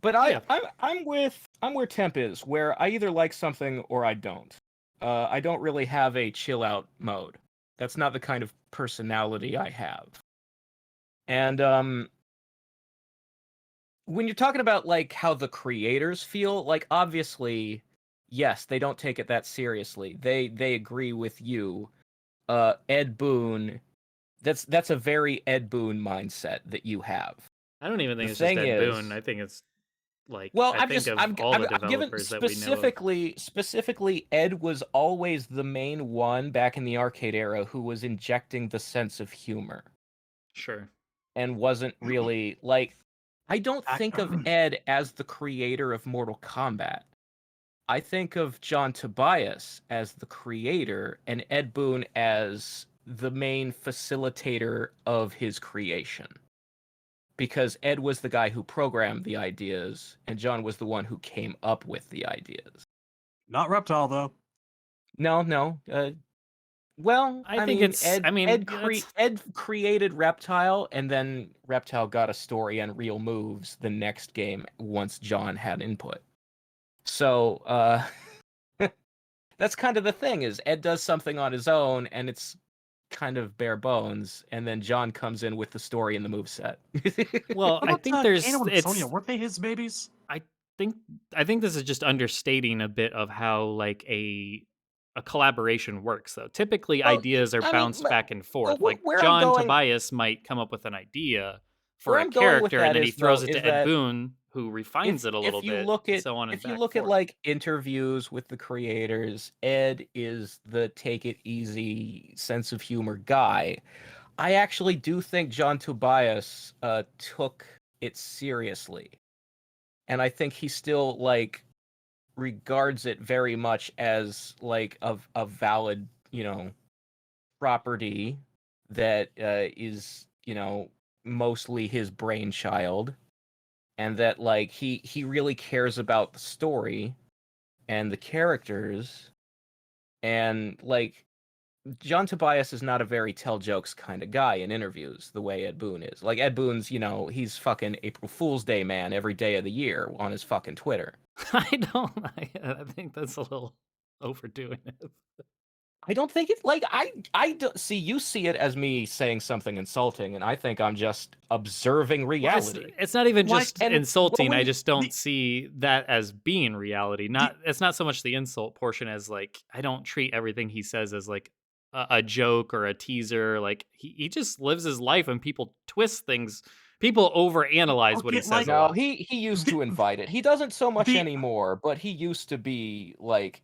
But I'm where Temp is, where I either like something or I don't. I don't really have a chill out mode. That's not the kind of personality I have. And when you're talking about like how the creators feel, like obviously, yes, they don't take it that seriously. They agree with you. Ed Boon, that's a very Ed Boon mindset that you have. I don't even think The it's just thing Ed is- Boon. I think it's like Well, I think of all the given developers that we know of. specifically, Ed was always the main one back in the arcade era who was injecting the sense of humor Sure. and wasn't really like. I don't think of Ed as the creator of Mortal Kombat. I think of John Tobias as the creator and Ed Boon as the main facilitator of his creation. Because Ed was the guy who programmed the ideas, and John was the one who came up with the ideas. Not Reptile though. No. Well, I think it's. Ed, I mean, Ed created Reptile, and then Reptile got a story and real moves the next game once John had input. So that's kind of the thing, is Ed does something on his own, and it's kind of bare bones, and then John comes in with the story and the moveset. well, What I about, think there's. Kano and It's. Sonya, weren't they his babies? I think this is just understating a bit of how like a collaboration works though. Typically Well, ideas are I mean, bounced back and forth. Like where I'm John going- Tobias might come up with an idea for Where a I'm going with character that and then he is, throws though, it is to Ed that Boon who refines it a little bit. So on and if you back look at forth. like interviews with the creators, Ed is the take it easy sense of humor guy. I actually do think John Tobias took it seriously, and I think he still like regards it very much as like a valid, property that is, mostly his brainchild, and that like he really cares about the story and the characters, and like John Tobias is not a very tell jokes kind of guy in interviews the way Ed Boon is. Like Ed Boon's, he's fucking April Fool's Day man every day of the year on his fucking Twitter. I think that's a little overdoing it. I don't think it's like I don't see, you see it as me saying something insulting, and I think I'm just observing reality. It's not even Like, just and insulting. when I you- just don't see that as being reality. It's not so much the insult portion as like I don't treat everything he says as like a joke or a teaser. Like he just lives his life and people twist things. People overanalyze what he Okay, says. like- a No, lot. he used to invite it. He doesn't so much The- anymore, but he used to be like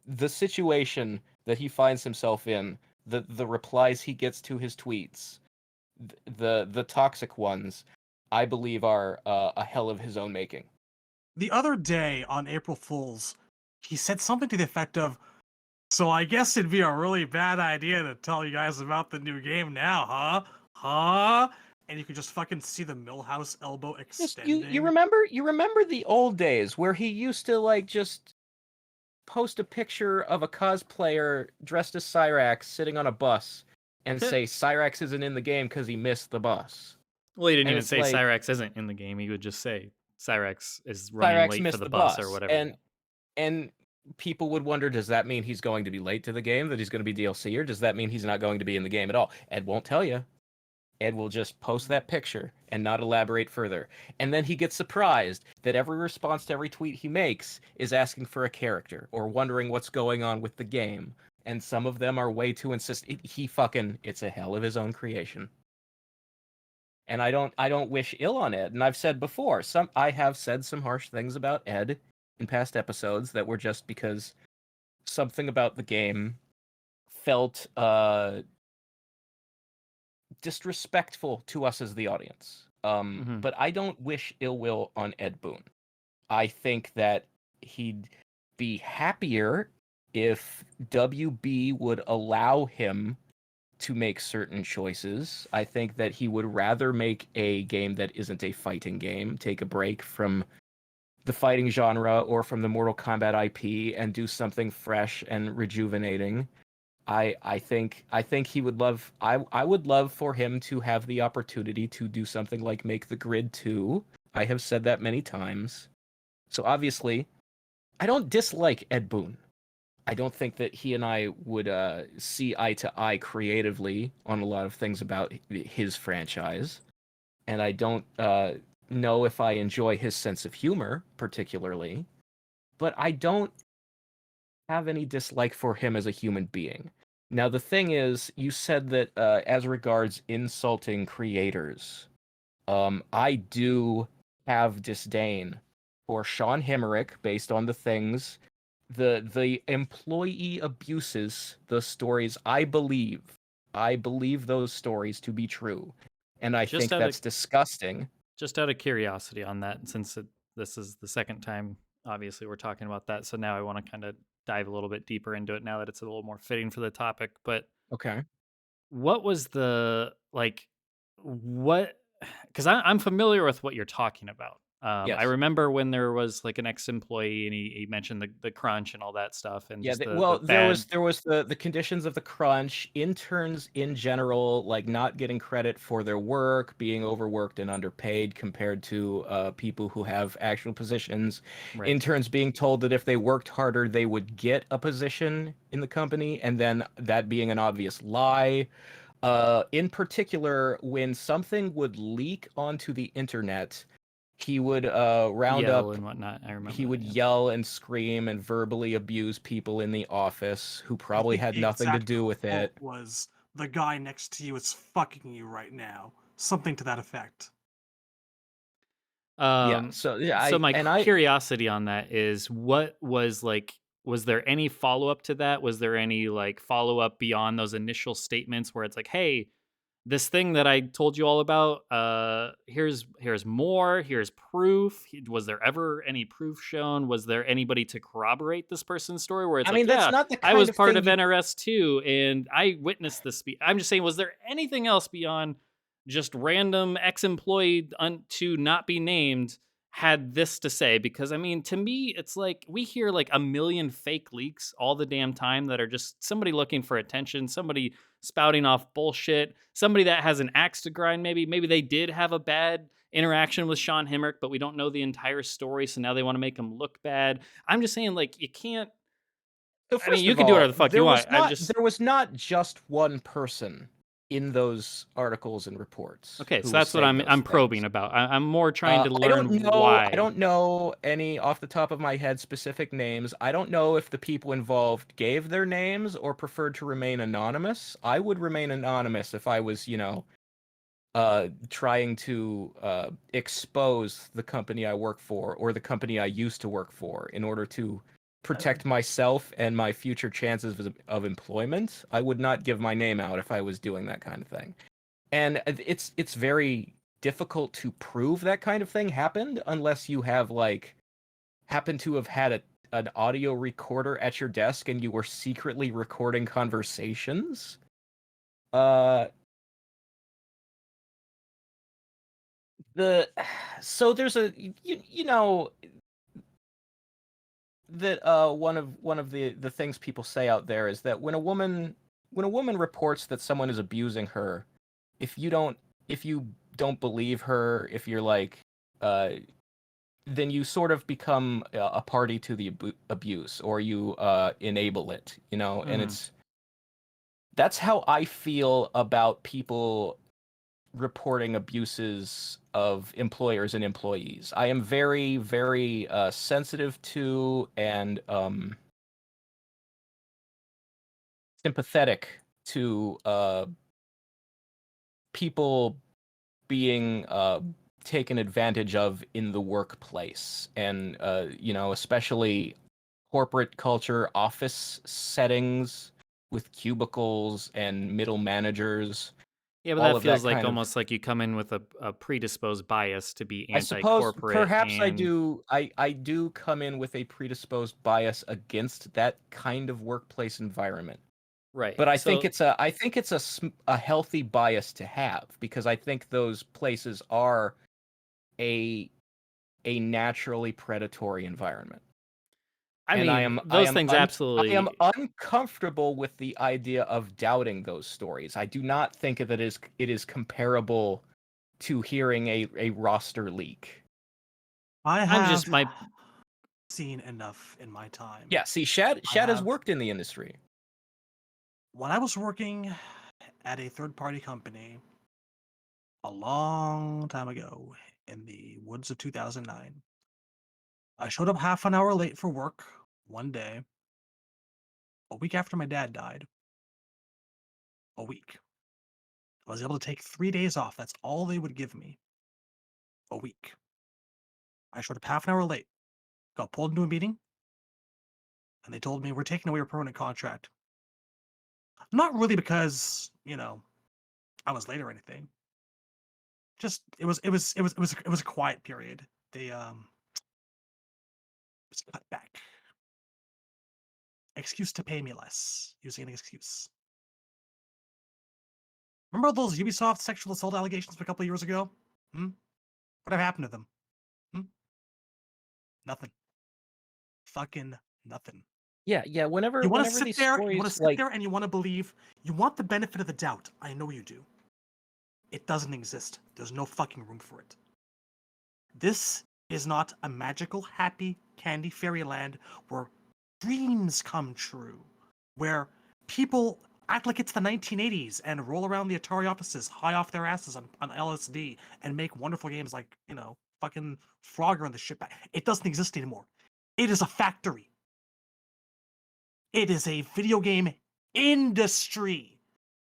the situation that he finds himself in, the replies he gets to his tweets, the toxic ones, I believe are a hell of his own making. The other day on April Fool's, he said something to the effect of, "So I guess it'd be a really bad idea to tell you guys about the new game now, huh? Huh?" and you could just fucking see the Millhouse elbow Just extending. you remember the old days where he used to like just post a picture of a cosplayer dressed as Cyrax sitting on a bus and say Cyrax isn't in the game because he missed the bus. Well, he didn't And even it's say like- Cyrax isn't in the game. He would just say Cyrax is running Cyrax late for missed the the bus bus or whatever. and people would wonder, does that mean he's going to be late to the game, that he's going to be DLC, or does that mean he's not going to be in the game at all? Ed won't tell you. Ed will just post that picture and not elaborate further. And then he gets surprised that every response to every tweet he makes is asking for a character or wondering what's going on with the game. And some of them are way too insistent. It's a hell of his own creation. And I don't wish ill on Ed. And I've said before, I have said some harsh things about Ed in past episodes that were just because something about the game felt disrespectful to us as the audience. But I don't wish ill will on Ed Boon. I think that he'd be happier if WB would allow him to make certain choices. I think that he would rather make a game that isn't a fighting game, take a break from the fighting genre or from the Mortal Kombat IP and do something fresh and rejuvenating. I think he would love. I would love for him to have the opportunity to do something like make the Grid 2. I have said that many times. So obviously, I don't dislike Ed Boon. I don't think that he and I would see eye to eye creatively on a lot of things about his franchise, and I don't know if I enjoy his sense of humor particularly, but I don't have any dislike for him as a human being. Now, the thing is, you said that as regards insulting creators, I do have disdain for Sean Hemerick based on the things, the employee abuses, the stories I believe those stories to be true, and I Just think out of- that's disgusting. Just out of curiosity on that, since this is the second time, obviously, we're talking about that. So now I want to kind of dive a little bit deeper into it now that it's a little more fitting for the topic. But Okay. what was the, like, what, because I'm familiar with what you're talking about. I Yes. remember when there was like an ex-employee and he mentioned the crunch and all that stuff and Yeah, just well, the there bad. was the conditions of the crunch, interns in general, like not getting credit for their work, being overworked and underpaid compared to people who have actual positions. Right. Interns being told that if they worked harder, they would get a position in the company, and then that being an obvious lie. In particular, when something would leak onto the internet, he would round Yell up and whatnot. I remember he that, would yeah. yell and scream and verbally abuse people in the office who probably think had the nothing to exact do with it. quote was, "The guy next to you is fucking you right now." Something to that effect. So my curiosity on that is, what was like, was there any follow up to that? Was there any like follow up beyond those initial statements where it's like, hey, this thing that I told you all about, here's more, here's proof. Was there ever any proof shown? Was there anybody to corroborate this person's story where it's I like, mean, that's yeah, not the I kind was of part thing of you- NRS too, and I witnessed this. I'm just saying, was there anything else beyond just random ex-employee to not be named had this to say? Because I mean, to me, it's like we hear like a million fake leaks all the damn time that are just somebody looking for attention, somebody spouting off bullshit, somebody that has an axe to grind. Maybe they did have a bad interaction with Sean Hemerick, but we don't know the entire story, so now they want to make him look bad. I'm just saying, like, you can't. So I mean, first you of can do all, whatever the fuck you want. there was not just one person in those articles and reports. Okay, who so was that's what saying those I'm probing things. about. I'm more trying to learn why. I don't know any off the top of my head specific names. I don't know if the people involved gave their names or preferred to remain anonymous. I would remain anonymous if I was, trying to expose the company I work for or the company I used to work for in order to protect myself and my future chances of employment. I would not give my name out if I was doing that kind of thing. And it's very difficult to prove that kind of thing happened unless you have happen to have had an audio recorder at your desk and you were secretly recording conversations. So there's a you know that one of the things people say out there is that when a woman reports that someone is abusing her, if you don't believe her, if you're like then you sort of become a party to the abuse, or you enable it, you know. And that's how I feel about people reporting abuses of employers and employees. I am very, very sensitive to and sympathetic to people being taken advantage of in the workplace, and you know, especially corporate culture, office settings with cubicles and middle managers. Yeah, but All that of that feels like kind of. almost like you come in with a predisposed bias to be I suppose anti-corporate perhaps I and do. I do come in with a predisposed bias against that kind of workplace environment. right. But I think So it's a healthy bias to have, because I think those places are a naturally predatory environment. I And mean, those things I am absolutely. uncomfortable with the idea of doubting those stories. I do not think that it is comparable to hearing a roster leak. I I'm just have my seen enough in my time. Yeah, see, Shad I has have. worked in the industry. When I was working at a third-party company a long time ago in the woods of 2009, I showed up half an hour late for work one day, a week after my dad died. A week. I was able to take 3 days off. That's all they would give me. A week. I showed up half an hour late, got pulled into a meeting, and they told me we're taking away your permanent contract. Not really because, I was late or anything. Just it was a quiet period. They it was cut back. Excuse to pay me less. Using an excuse. Remember those Ubisoft sexual assault allegations from a couple of years ago? What happened to them? Hmm? Nothing. Fucking nothing. Yeah. You want to Whenever sit these there, you want to stories, sit like, there and you want to believe, you want the benefit of the doubt. I know you do. It doesn't exist. There's no fucking room for it. This is not a magical, happy, candy fairyland where dreams come true, where people act like it's the 1980s and roll around the Atari offices high off their asses on LSD and make wonderful games like, fucking Frogger and the shit back. It doesn't exist anymore. It is a factory. It is a video game industry.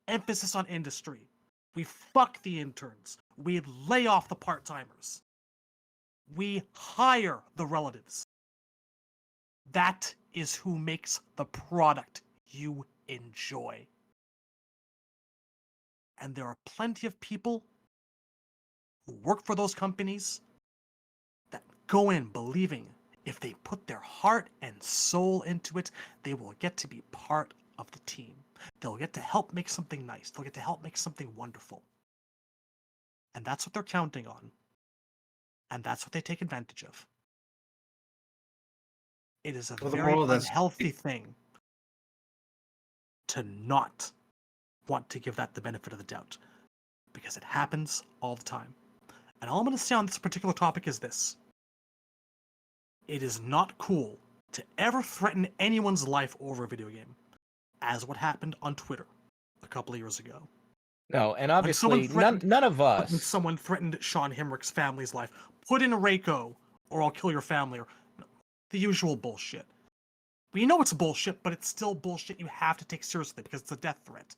Emphasis on industry. We fuck the interns. We lay off the part-timers. We hire the relatives. That is who makes the product you enjoy. And there are plenty of people who work for those companies that go in believing if they put their heart and soul into it, they will get to be part of the team. They'll get to help make something nice. They'll get to help make something wonderful. And that's what they're counting on. And that's what they take advantage of. It is a Well, the very moral that's unhealthy thing to not want to give that the benefit of the doubt, because it happens all the time. And all I'm going to say on this particular topic is this. It is not cool to ever threaten anyone's life over a video game, as what happened on Twitter a couple of years ago. no, and When someone obviously threatened, none of when us. someone threatened Sean Himrich's family's life, put in Reiko or I'll kill your family, or the usual bullshit. We know it's bullshit, but it's still bullshit you have to take seriously because it's a death threat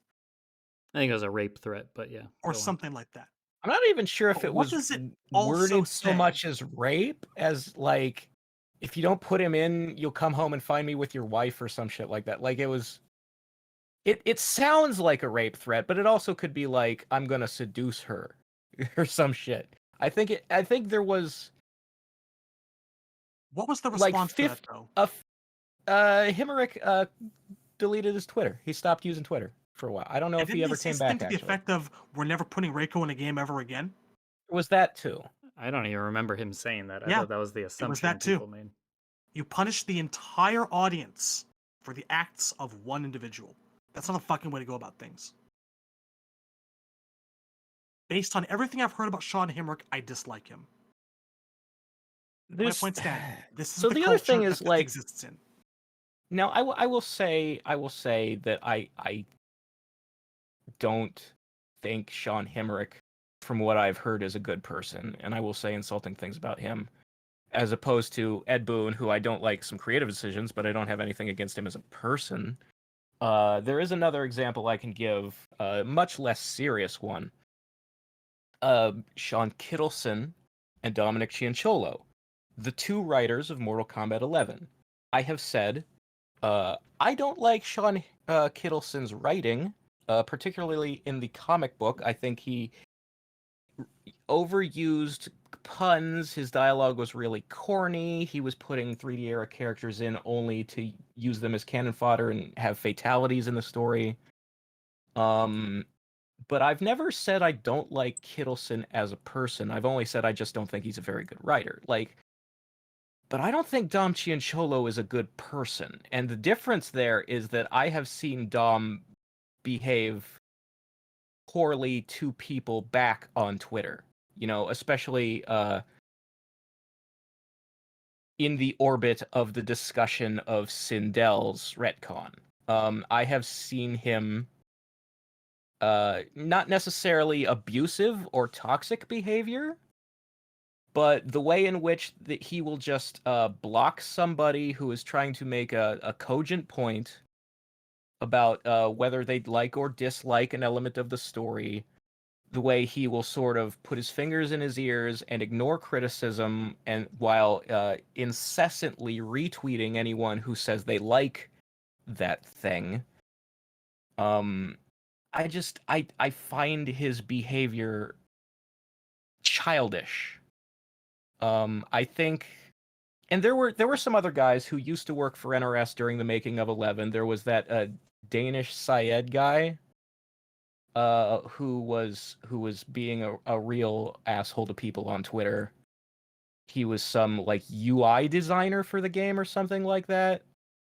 I think it was a rape threat, but yeah. or go on. something like that. I'm not even sure if But it what was does it also worded so say? much as rape as like, if you don't put him in, you'll come home and find me with your wife or some shit like that. Like, it was. It sounds like a rape threat, but it also could be like, I'm gonna seduce her or some shit. I think there was What was the like response to that, though? Himmerich deleted his Twitter. He stopped using Twitter for a while. I don't know And if he didn't ever they say came something back, to the actually. effect of, we're never putting Reiko in a game ever again? Was that too? I don't even remember him saying that. I Yeah, thought that was the assumption that too. people made. You punish the entire audience for the acts of one individual. That's not a fucking way to go about things. Based on everything I've heard about Sean Hemrick, I dislike him. My point stand. This is So the the other culture thing that is, this like, exists in. now I will say that I don't think Sean Hemrick, from what I've heard, is a good person, and I will say insulting things about him, as opposed to Ed Boon, who I don't like some creative decisions, but I don't have anything against him as a person. There is another example I can give, a much less serious one. Sean Kittleson and Dominic Cianciolo, the two writers of Mortal Kombat 11. I have said, I don't like Sean Kittleson's writing, particularly in the comic book. I think he overused puns. His dialogue was really corny. He was putting 3D era characters in only to use them as cannon fodder and have fatalities in the story. But I've never said I don't like Kittleson as a person. I've only said I just don't think he's a very good writer. But I don't think Dom Cianciolo is a good person. And the difference there is that I have seen Dom behave poorly to people back on Twitter. You know, especially in the orbit of the discussion of Sindel's retcon. I have seen him not necessarily abusive or toxic behavior, but the way in which he will just block somebody who is trying to make a cogent point about whether they'd like or dislike an element of the story, the way he will sort of put his fingers in his ears and ignore criticism, and while incessantly retweeting anyone who says they like that thing. I find his behavior childish. I think, and there were some other guys who used to work for NRS during the making of 11. There was that Danish Syed guy, who was being a real asshole to people on Twitter. He was some like UI designer for the game or something like that.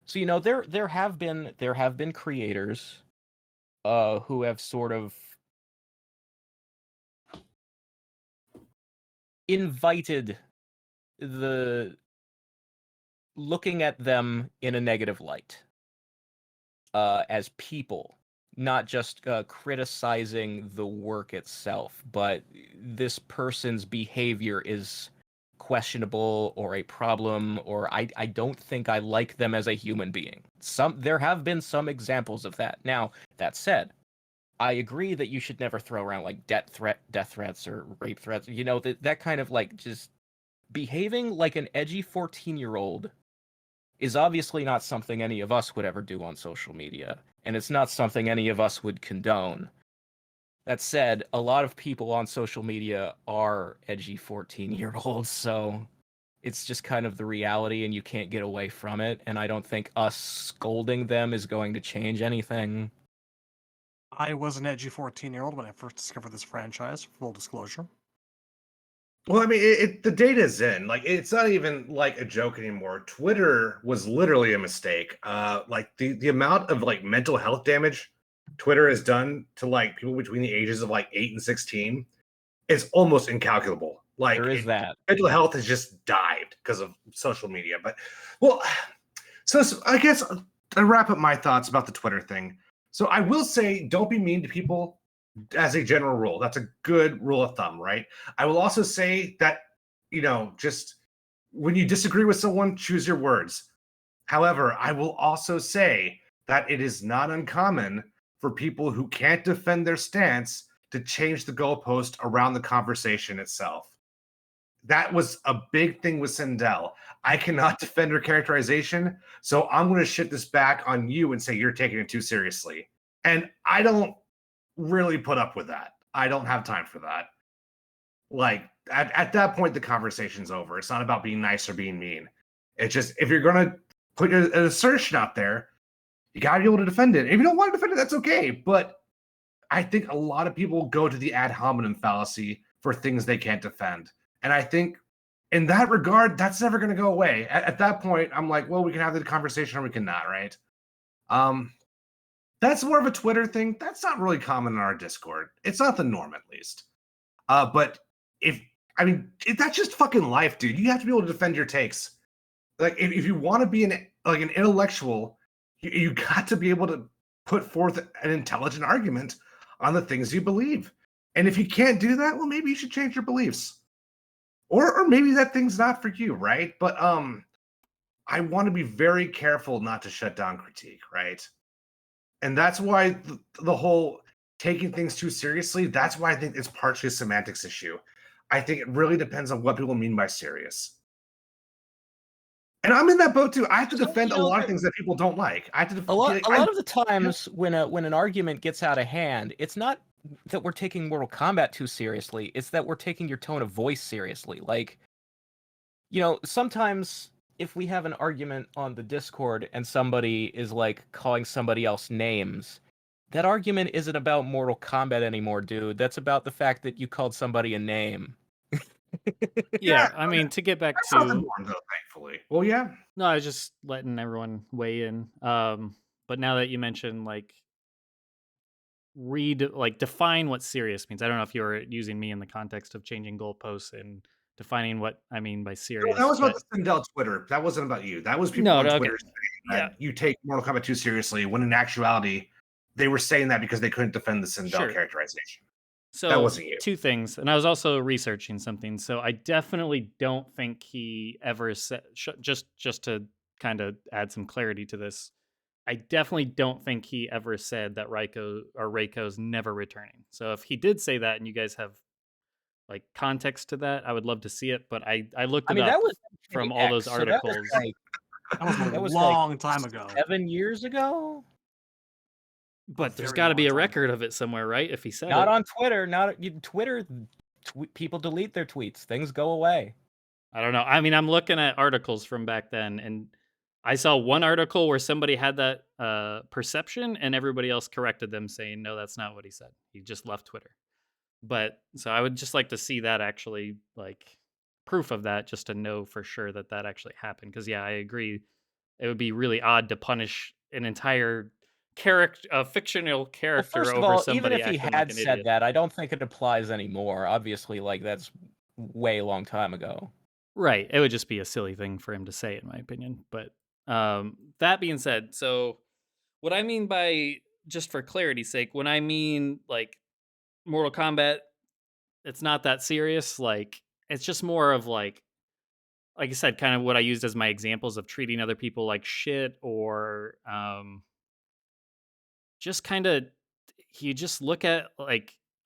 So you know, there have been creators who have sort of invited the looking at them in a negative light as people, not just criticizing the work itself, but this person's behavior is questionable or a problem, or I don't think I like them as a human being. There have been some examples of that. Now, that said, I agree that you should never throw around like death threats or rape threats. You know, that kind of like just behaving like an edgy 14-year-old is obviously not something any of us would ever do on social media, and it's not something any of us would condone. That said, a lot of people on social media are edgy 14-year-olds, so it's just kind of the reality and you can't get away from it, and I don't think us scolding them is going to change anything. I was an edgy 14-year-old when I first discovered this franchise, full disclosure. Well, I mean, the data's in. Like, it's not even like a joke anymore. Twitter was literally a mistake. Like the amount of like mental health damage Twitter has done to like people between the ages of like 8 and 16 is almost incalculable. Like, There is that. mental health has just died because of social media. But well, so I guess I wrap up my thoughts about the Twitter thing. So I will say, don't be mean to people as a general rule. That's a good rule of thumb, right? I will also say that, you know, just when you disagree with someone, choose your words. However, I will also say that it is not uncommon for people who can't defend their stance to change the goalpost around the conversation itself. That was a big thing with Sindel. I cannot defend her characterization, so I'm going to shit this back on you and say you're taking it too seriously. And I don't really put up with that. I don't have time for that. Like, at that point, the conversation's over. It's not about being nice or being mean. It's just, if you're going to put an assertion out there, you got to be able to defend it. If you don't want to defend it, that's okay. But I think a lot of people go to the ad hominem fallacy for things they can't defend. And I think in that regard, that's never going to go away. At that point, I'm like, well, we can have the conversation or we cannot, right? That's more of a Twitter thing. That's not really common in our Discord. It's not the norm, at least. But that's just fucking life, dude. You have to be able to defend your takes. Like, if you want to be an intellectual, you got to be able to put forth an intelligent argument on the things you believe. And if you can't do that, well, maybe you should change your beliefs. Or maybe that thing's not for you, right? But I want to be very careful not to shut down critique, right? And that's why the whole taking things too seriously, that's why I think it's partially a semantics issue. I think it really depends on what people mean by serious. And I'm in that boat too. I have to defend a lot of things that people don't like. I have to a lot of the times when an argument gets out of hand, it's not that we're taking Mortal Kombat too seriously. It's that we're taking your tone of voice seriously. Like, sometimes if we have an argument on the Discord and somebody is like calling somebody else names, that argument isn't about Mortal Kombat anymore, dude. That's about the fact that you called somebody a name. Yeah, I mean, to get back That's not the to norm, though, thankfully. Well, yeah. no, I was just letting everyone weigh in. But now that you mentioned define what serious means. I don't know if you were using me in the context of changing goalposts and defining what I mean by serious. That was about the Sindel Twitter. That wasn't about you. That was people on Twitter saying that you take Mortal Kombat too seriously, when in actuality, they were saying that because they couldn't defend the Sindel characterization. So that wasn't you. Two things, and I was also researching something. So I definitely don't think he ever said, just to kind of add some clarity to this, I definitely don't think he ever said that Reiko's never returning. So if he did say that, and you guys have context to that, I would love to see it. But I looked it up that was from all those articles. That was a long time ago. 7 years ago. But there's got to be a record of it somewhere, right? If he said not it. On Twitter, Twitter. People delete their tweets. Things go away. I don't know. I mean, I'm looking at articles from back then, and I saw one article where somebody had that perception, and everybody else corrected them, saying, "No, that's not what he said. He just left Twitter." But so I would just like to see that actually, proof of that, just to know for sure that actually happened. Because I agree, it would be really odd to punish an entire fictional character first of over all, somebody. Even if he had said that, I don't think it applies anymore. Obviously, that's way long time ago. Right. It would just be a silly thing for him to say, in my opinion. But that being said, so what I mean by, just for clarity's sake, when I mean Mortal Kombat, it's not that serious. It's just more of like I said, kind of what I used as my examples of treating other people like shit, or just kind of, you just look at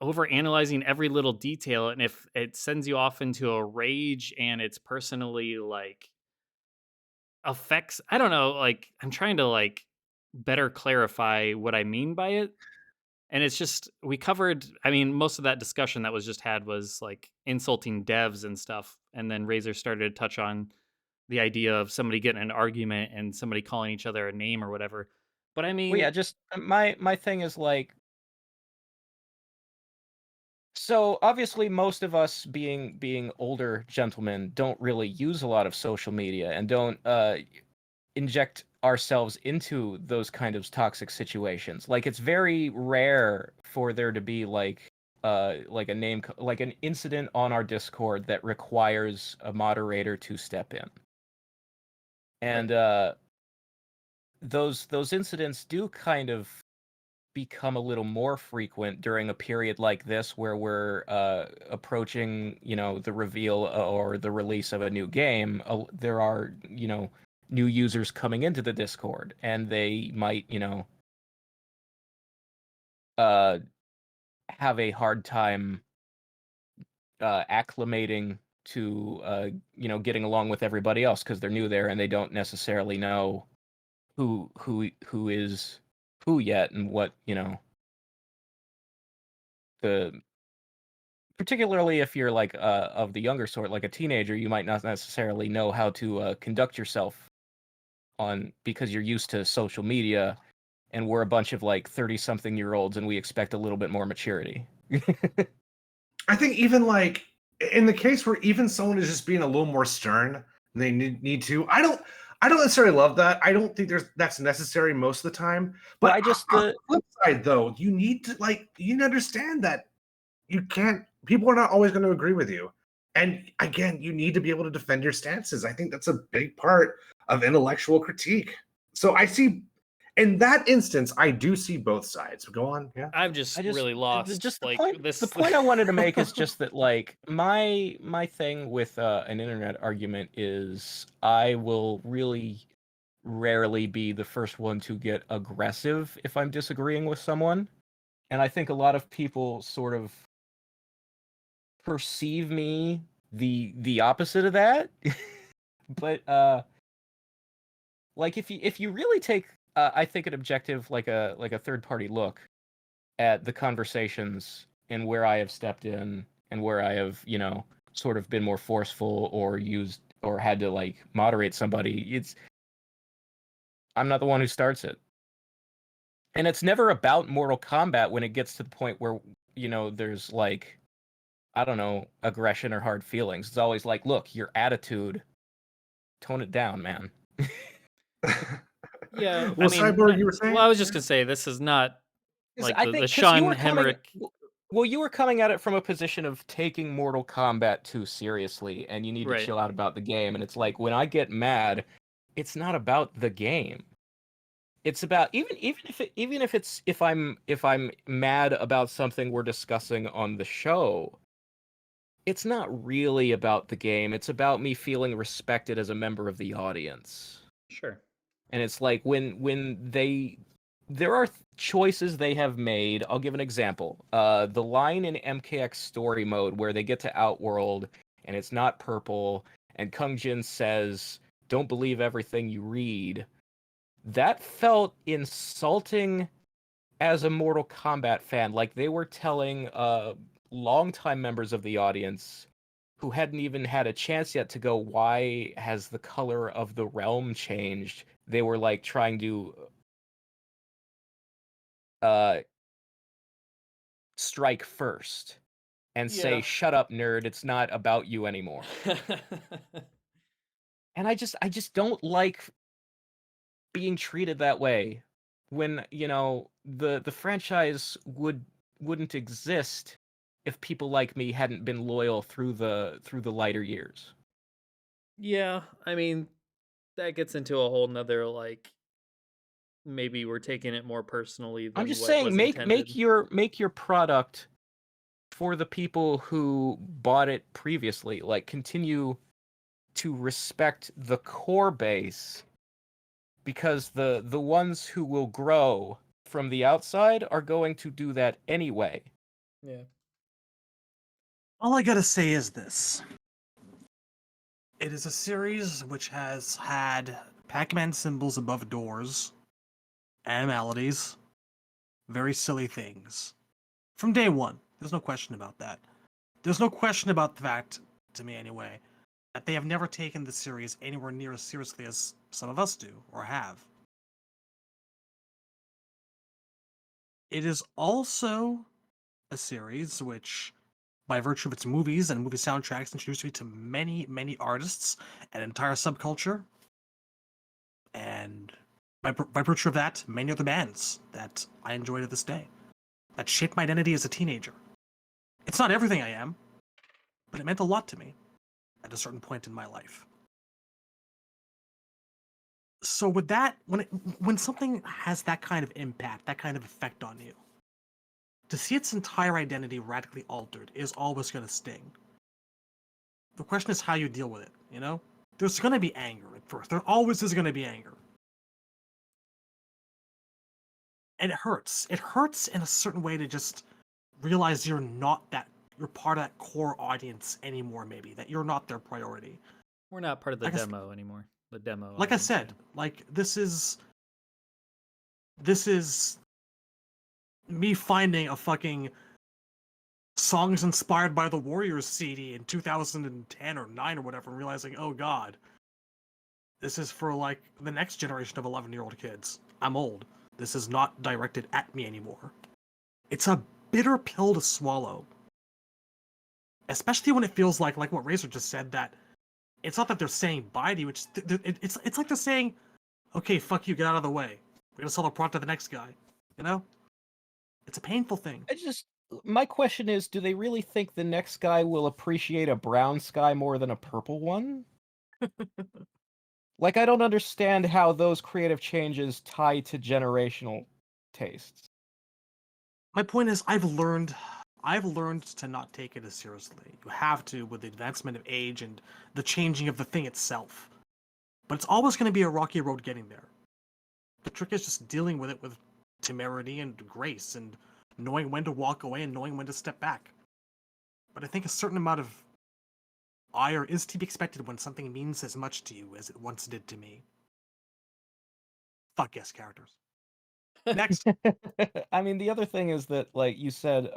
over analyzing every little detail, and if it sends you off into a rage and it's personally affects, I don't know, I'm trying to better clarify what I mean by it. And it's just, we covered, I mean, most of that discussion that was just had was insulting devs and stuff, and then Razor started to touch on the idea of somebody getting in an argument and somebody calling each other a name or whatever. But I mean, well, yeah, just my thing is so obviously most of us being older gentlemen don't really use a lot of social media and don't inject ourselves into those kind of toxic situations. It's very rare for there to be a name, an incident on our Discord that requires a moderator to step in. And those incidents do kind of become a little more frequent during a period like this, where we're approaching, the reveal or the release of a new game. There are, new users coming into the Discord, and they might, have a hard time acclimating to, getting along with everybody else, because they're new there and they don't necessarily know who is who yet, and what, particularly if you're of the younger sort, like a teenager, you might not necessarily know how to conduct yourself because you're used to social media, and we're a bunch of 30-something-year-olds, and we expect a little bit more maturity. I think even like in the case where even someone is just being a little more stern than they need to, I don't necessarily love that. I don't think that's necessary most of the time. But Well, I just on the flip side, though, you need to understand that you can't. People are not always going to agree with you, and again, you need to be able to defend your stances. I think that's a big part of intellectual critique. So I see. In that instance, I do see both sides. Go on, yeah. I'm just really lost. Just like the point I wanted to make is just that like my thing with an internet argument is I will really rarely be the first one to get aggressive if I'm disagreeing with someone, and I think a lot of people sort of perceive me the opposite of that. But like if you really take I think an objective like a third party look at the conversations and where I have stepped in and where I have, sort of been more forceful or used or had to like moderate somebody, I'm not the one who starts it. And it's never about Mortal Kombat when it gets to the point where, there's like, I don't know, aggression or hard feelings. It's always like, look, your attitude, tone it down, man. Yeah, Well, Cyborg, you were saying? Well, I was just gonna say this is not like I the think 'cause Sean Hemrick. well, you were coming at it from a position of taking Mortal Kombat too seriously, and you need to Right. chill out about the game. And it's like when I get mad, it's not about the game. It's about if I'm mad about something we're discussing on the show, it's not really about the game. It's about me feeling respected as a member of the audience. Sure. And it's like when there are choices they have made. I'll give an example. The line in MKX story mode where they get to Outworld and it's not purple, and Kung Jin says, "Don't believe everything you read." That felt insulting as a Mortal Kombat fan. Like they were telling longtime members of the audience who hadn't even had a chance yet to go, "Why has the color of the realm changed?" They were like trying to strike first and say, Yeah. "Shut up, nerd, it's not about you anymore." And I just don't like being treated that way when, the franchise wouldn't exist if people like me hadn't been loyal through the lighter years. Yeah, I mean, that gets into a whole nother like maybe we're taking it more personally I'm than just what saying, was make intended. make your product for the people who bought it previously. Like, continue to respect the core base, because the ones who will grow from the outside are going to do that anyway. Yeah. All I gotta say is this. It is a series which has had Pac-Man symbols above doors, animalities, very silly things. From day one. There's no question about that. There's no question about the fact, to me anyway, that they have never taken the series anywhere near as seriously as some of us do, or have. It is also a series which, by virtue of its movies and movie soundtracks, introduced me to many, many artists, an entire subculture, and by virtue of that, many other bands that I enjoy to this day, that shaped my identity as a teenager. It's not everything I am, but it meant a lot to me at a certain point in my life. So with that, when something has that kind of impact, that kind of effect on you, to see its entire identity radically altered is always going to sting. The question is how you deal with it, There's going to be anger at first. There always is going to be anger. And it hurts. It hurts in a certain way to just realize you're part of that core audience anymore, maybe, that you're not their priority. We're not part of the demo anymore. The demo. Like I said, this is me finding a fucking songs inspired by the Warriors CD in 2010 or 9 or whatever, and realizing, oh god, this is for like the next generation of 11-year-old kids. I'm old. This is not directed at me anymore. It's a bitter pill to swallow. especially when it feels like what Razor just said, that it's not that they're saying bye to you. It's like they're saying, okay, fuck you, get out of the way. We're gonna sell the product to the next guy. You know, it's a painful thing. My question is, do they really think the next guy will appreciate a brown sky more than a purple one? Like, I don't understand how those creative changes tie to generational tastes. My point is, I've learned to not take it as seriously. You have to, with the advancement of age and the changing of the thing itself. But it's always going to be a rocky road getting there. The trick is just dealing with it with temerity and grace, and knowing when to walk away and knowing when to step back. But I think a certain amount of ire is to be expected when something means as much to you as it once did to me. Fuck yes, characters. Next. I mean, the other thing is that, like you said,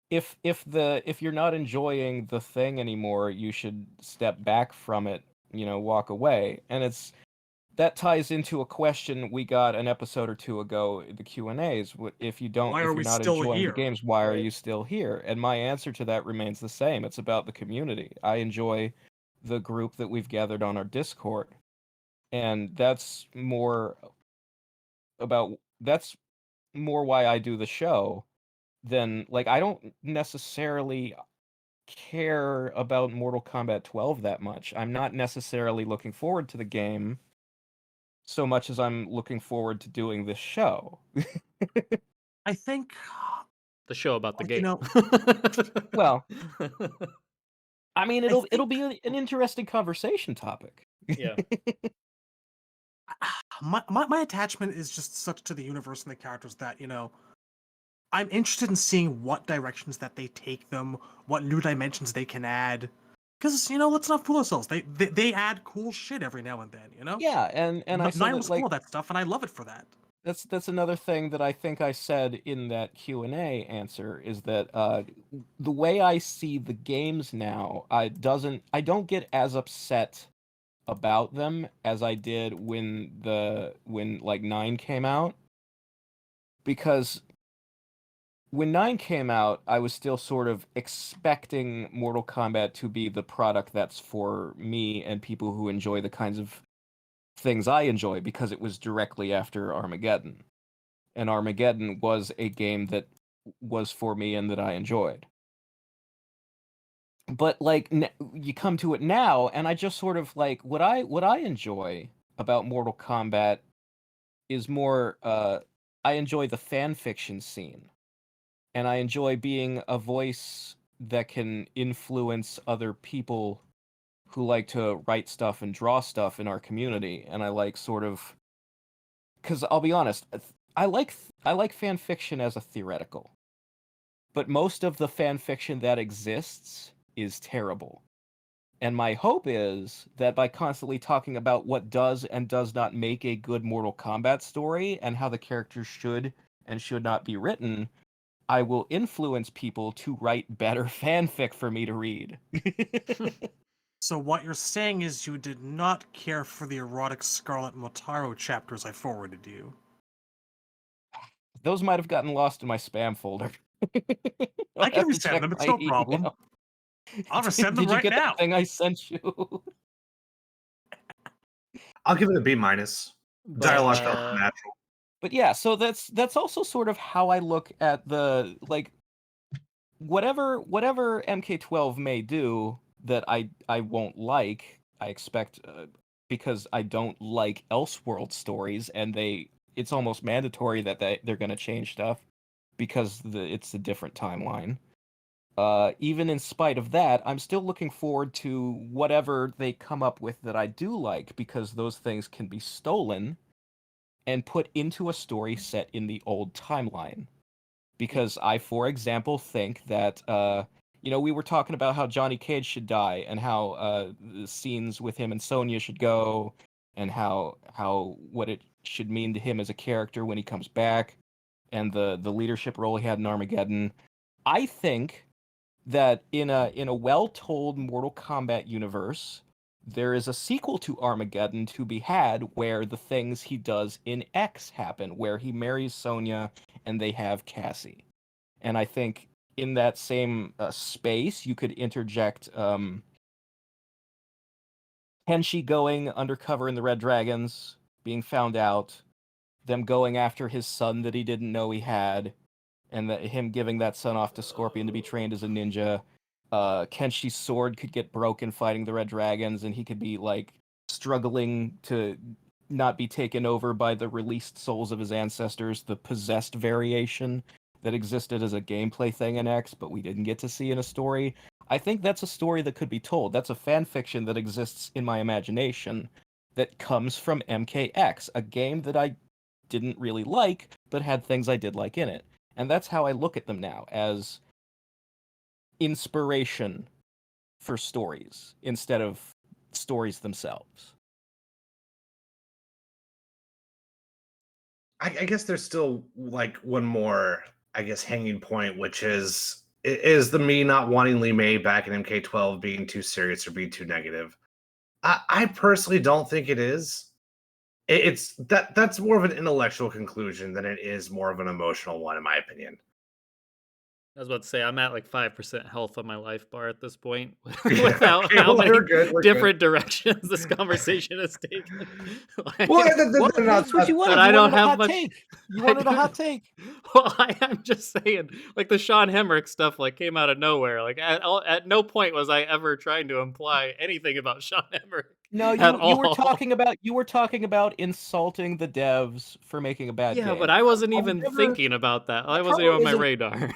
if you're not enjoying the thing anymore, you should step back from it, walk away. And that ties into a question we got an episode or two ago, the Q&As. If you're not enjoying the games, why are you still here? And my answer to that remains the same. It's about the community. I enjoy the group that we've gathered on our Discord. And that's more why I do the show than, like, I don't necessarily care about Mortal Kombat 12 that much. I'm not necessarily looking forward to the game so much as I'm looking forward to doing this show. I think the show about the game. Well, I mean, it'll be an interesting conversation topic. Yeah. My attachment is just such to the universe and the characters that, I'm interested in seeing what directions that they take them, what new dimensions they can add. Because, let's not fool ourselves. They add cool shit every now and then, Yeah, and I said 9 was full of that stuff, and I love it for that. That's another thing that I think I said in that Q&A answer, is that the way I see the games now, I don't get as upset about them as I did when 9 came out, because when 9 came out, I was still sort of expecting Mortal Kombat to be the product that's for me and people who enjoy the kinds of things I enjoy, because it was directly after Armageddon. And Armageddon was a game that was for me and that I enjoyed. But you come to it now, and I just sort of what I enjoy about Mortal Kombat is more I enjoy the fan fiction scene. And I enjoy being a voice that can influence other people who like to write stuff and draw stuff in our community. And I like because I'll be honest, I like fan fiction as a theoretical, but most of the fan fiction that exists is terrible. And my hope is that by constantly talking about what does and does not make a good Mortal Kombat story and how the characters should and should not be written, I will influence people to write better fanfic for me to read. So what you're saying is you did not care for the erotic Scarlet Motaro chapters I forwarded you. Those might have gotten lost in my spam folder. I can resend them, it's no problem. I'll resend them right now. Did you get that thing I sent you? I'll give it a B-. Dialogue felt natural. But yeah, so that's also sort of how I look at the, whatever MK12 may do that I won't like, I expect, because I don't like Elseworld stories, and it's almost mandatory that they're going to change stuff because it's a different timeline. Even in spite of that, I'm still looking forward to whatever they come up with that I do like, because those things can be stolen and put into a story set in the old timeline. Because I, for example, think that, we were talking about how Johnny Cage should die, and how the scenes with him and Sonya should go, and how what it should mean to him as a character when he comes back, and the leadership role he had in Armageddon. I think that in a well-told Mortal Kombat universe, there is a sequel to Armageddon to be had where the things he does in X happen, where he marries Sonya and they have Cassie. And I think in that same space, you could interject Kenshi going undercover in the Red Dragons, being found out, them going after his son that he didn't know he had, and that him giving that son off to Scorpion to be trained as a ninja. Kenshi's sword could get broken fighting the Red Dragons, and he could be like struggling to not be taken over by the released souls of his ancestors, the possessed variation that existed as a gameplay thing in X, but we didn't get to see in a story. I think that's a story that could be told. That's a fan fiction that exists in my imagination that comes from MKX, a game that I didn't really like, but had things I did like in it. And that's how I look at them now, as inspiration for stories instead of stories themselves. I guess there's still like one more, I guess, hanging point, which is the me not wanting Lee May back in MK12 being too serious or being too negative. I personally don't think it is. It's that's more of an intellectual conclusion than it is more of an emotional one, in my opinion. I was about to say I'm at like 5% health on my life bar at this point, Yeah, without okay, how well, many we're good. different directions this conversation has taken. Like, Well, Well, that's what you wanted. But I You don't wanted a have hot much. take. You wanted a hot take. Well, I'm just saying, like the Sean Hemrick stuff, like came out of nowhere. Like at no point was I ever trying to imply anything about Sean Hemrick. No, at you were all. talking about insulting the devs for making a bad game. Yeah, but I wasn't I've even never- thinking about that. I wasn't even on my isn't- radar.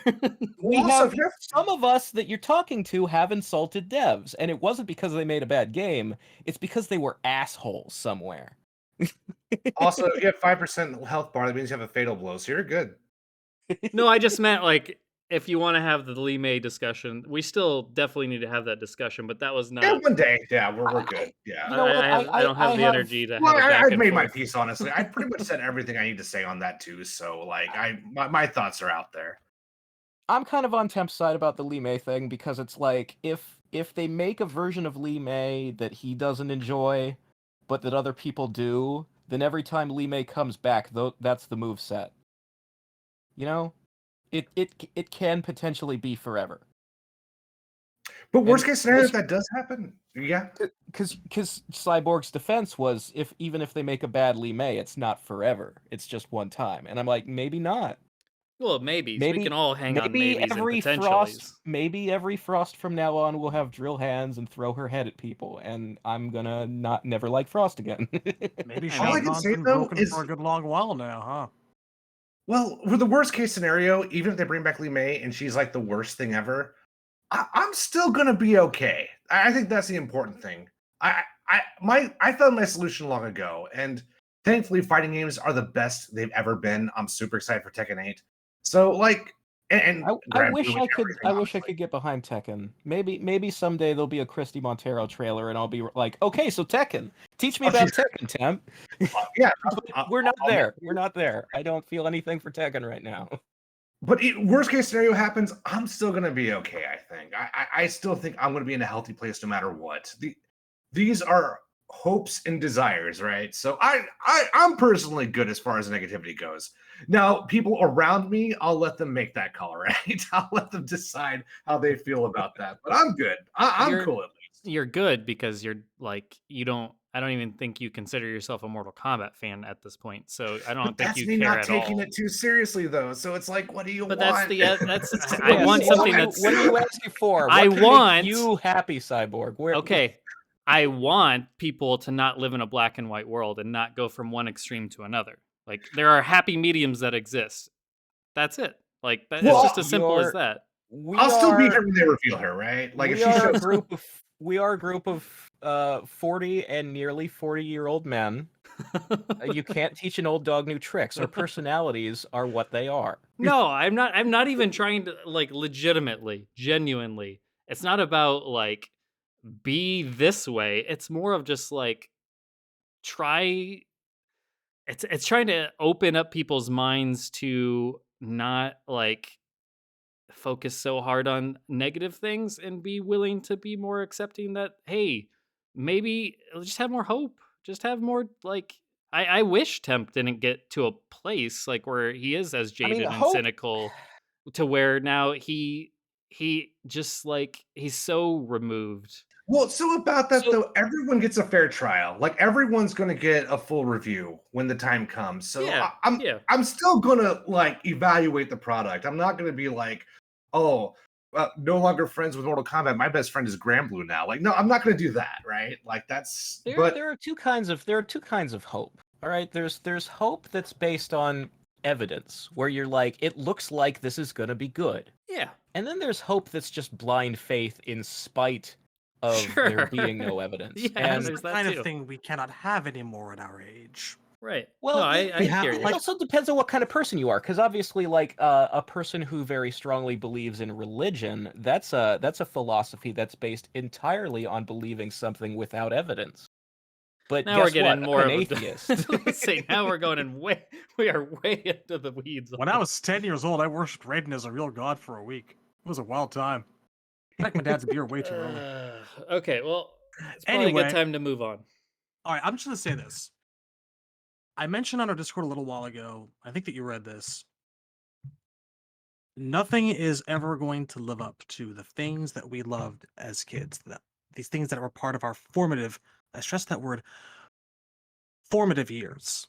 We Also, have if you're- some of us that you're talking to have insulted devs, and it wasn't because they made a bad game. It's because they were assholes somewhere. Also, if you have 5% health bar, that means you have a fatal blow, so you're good. No, I just meant like if you want to have the Lee May discussion, we still definitely need to have that discussion. But that was Yeah, not. one day. Yeah, we're good. Yeah. You know what? I don't have the energy to Well, have a back I've and made my forth. piece, honestly. I pretty much said everything I need to say on that too. So, like, my thoughts are out there. I'm kind of on Temp's side about the Lee May thing, because it's like if they make a version of Lee May that he doesn't enjoy, but that other people do, then every time Lee May comes back, that's the move set. You know, it can potentially be forever. But worst And case scenario, this- if that does happen, yeah. Because Cyborg's defense was, even if they make a bad Lee May, it's not forever. It's just one time. And I'm like, maybe not. Well, maybe Maybe we can all hang on maybe maybes and every potentialities. maybe every Frost from now on will have drill hands and throw her head at people, and I'm gonna never like Frost again. Maybe All I Sean can Han's say, been though, broken is- for a good long while now, huh? Well, for the worst case scenario, even if they bring back Lee May and she's like the worst thing ever, I'm still gonna be okay. I think that's the important thing. I found my solution long ago, and thankfully, fighting games are the best they've ever been. I'm super excited for Tekken 8. So, like, and I Grand wish Blue I and could everything, I wish I honestly. could get behind Tekken. Maybe someday there'll be a Christy Montero trailer, and I'll be like, okay, so Tekken, teach me Oh, about she's- Tekken, Temp. Yeah, We're not I'll- there. We're not there. I don't feel anything for Tekken right now. But worst case scenario happens, I'm still gonna be okay. I think. I still think I'm gonna be in a healthy place no matter what. These are hopes and desires, right? So I'm personally good as far as negativity goes. Now, people around me, I'll let them make that call, right? I'll let them decide how they feel about that. But I'm good. I'm You're- cool at least. You're good because you're like I don't even think you consider yourself a Mortal Kombat fan at this point. So I don't But think that's you me care not at taking all. it too seriously, though. So it's like, what do you But want? that's I want Yes, something what that's are you asking for? I What can make want- you happy, Cyborg. okay. I want people to not live in a black and white world and not go from one extreme to another. Like there are happy mediums that exist. That's it. Like it's Well, just as simple as that. We I'll still be are- here when they reveal her, right? Like if we she are a shows group of 40 and nearly 40-year-old men. You can't teach an old dog new tricks. Our personalities are what they are. No, I'm not even trying to like legitimately, genuinely. It's not about like be this way. It's more of just like try it's trying to open up people's minds to not like focus so hard on negative things and be willing to be more accepting that hey, maybe just have more hope. Just have more like I wish Temp didn't get to a place like where he is as jaded and hope- cynical to where now he just like he's so removed. Well, so about that So though, everyone gets a fair trial. Like everyone's going to get a full review when the time comes. So Yeah, I'm yeah. I'm still going to like evaluate the product. I'm not going to be like, oh, no longer friends with Mortal Kombat. My best friend is Granblue now. Like, no, I'm not going to do that, right? Like that's. But there are two kinds of hope. All right, there's hope that's based on evidence, where you're like, it looks like this is gonna be good, Yeah. and then there's hope that's just blind faith in spite of there Sure. being no evidence. Yeah, And That's there's the that kind too. of thing we cannot have anymore at our age. Right. well, No, I we hear have, you. it also depends on what kind of person you are, because obviously, like a person who very strongly believes in religion, that's a philosophy that's based entirely on believing something without evidence. But Now we're guess what? getting I'm more an of a atheist. let's see. Now we're going in we are way into the weeds. When I was 10 years old, I worshipped Raiden as a real god for a week. It was a wild time. Drank my dad's beer way too early. Okay, well, it's probably a Anyway, good time to move on. all right, I'm just gonna say this. I mentioned on our Discord a little while ago. I think that you read this. Nothing is ever going to live up to the things that we loved as kids. These things that were part of our formative. I stress that word. Formative years.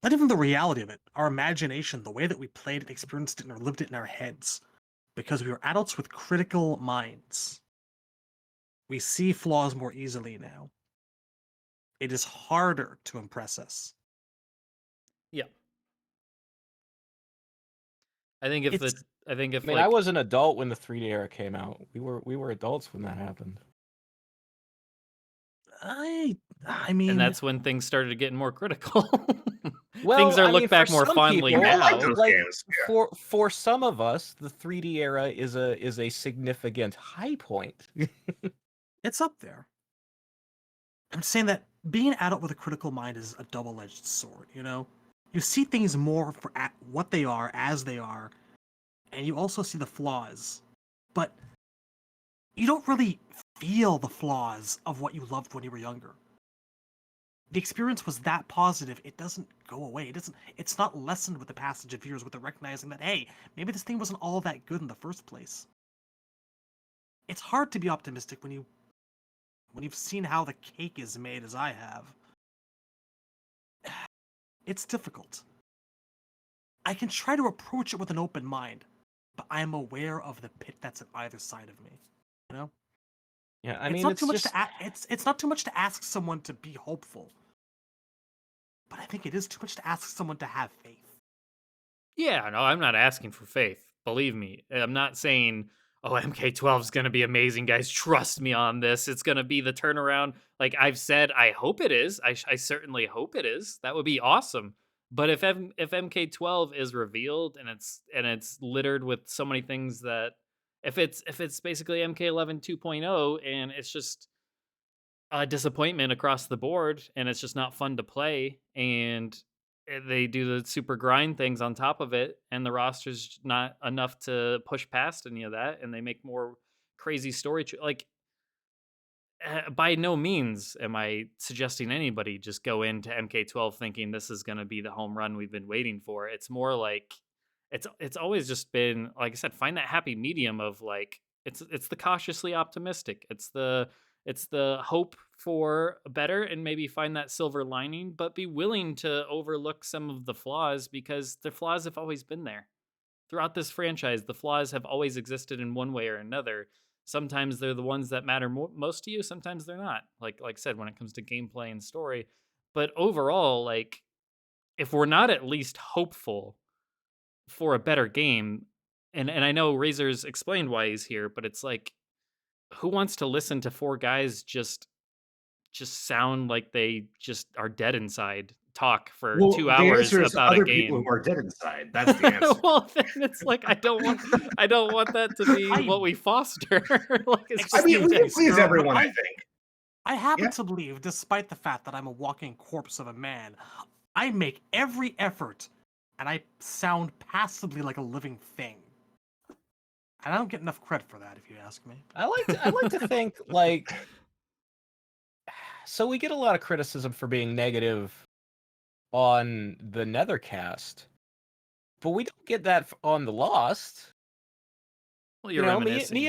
Not even the reality of it. Our imagination, the way that we played and experienced it and lived it in our heads. Because we were adults with critical minds. We see flaws more easily now. It is harder to impress us. Yeah. I think if It's I mean, I was an adult when the 3D era came out. We were adults when that happened. I and mean, that's when things started getting more critical. Well, Things are I mean, looked for back more some fondly people, I like now. those like games. Yeah. for some of us, the 3D era is a significant high point. it's up there. I'm saying that being an adult with a critical mind is a double-edged sword, you know? You see things more for what they are, as they are, and you also see the flaws. But you don't really feel the flaws of what you loved when you were younger. The experience was that positive, it doesn't go away. It's not lessened with the passage of years, with the recognizing that, hey, maybe this thing wasn't all that good in the first place. It's hard to be optimistic when you've seen how the cake is made, as I have. It's difficult. I can try to approach it with an open mind, but I am aware of the pit that's at either side of me. You know? Yeah, I It's mean, not it's too much just it's not too much to ask someone to be hopeful. But I think it is too much to ask someone to have faith. Yeah, no, I'm not asking for faith. Believe me. I'm not saying, oh, MK12 is going to be amazing, guys. Trust me on this. It's going to be the turnaround. Like I've said, I hope it is. I certainly hope it is. That would be awesome. But if MK12 is revealed and it's littered with so many things that if it's basically MK11 2.0 and it's just a disappointment across the board and it's just not fun to play and they do the super grind things on top of it and the roster's not enough to push past any of that and they make more crazy like by no means am I suggesting anybody just go into MK12 thinking this is going to be the home run we've been waiting for. It's more like it's always just been, like I said, find that happy medium of like it's the cautiously optimistic. It's the hope for better and maybe find that silver lining, but be willing to overlook some of the flaws because the flaws have always been there. Throughout this franchise, the flaws have always existed in one way or another. Sometimes they're the ones that matter most to you, sometimes they're not. Like I said, when it comes to gameplay and story. But overall, like if we're not at least hopeful for a better game, and I know Razor's explained why he's here, but it's like who wants to listen to four guys just sound like they just are dead inside talk for Well, 2 the hours answer is about a other people game? who are dead inside. That's the answer. Well, then it's like I don't want that to be what we foster. Like it's I just mean, we can Excuse me, please sir, everyone, but I think. I happen Yeah. to believe, despite the fact that I'm a walking corpse of a man, I make every effort and I sound passively like a living thing. And I don't get enough credit for that, if you ask me. I like to think like, so we get a lot of criticism for being negative on the Nethercast, but we don't get that on the Lost. Well, You you're know, reminiscing. me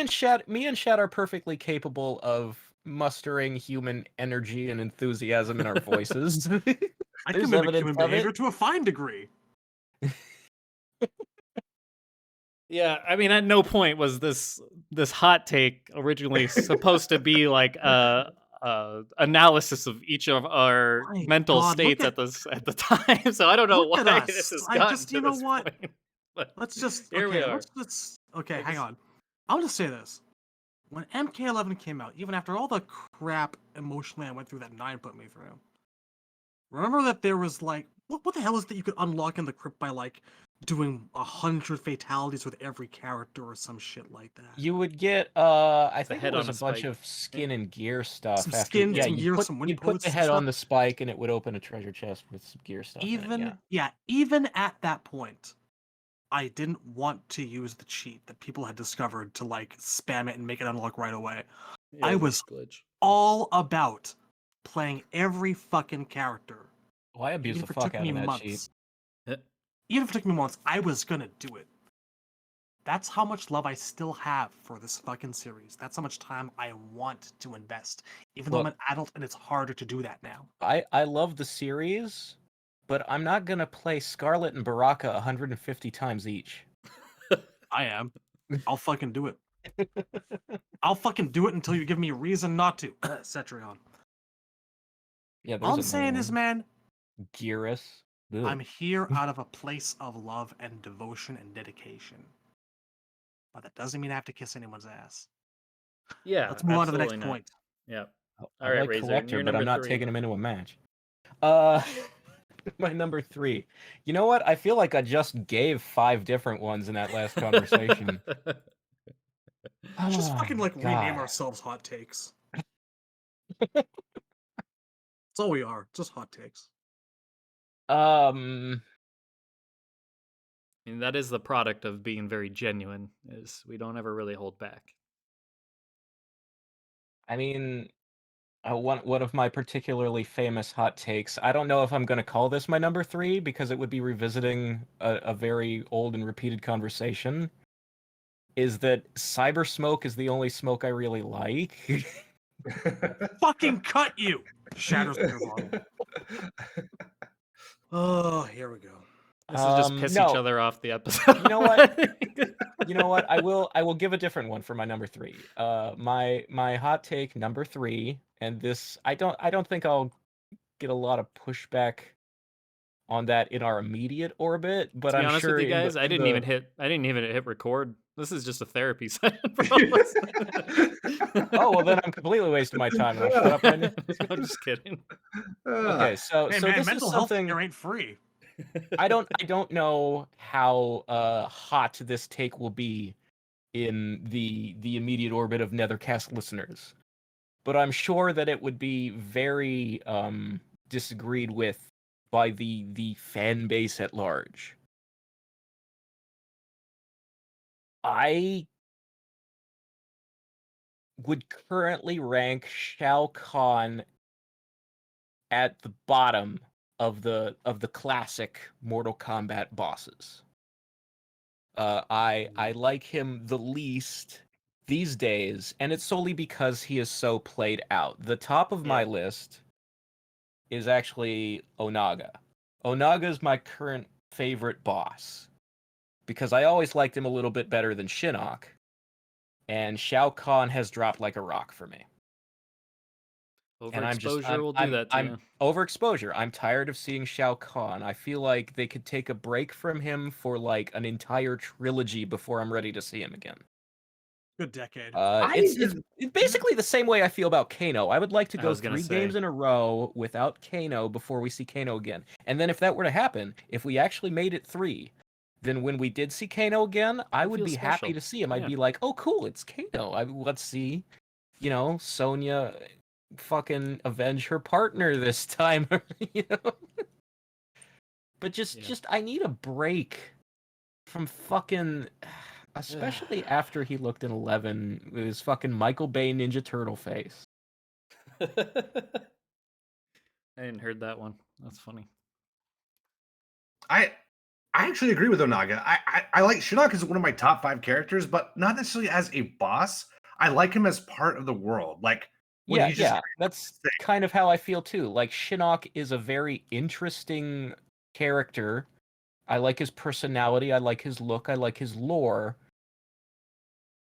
and Shad are perfectly capable of mustering human energy and enthusiasm in our voices. I There's can mimic evidence human of it. behavior to a fine degree. Yeah, I mean, at no point was this hot take originally supposed to be like a analysis of each of our My mental God, look states at- at the time. So I don't know Look at why us. this has I gotten just, to you know this what? point. But Let's just here we okay. are. Let's okay. I Hang guess- on. I'll just say this: when MK11 came out, even after all the crap emotionally I went through that 9 put me through, remember that there was like what the hell is that you could unlock in the crypt by like doing 100 fatalities with every character or some shit like that. You would get I think head it was on a a bunch spike. of skin and gear stuff. Some after, skin, yeah, some you gear, put, some you win put the posts and head on stuff. the spike and it would open a treasure chest with some gear stuff in it, yeah. Even at that point, I didn't want to use the cheat that people had discovered to like spam it and make it unlock right away. Yeah, I the was glitch. all about playing every fucking character. Well, I abused Even the if it fuck took out me of that months. cheat. Even if it took me months, I was gonna do it. That's how much love I still have for this fucking series. That's how much time I want to invest. Even though I'm Look, an adult and it's harder to do that now. I love the series, but I'm not gonna play Scarlet and Baraka 150 times each. I am. I'll fucking do it. I'll fucking do it until you give me a reason not to. Cetrion. Yeah, All I'm there's saying is, man, Gearus. I'm here out of a place of love and devotion and dedication. But that doesn't mean I have to kiss anyone's ass. Yeah, Let's move on to the next absolutely not. point. Yeah. I All right, like Razor, Collector, you're but I'm number not 3. taking him into a match. My number 3. You know what? I feel like I just gave 5 different ones in that last conversation. Just Oh, fucking like God. rename ourselves Hot Takes. That's all we are. Just Hot Takes. I mean, that is the product of being very genuine, is we don't ever really hold back. I mean, one of my particularly famous hot takes. I don't know if I'm going to call this my number 3 because it would be revisiting a very old and repeated conversation. Is that cyber smoke is the only smoke I really like. Fucking cut you! Shatters beer bottle. Oh, here we go. This is just piss no. each other off the episode. You know what? You know what? I will give a different one for my number 3. My hot take number 3, and this I don't think I'll get a lot of pushback on that in our immediate orbit, but To be I'm honest sure with you in guys, the, I in didn't the... even hit record. This is just a therapy session for all of us. Oh, well then I'm completely wasting my time. And I'll shut up right now. I'm just kidding. Okay, so Hey so man, this mental is health something care ain't free. I don't know how hot this take will be in the immediate orbit of Nethercast listeners, but I'm sure that it would be very disagreed with by the fan base at large. I would currently rank Shao Kahn at the bottom of the classic Mortal Kombat bosses. I like him the least these days, and it's solely because he is so played out. The top of my list is actually Onaga. Onaga is my current favorite boss because I always liked him a little bit better than Shinnok, and Shao Kahn has dropped like a rock for me. And Overexposure will do that to you. Overexposure. I'm tired of seeing Shao Kahn. I feel like they could take a break from him for like an entire trilogy before I'm ready to see him again. Good decade. It's basically the same way I feel about Kano. I would like to I go was gonna 3 say. games in a row without Kano before we see Kano again. And then if that were to happen, if we actually made it 3, then when we did see Kano again, I would feel be happy special. to see him. Yeah. I'd be like, oh cool, it's Kano. Let's see, Sonya fucking avenge her partner this time, But just I need a break from fucking, especially after he looked in 11 with his fucking Michael Bay Ninja Turtle face. I hadn't heard that one. That's funny. I actually agree with Onaga. I like Shinnok is one of my top 5 characters, but not necessarily as a boss. I like him as part of the world. Like when Yeah, he just that's thing. kind of how I feel too. Like Shinnok is a very interesting character. I like his personality, I like his look, I like his lore,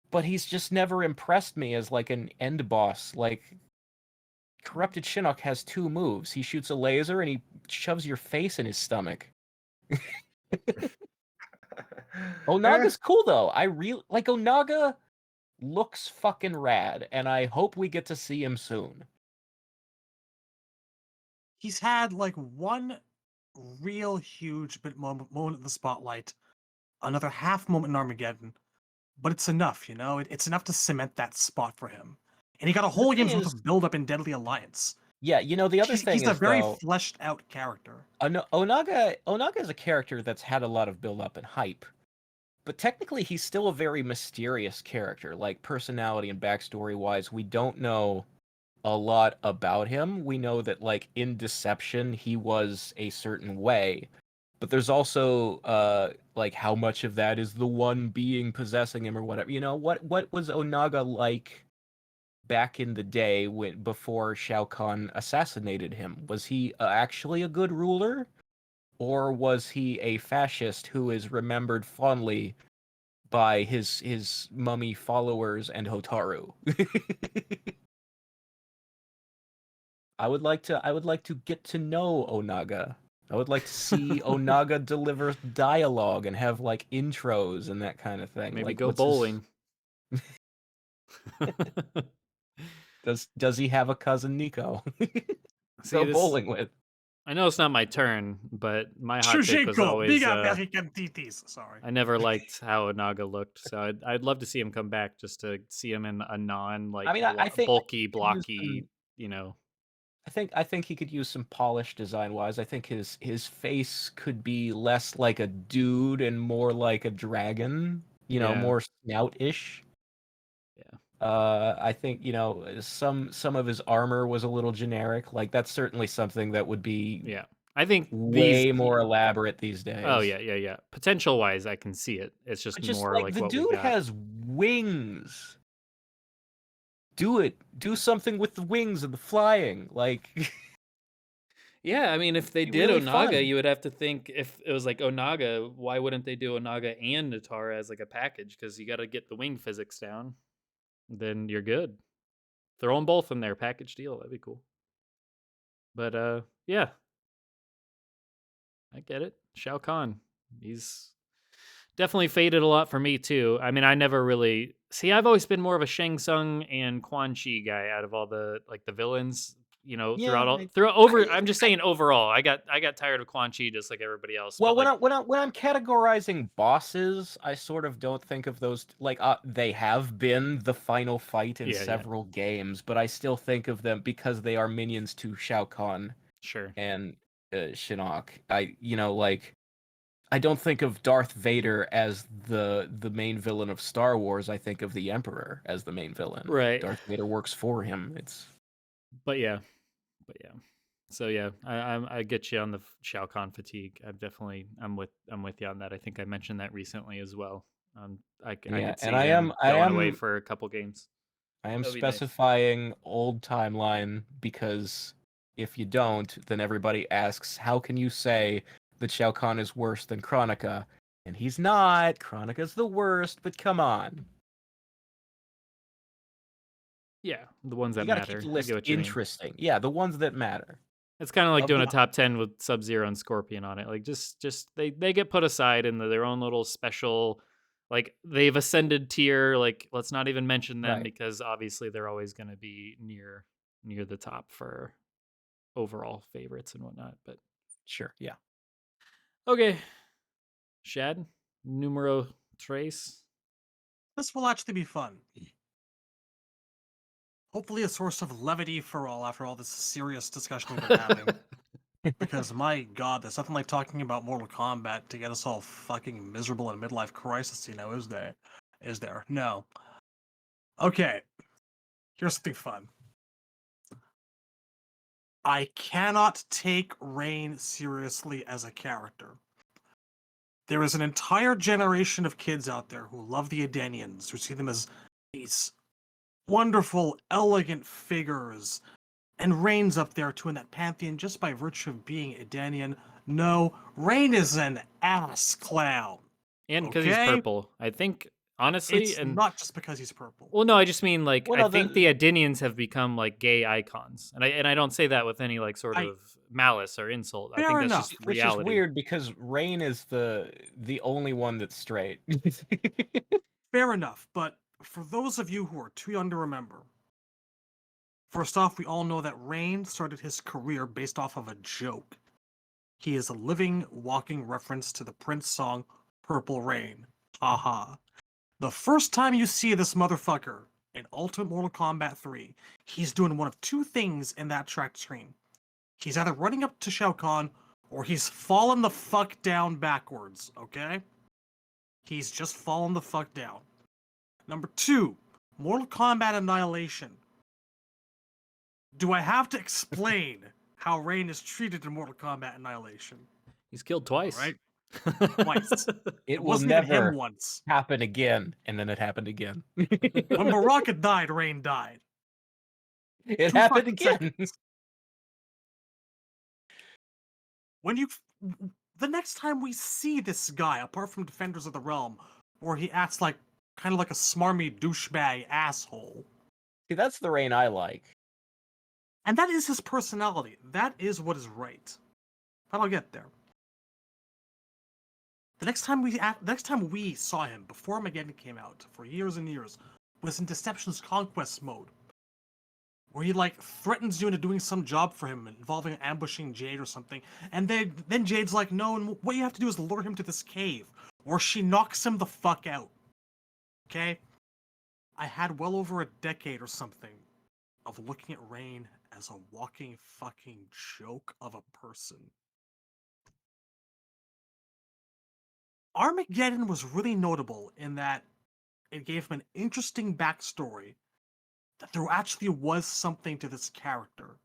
but he's just never impressed me as like an end boss. Like Corrupted Shinnok has 2 moves. He shoots a laser and he shoves your face in his stomach. Eh, Onaga's cool though. I really like Onaga looks fucking rad, and I hope we get to see him soon. He's had like one real huge bit moment in the spotlight, another half moment in Armageddon, but it's enough, you know? It's enough to cement that spot for him. And he got a The whole thing game's worth is, of build up in Deadly Alliance. yeah, the other thing He's a is very though, fleshed out character. Onaga is a character that's had a lot of build up and hype, but technically he's still a very mysterious character. Like personality and backstory wise, we don't know a lot about him. We know that like in Deception he was a certain way, but there's also like how much of that is the one being possessing him or whatever. What was Onaga like back in the day when before Shao Kahn assassinated him? Was he actually a good ruler, or was he a fascist who is remembered fondly by his mummy followers and Hotaru? I would like to get to know Onaga. I would like to see Onaga deliver dialogue and have like intros and that kind of thing. Maybe Like go what's his bowling. does he have a cousin Nico? See Go this. bowling with. I know it's not my turn, but my hot take was Shujinko, big always American titties. Sorry. I never liked how Onaga looked, so I'd love to see him come back just to see him in a non like I mean, I think bulky, he could use blocky, you know. I think he could use some polish design wise. I think his face could be less like a dude and more like a dragon. Yeah. More snout-ish. Yeah. I think some of his armor was a little generic. Like that's certainly something that would be Yeah. I think way more elaborate these Oh days. yeah. Potential wise, I can see it. It's just But just more like like the what we dude got. has wings. Do it. Do something with the wings and the flying. Like Yeah, I mean, if they be did really Onaga, fun. you would have to think if it was like Onaga, why wouldn't they do Onaga and Natara as like a package? Because you got to get the wing physics down. Then you're good. Throw them both in there, package deal. That'd be cool. But yeah, I get it. Shao Kahn, he's definitely faded a lot for me too. I mean, I never really see. I've always been more of a Shang Tsung and Quan Chi guy out of all the like the villains. Yeah, Throughout over. I'm just saying overall. I got tired of Quan Chi just like everybody else. well, But like, when I'm categorizing bosses, I sort of don't think of those like they have been the final fight in yeah, several games, but I still think of them because they are minions to Shao Kahn sure. and Shinnok. Like I don't think of Darth Vader as the main villain of Star Wars. I think of the Emperor as the main villain. Right. Darth Vader works for him. It's But yeah. So yeah, I get you on the Shao Kahn fatigue. I'm with you on that. I think I mentioned that recently as well. I yeah, could and see him I going away am for a couple games. That would be nice. specifying old timeline because if you don't, then everybody asks, how can you say that Shao Kahn is worse than Chronica? And he's not. Chronica's the worst, but come on. Yeah, the ones You that gotta keep matter. the I get list what you mean. interesting. Yeah, the ones that matter. It's kind of like Of doing the a top 10 with Sub Zero and Scorpion on it. Like just they get put aside in their own little special. Like they've ascended tier. Like let's not even mention them Right. because obviously they're always going to be near the top for overall favorites and whatnot. But Sure, yeah. okay, Shad, numero tres. This will actually be fun. Hopefully, a source of levity for all after all this serious discussion we've been having. Because my god, there's nothing like talking about Mortal Kombat to get us all fucking miserable in midlife crisis, is there? Is there? No. Okay. Here's something fun. I cannot take Rain seriously as a character. There is an entire generation of kids out there who love the Edenians, who see them as these wonderful, elegant figures. And Rain's up there too in that pantheon just by virtue of being Edenian. No, Rain is an ass clown. And because he's Okay? purple. I think, honestly, It's and not just because he's purple. well, no, I just mean like Well, I no, think the Adinians have become like gay icons, and I don't say that with any like sort I- of malice or insult. I Fair think that's enough. just Which reality. is weird because Rain is the only one that's straight. Fair enough, but for those of you who are too young to remember, first off, we all know that Rain started his career based off of a joke. He is a living, walking reference to the Prince song Purple Rain. Haha. The first time you see this motherfucker in Ultimate Mortal Kombat 3, he's doing one of two things in that track screen. He's either running up to Shao Kahn or he's fallen the fuck down backwards, okay? He's just fallen the fuck down. Number 2, Mortal Kombat Annihilation. Do I have to explain how Rain is treated in Mortal Kombat Annihilation? He's killed twice. Right? Twice. It will wasn't even never him once. happen again, and then it happened again. When Baraka died, Rain died. It 2 happened fucking again. seconds. When you, the next time we see this guy, apart from Defenders of the Realm, where he acts like kind of like a smarmy douchebag asshole, See, that's the Rain I like. and that is his personality. That is what is right. But I'll get there. The next time we saw him before Armageddon came out for years and years was in Deception's Conquest mode, where he like threatens you into doing some job for him involving ambushing Jade or something, and then Jade's like, no, and what you have to do is lure him to this cave, or she knocks him the fuck out. Okay? I had well over a decade or something of looking at Rain as a walking fucking joke of a person. Armageddon was really notable in that it gave him an interesting backstory, that there actually was something to this character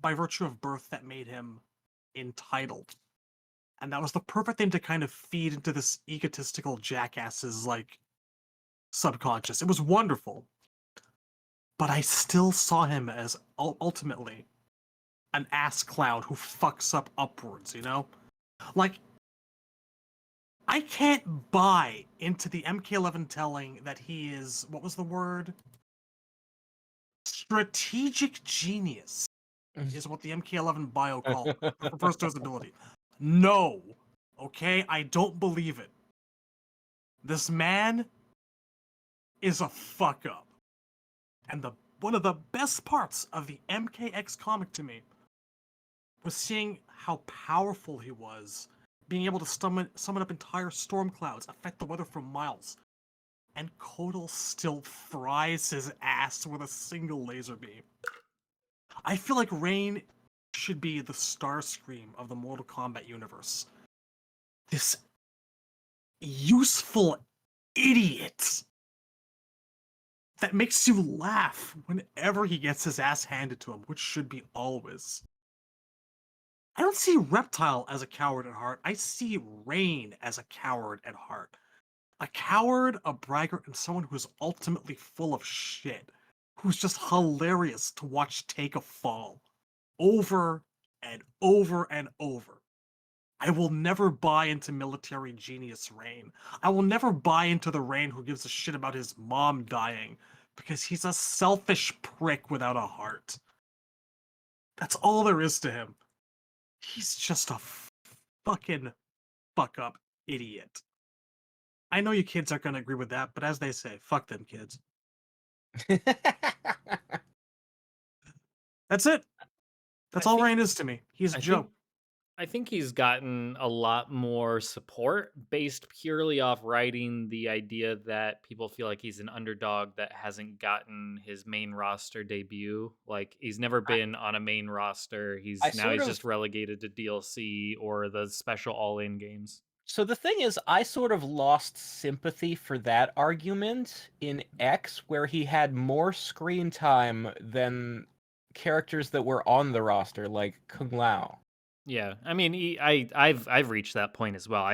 by virtue of birth that made him entitled. And that was the perfect thing to kind of feed into this egotistical jackass's like subconscious. It was wonderful. But I still saw him as ultimately an ass clown who fucks up upwards, you know? Like, I can't buy into the MK11 telling that he is, what was the word? Strategic genius is what the MK11 bio called refers to his ability. No. Okay? I don't believe it. This man is a fuck up. And one of the best parts of the MKX comic to me was seeing how powerful he was, being able to summon up entire storm clouds, affect the weather for miles. And Kotal still fries his ass with a single laser beam. I feel like Rain should be the Starscream of the Mortal Kombat universe. This useful idiot that makes you laugh whenever he gets his ass handed to him, which should be always. I don't see Reptile as a coward at heart. I see Rain as a coward at heart. A coward, a braggart, and someone who's ultimately full of shit. Who's just hilarious to watch take a fall. Over and over and over. I will never buy into military genius Rain. I will never buy into the Rain who gives a shit about his mom dying, because he's a selfish prick without a heart. That's all there is to him. He's just a fucking fuck up idiot. I know you kids aren't going to agree with that, but as they say, fuck them kids. That's it. That's all Rain is to me. He's a joke. I think he's gotten a lot more support based purely off writing the idea that people feel like he's an underdog that hasn't gotten his main roster debut. Like he's never been on a main roster. He's just relegated to DLC or the special all-in games. So the thing is, I sort of lost sympathy for that argument in X, where he had more screen time than characters that were on the roster, like Kung Lao. Yeah, I mean, I've reached that point as well.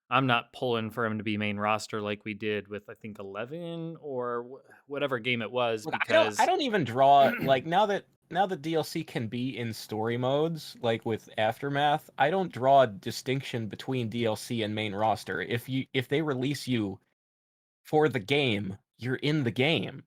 I'm not pulling for him to be main roster like we did with I think 11 or whatever game it was Look, I because don't even draw like now that DLC can be in story modes, like with Aftermath, I don't draw a distinction between DLC and main roster. If they release you for the game, you're in the game.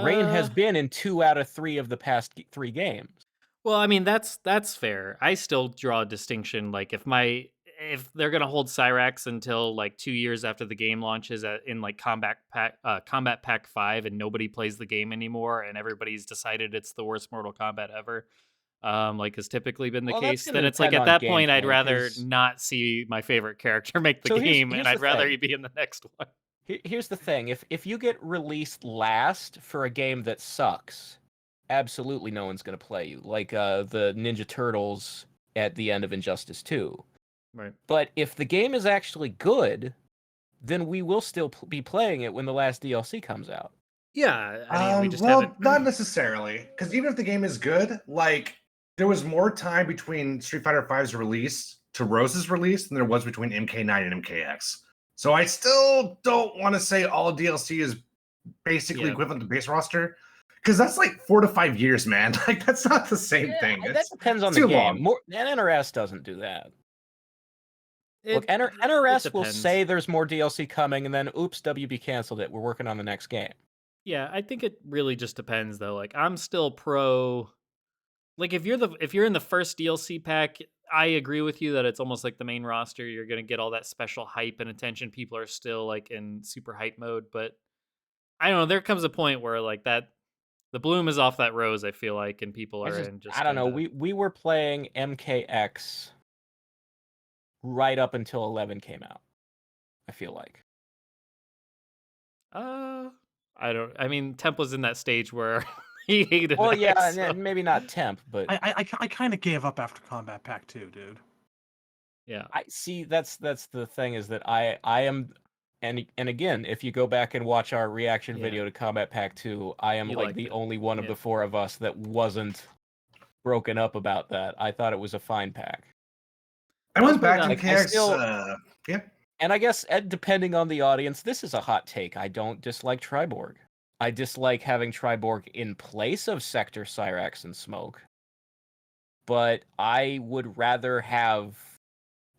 Rain uh has been in 2 out of 3 of the past 3 games. well, I mean that's fair. I still draw a distinction like if they're going to hold Cyrax until like 2 years after the game launches in like Combat Pack 5 and nobody plays the game anymore and everybody's decided it's the worst Mortal Kombat ever. Like has typically been the Well, that's case, going to then it's like depend at on that point I'd gameplay. rather Because not see my favorite character make the so game and here's the I'd rather thing. he be in the next one. Here's the thing: if you get released last for a game that sucks, absolutely no one's going to play you. Like the Ninja Turtles at the end of Injustice 2. Right. But if the game is actually good, then we will still be playing it when the last DLC comes out. Yeah, I mean we just Well, haven't not necessarily, because even if the game is good, like there was more time between Street Fighter V's release to Rose's release than there was between MK9 and MKX. So I still don't want to say all DLC is basically Yeah. equivalent to base roster, because that's like 4 to 5 years, man. Like that's not the same thing. That It's depends on the too game. long. NRS doesn't do that. Look, it NRS will depends. say there's more DLC coming, and then oops, WB canceled it. We're working on the next game. Yeah, I think it really just depends though. Like I'm still pro like if you're in the first DLC pack, I agree with you that it's almost like the main roster. You're gonna get all that special hype and attention. People are still like in super hype mode, but I don't know. There comes a point where like that the bloom is off that rose. I feel like, and people are in just I don't know. kinda... We were playing MKX right up until 11 came out. I feel like. I mean, Temp was in that stage where he hated Well, it. yeah, So. maybe not Temp, but I kind of gave up after Combat Pack 2, dude. Yeah. I see. That's the thing is that I am, and again, if you go back and watch our reaction Yeah. video to Combat Pack 2, I am You like liked the it. only one of Yeah. the 4 of us that wasn't broken up about that. I thought it was a fine pack. I went back to like, MKX. Yeah. And I guess, depending on the audience, this is a hot take. I don't dislike Triborg. I dislike having Triborg in place of Sector, Cyrax, and Smoke. But I would rather have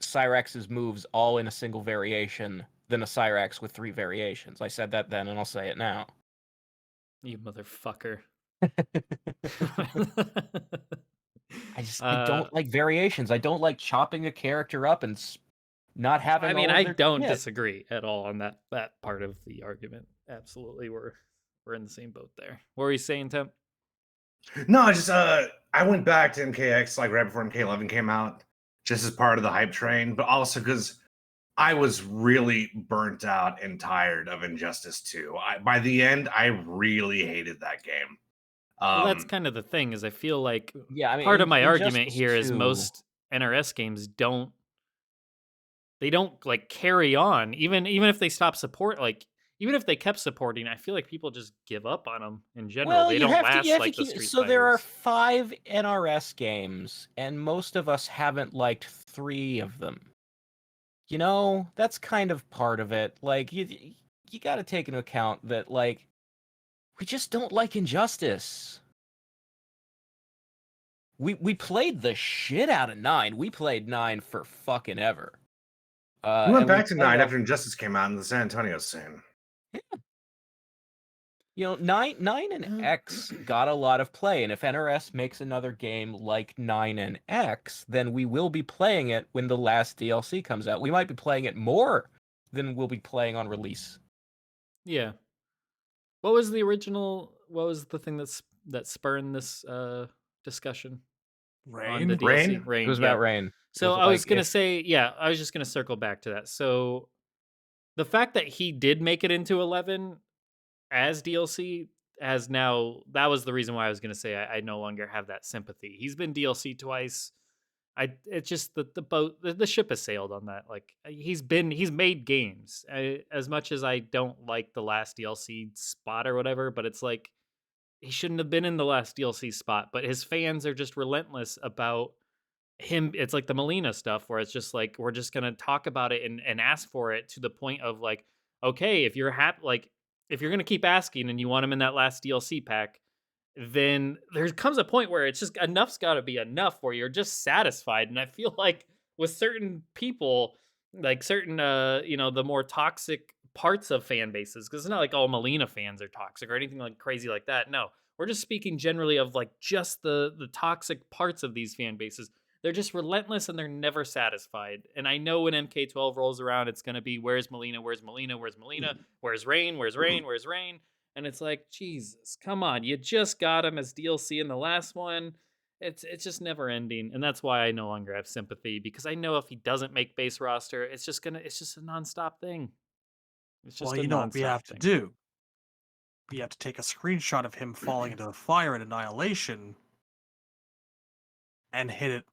Cyrax's moves all in a single variation than a Cyrax with 3 variations. I said that then, and I'll say it now. You motherfucker. I don't like variations. I don't like chopping a character up and not having. I mean, all I of their don't shit. disagree at all on that part of the argument. Absolutely, we're in the same boat there. What were you saying, Temp? No, I just I went back to MKX like right before MK11 came out, just as part of the hype train, but also because I was really burnt out and tired of Injustice 2. By the end, I really hated that game. Well, that's kind of the thing. Is I feel like Yeah, I mean, part of my argument Injustice here is 2 most NRS games don't like carry on even if they stop support like even if they kept supporting. I feel like people just give up on them in general. Well, they you don't have last to like the keep. Street So there are Fighters. 5 NRS games, and most of us haven't liked 3 of them. You know, that's kind of part of it. Like you got to take into account that like we just don't like Injustice. We played the shit out of 9. We played 9 for fucking ever. We went and back to played 9 a- after Injustice came out in the San Antonio scene. You know, 9 and X got a lot of play, and if NRS makes another game like 9 and X, then we will be playing it when the last DLC comes out. We might be playing it more than we'll be playing on release. Yeah. What was the original? What was the thing that spurned this discussion on the Rain? DLC? Rain. It was yeah. about Rain. So was I was like, gonna if- say, yeah, I was just gonna circle back to that. So the fact that he did make it into 11 as DLC has now, that was the reason why I was gonna say I no longer have that sympathy. He's been DLC twice. It's just the boat, the ship has sailed on that. Like he's made games. As much as I don't like the last DLC spot or whatever, but it's like he shouldn't have been in the last DLC spot. But his fans are just relentless about it's like the Melina stuff where it's just like we're just gonna talk about it and ask for it to the point of like, okay, if you're happy, like if you're gonna keep asking and you want him in that last DLC pack, then there comes a point where it's just enough's got to be enough where you're just satisfied. And I feel like with certain people, like certain the more toxic parts of fan bases, because it's not like all Melina fans are toxic or anything like crazy like that. No, we're just speaking generally of like just the toxic parts of these fan bases. They're just relentless and they're never satisfied. And I know when MK12 rolls around, it's going to be where's Melina, where's Melina, where's Melina, where's Rain, where's Rain, where's Rain. And it's like, Jesus, come on, you just got him as DLC in the last one. It's just never ending, and that's why I no longer have sympathy, because I know if he doesn't make base roster, it's just a nonstop thing. It's just Well, a you know what we nonstop have to thing. do? We have to take a screenshot of him falling into the fire in Annihilation and hit it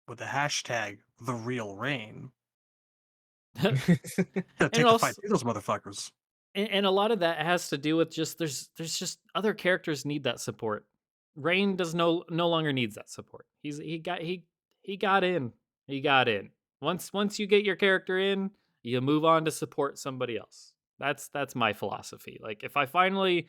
with the hashtag the real rain. And Take the fight through those motherfuckers. And a lot of that has to do with just there's just other characters need that support. Rain does no longer needs that support. He got in. He got in. Once you get your character in, you move on to support somebody else. That's my philosophy. Like if I finally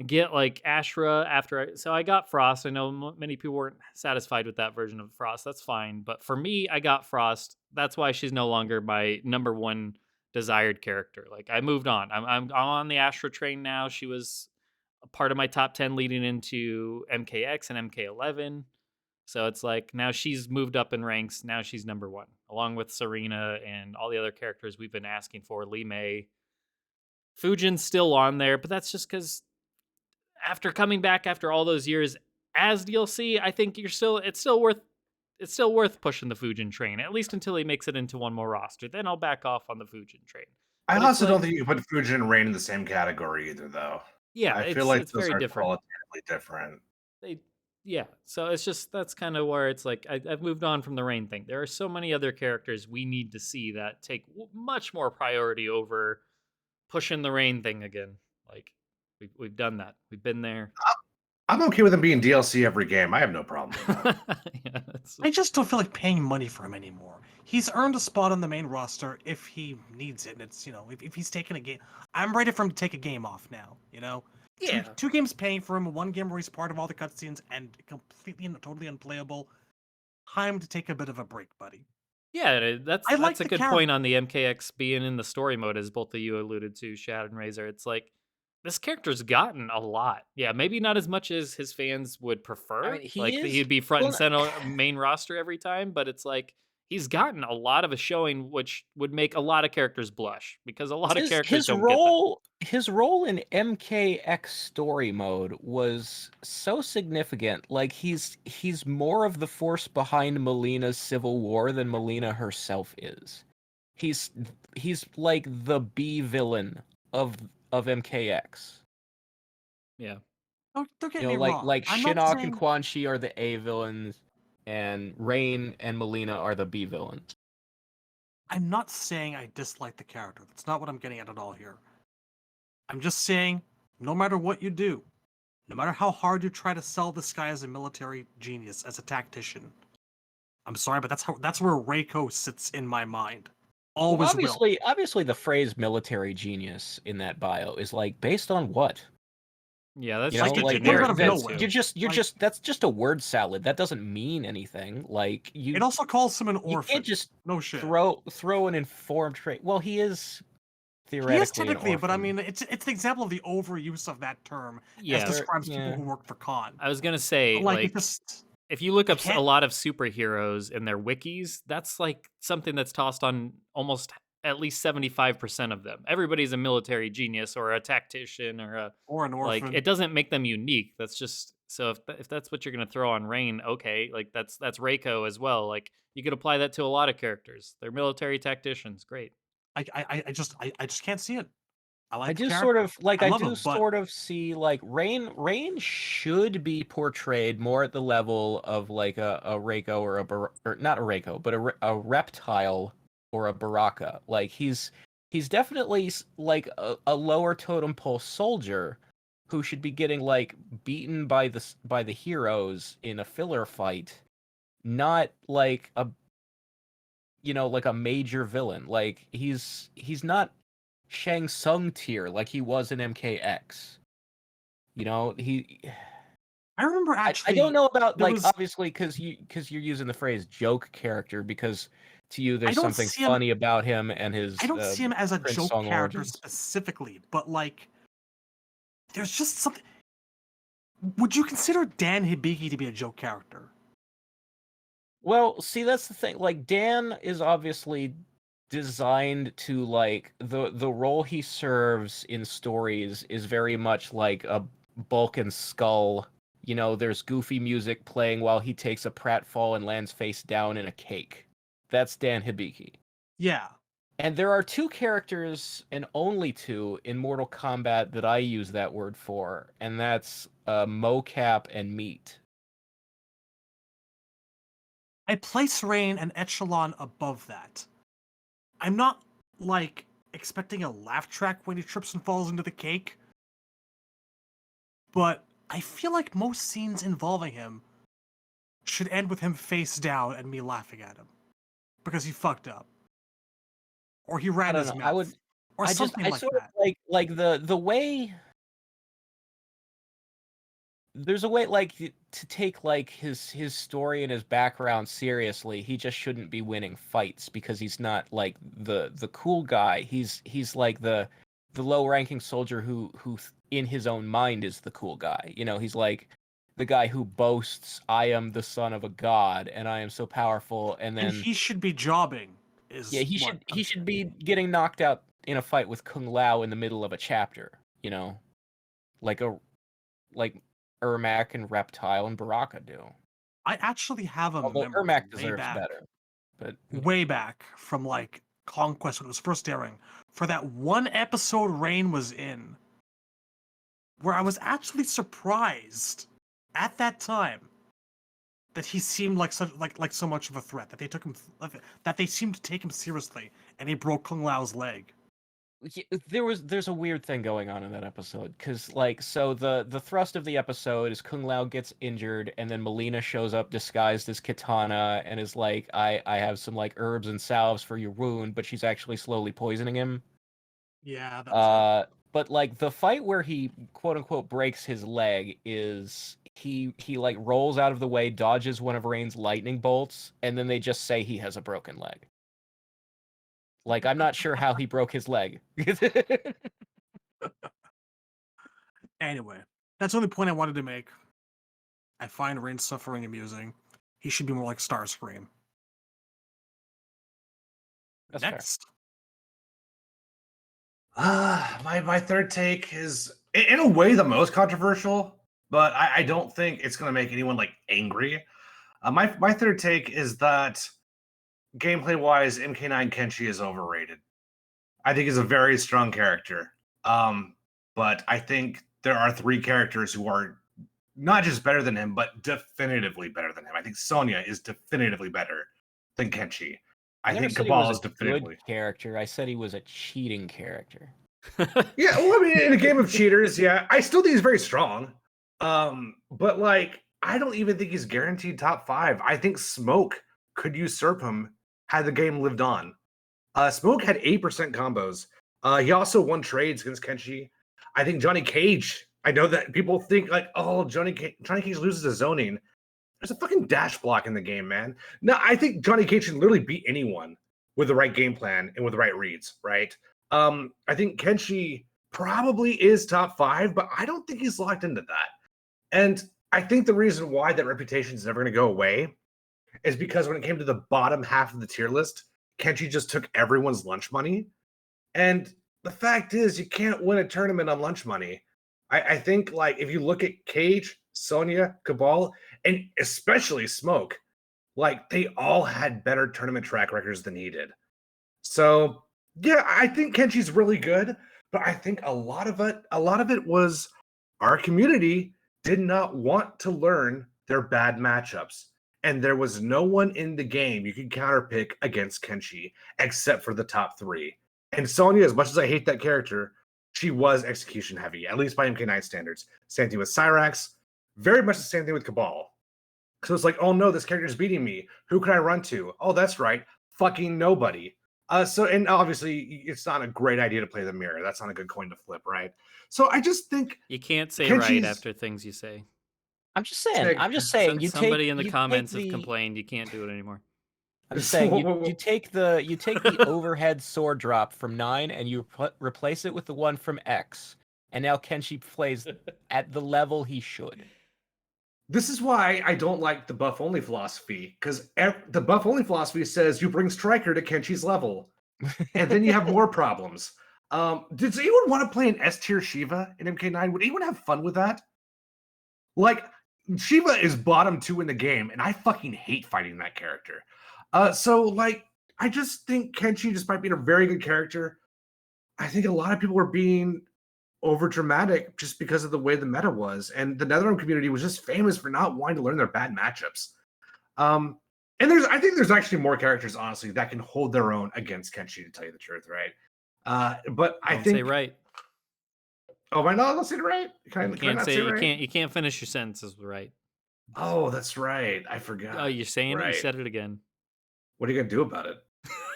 get like Ashra so I got Frost. I know many people weren't satisfied with that version of Frost. That's fine, but for me, I got Frost. That's why she's no longer my number one desired character. Like I moved on. I'm on the Ashra train now. She was a part of my top 10 leading into MKX and MK11. So it's like now she's moved up in ranks. Now she's number one, along with Serena and all the other characters we've been asking for. Lee May. Fujin's still on there, but that's just because after coming back after all those years as DLC, I think it's still worth pushing the Fujin train, at least until he makes it into one more roster. Then I'll back off on the Fujin train. I also don't think you can put Fujin and Rain in the same category either, though. Yeah, I feel like it's those very are different. qualitatively different. So it's just that's kind of where it's like I've moved on from the Rain thing. There are so many other characters we need to see that take much more priority over pushing the Rain thing again. Like we've done that. We've been there. I'm okay with him being DLC every game. I have no problem with that. I just don't feel like paying money for him anymore. He's earned a spot on the main roster if he needs it. And it's, if he's taking a game, I'm ready for him to take a game off now, Yeah. Two games paying for him, one game where he's part of all the cutscenes and completely and totally unplayable. Time to take a bit of a break, buddy. Yeah, that's like a the good character. point on the MKX being in the story mode, as both of you alluded to, Shad and Razor. It's like this character's gotten a lot. Yeah, maybe not as much as his fans would prefer. I mean, He'd be front and center main roster every time, but it's like he's gotten a lot of a showing, which would make a lot of characters blush because a lot of characters don't get that. His role in MKX story mode was so significant. Like he's more of the force behind Melina's civil war than Melina herself is. He's like the B villain of MKX. Yeah. Don't get me wrong. Like I'm not Shinnok saying- and Quan Chi are the A villains, and Rain and Melina are the B villains. I'm not saying I dislike the character. That's not what I'm getting at all here. I'm just saying, no matter what you do, no matter how hard you try to sell this guy as a military genius, as a tactician, I'm sorry, but that's where Reiko sits in my mind. Always will. Obviously, the phrase "military genius" in that bio is like based on what? Yeah, that's You know, just a like generic out of phrase, nowhere. too. that's just a word salad. That doesn't mean anything. Like It also calls him an you orphan. can't just no shit. throw an informed trait. Well, he is theoretically He is technically, an but I orphan. mean, it's an example of the overuse of that term Yeah. as describes people who work for Khan. I was gonna say, like if you look up a lot of superheroes in their wikis, that's like something that's tossed on almost at least 75% of them. Everybody's a military genius or a tactician or an orphan. Like it doesn't make them unique. That's just so if that's what you're gonna throw on Rain, okay, like that's Reiko as well. Like you could apply that to a lot of characters. They're military tacticians. Great. I just can't see it. I do sort of see like Rain should be portrayed more at the level of like a Reiko or not a Reiko, but a reptile or a Baraka. Like he's definitely like a lower totem pole soldier who should be getting like beaten by the heroes in a filler fight, not like a like a major villain. Like he's not Shang Tsung tier like he was in MKX. I remember I actually. don't know about there like was- obviously because you're using the phrase joke character because to you I there's don't something see him- funny about him and his I don't see him as a Prince joke Song character origins. specifically, but like, there's just something. Would you consider Dan Hibiki to be a joke character? Well, see, that's the thing. Like Dan is obviously designed to like the role he serves in stories is very much like a Bulk and Skull. There's goofy music playing while he takes a pratfall and lands face down in a cake. That's Dan Hibiki. Yeah. And there are two characters, and only two, in Mortal Kombat that I use that word for, and that's Mocap and Meat. I place Rain an echelon above that. I'm not, like, expecting a laugh track when he trips and falls into the cake, but I feel like most scenes involving him should end with him face down and me laughing at him. Because he fucked up. Or he ran I don't his know. mouth. Or something like sort that. of like the way. There's a way like to take like his story and his background seriously. He just shouldn't be winning fights because he's not like the cool guy. He's like the low ranking soldier who in his own mind is the cool guy. He's like the guy who boasts, "I am the son of a god and I am so powerful." And then he should be jobbing. he should be getting knocked out in a fight with Kung Lao in the middle of a chapter. Like Ermac and Reptile and Baraka do. I actually have a Although memory Ermac way deserves back, better. But way back from like Conquest when it was first airing, for that one episode Rain was in, where I was actually surprised at that time that he seemed like so much of a threat, that they took him, that they seemed to take him seriously, and he broke Kung Lao's leg. there's a weird thing going on in that episode because so the thrust of the episode is Kung Lao gets injured and then Melina shows up disguised as Kitana and is like, I have some like herbs and salves for your wound, but she's actually slowly poisoning him. Yeah, that's but like the fight where he quote unquote breaks his leg is he like rolls out of the way, dodges one of Rain's lightning bolts, and then they just say he has a broken leg. Like, I'm not sure how he broke his leg. Anyway, that's the only point I wanted to make. I find Rain's suffering amusing. He should be more like Starscream. That's Next. My third take is in a way the most controversial, but I don't think it's going to make anyone like angry. My third take is that gameplay wise, MK9 Kenshi is overrated. I think he's a very strong character, but I think there are three characters who are not just better than him, but definitively better than him. I think Sonya is definitively better than Kenshi. I think Cabal is definitively good character. I said he was a cheating character. Yeah, well, I mean, in a game of cheaters, yeah, I still think he's very strong. But like, I don't even think he's guaranteed top 5. I think Smoke could usurp him had the game lived on. Smoke had 8% combos. He also won trades against Kenshi. I think Johnny Cage. I know that people think like, oh, Johnny Cage loses to zoning. There's a fucking dash block in the game, man. No, I think Johnny Cage can literally beat anyone with the right game plan and with the right reads, right? I think Kenshi probably is top 5, but I don't think he's locked into that. And I think the reason why that reputation is never going to go away is because when it came to the bottom half of the tier list, Kenshi just took everyone's lunch money. And the fact is, you can't win a tournament on lunch money. I think, like, if you look at Cage, Sonya, Cabal, and especially Smoke, like, they all had better tournament track records than he did. So, yeah, I think Kenshi's really good, but I think a lot of it was our community did not want to learn their bad matchups. And there was no one in the game you could counterpick against Kenshi except for the top 3. And Sonya, as much as I hate that character, she was execution heavy, at least by MK9 standards. Same thing with Cyrax. Very much the same thing with Cabal. So it's like, oh no, this character's beating me. Who can I run to? Oh, that's right, fucking nobody. And obviously it's not a great idea to play the mirror. That's not a good coin to flip, right? So I just think You can't say right Kenshi's- after things you say. I'm just saying. Somebody in the you comments take have the- complained you can't do it anymore. I'm just saying you take the overhead sword drop from 9 and you replace it with the one from X, and now Kenshi plays at the level he should. This is why I don't like the buff only philosophy, because the buff only philosophy says you bring Striker to Kenshi's level, and then you have more problems. Does anyone want to play an S tier Shiva in MK9? Would anyone have fun with that? Like, Shiva is bottom 2 in the game, and I fucking hate fighting that character. So like, I just think Kenshi, despite being a very good character, I think a lot of people were being over dramatic just because of the way the meta was, and the Netherrealm community was just famous for not wanting to learn their bad matchups. And I think there's actually more characters, honestly, that can hold their own against Kenshi, to tell you the truth, right? But I Don't think say right. Oh, am I not saying right? Can I You not can't say say right? you can't finish your sentences with right. Oh, that's right. I forgot. Oh, you're saying it. You Right. said it again. What are you gonna do about it?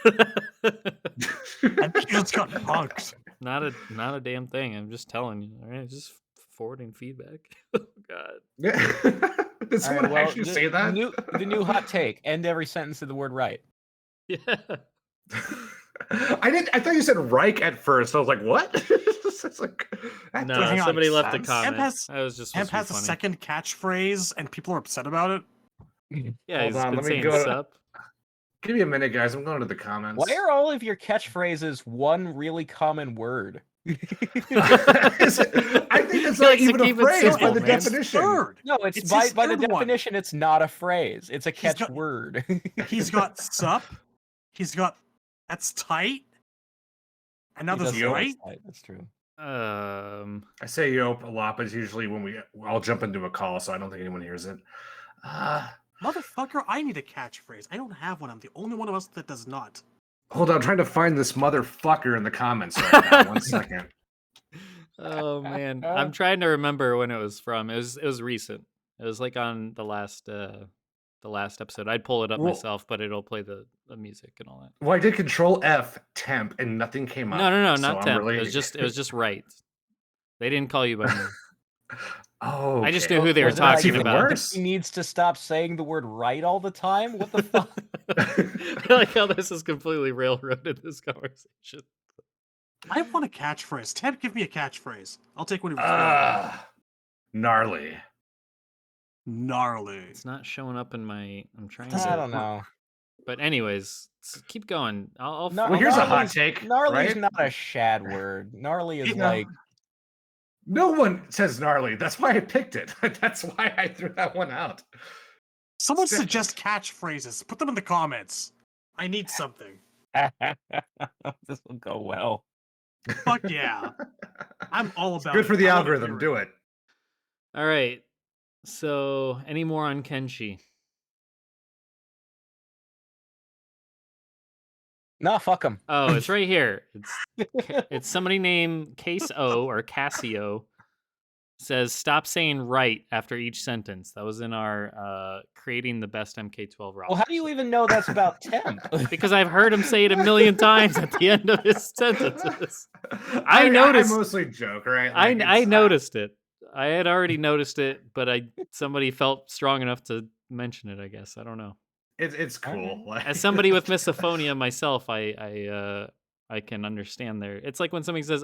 I think you just got punked. Not a damn thing. I'm just telling you. All right, just forwarding feedback. Oh God. Yeah. Did someone actually say that? The new hot take: end every sentence in the word right. Yeah. I thought you said Reich at first. I was like, what? It's like, that No, doesn't somebody make left a sense. comment. has- That was just Hemp supposed has to a be funny. second catchphrase, and people are upset about it. Yeah, Hold he's on, been let me saying go- sup. Give me a minute, guys. I'm going to the comments. Why are all of your catchphrases one really common word? I think it's He not likes to even a keep it phrase by simple, the man. definition. Third. No, it's It's by his the third one. definition. It's not a phrase. It's a He's catch got- word. He's got sup. He's got that's tight. And now He there's does say right. that's right, that's true. I say yope a lot, but it's usually when I'll jump into a call, so I don't think anyone hears it. Motherfucker, I need a catchphrase. I don't have one. I'm the only one of us that does not. Hold on, I'm trying to find this motherfucker in the comments right now. 1 second. Oh man, I'm trying to remember when it was from. It was recent. It was like on the last episode. I'd pull it up Well- myself, but it'll play the music and all that. Well, I did Control F temp and nothing came up. No, so not I'm temp. really- It was just right. They didn't call you by name. Oh, I just okay. knew who they were Well, that's talking even about. worse. He needs to stop saying the word right all the time. What the fuck? I like how this is completely railroaded this conversation. I want a catchphrase. Ted, give me a catchphrase. I'll take one of yours. Gnarly. Gnarly. It's not showing up in my. I'm trying. Does To, I don't know. But anyways, keep going. I'll No, Well, here's a hot gnarly's- take. Gnarly's right? not a shad word. Gnarly is You know, like no one says gnarly. That's why I picked it. That's why I threw that one out. Someone Stick- suggest catchphrases. Put them in the comments. I need something. this will go well. Fuck yeah. I'm all about Good it. for the I wanna algorithm. hear Do it. All right. So, any more on Kenshi? No, fuck him. Oh, it's right here. It's somebody named Case O or Casio. Says stop saying right after each sentence. That was in our creating the best MK12 roster. Well, how do you even know that's about temp? Because I've heard him say it a million times at the end of his sentences. I noticed- I mostly joke, right? I it's- noticed it. I had already noticed it, but somebody felt strong enough to mention it. I guess I don't know. It's cool. Like- As somebody with misophonia myself, I can understand there. It's like when somebody says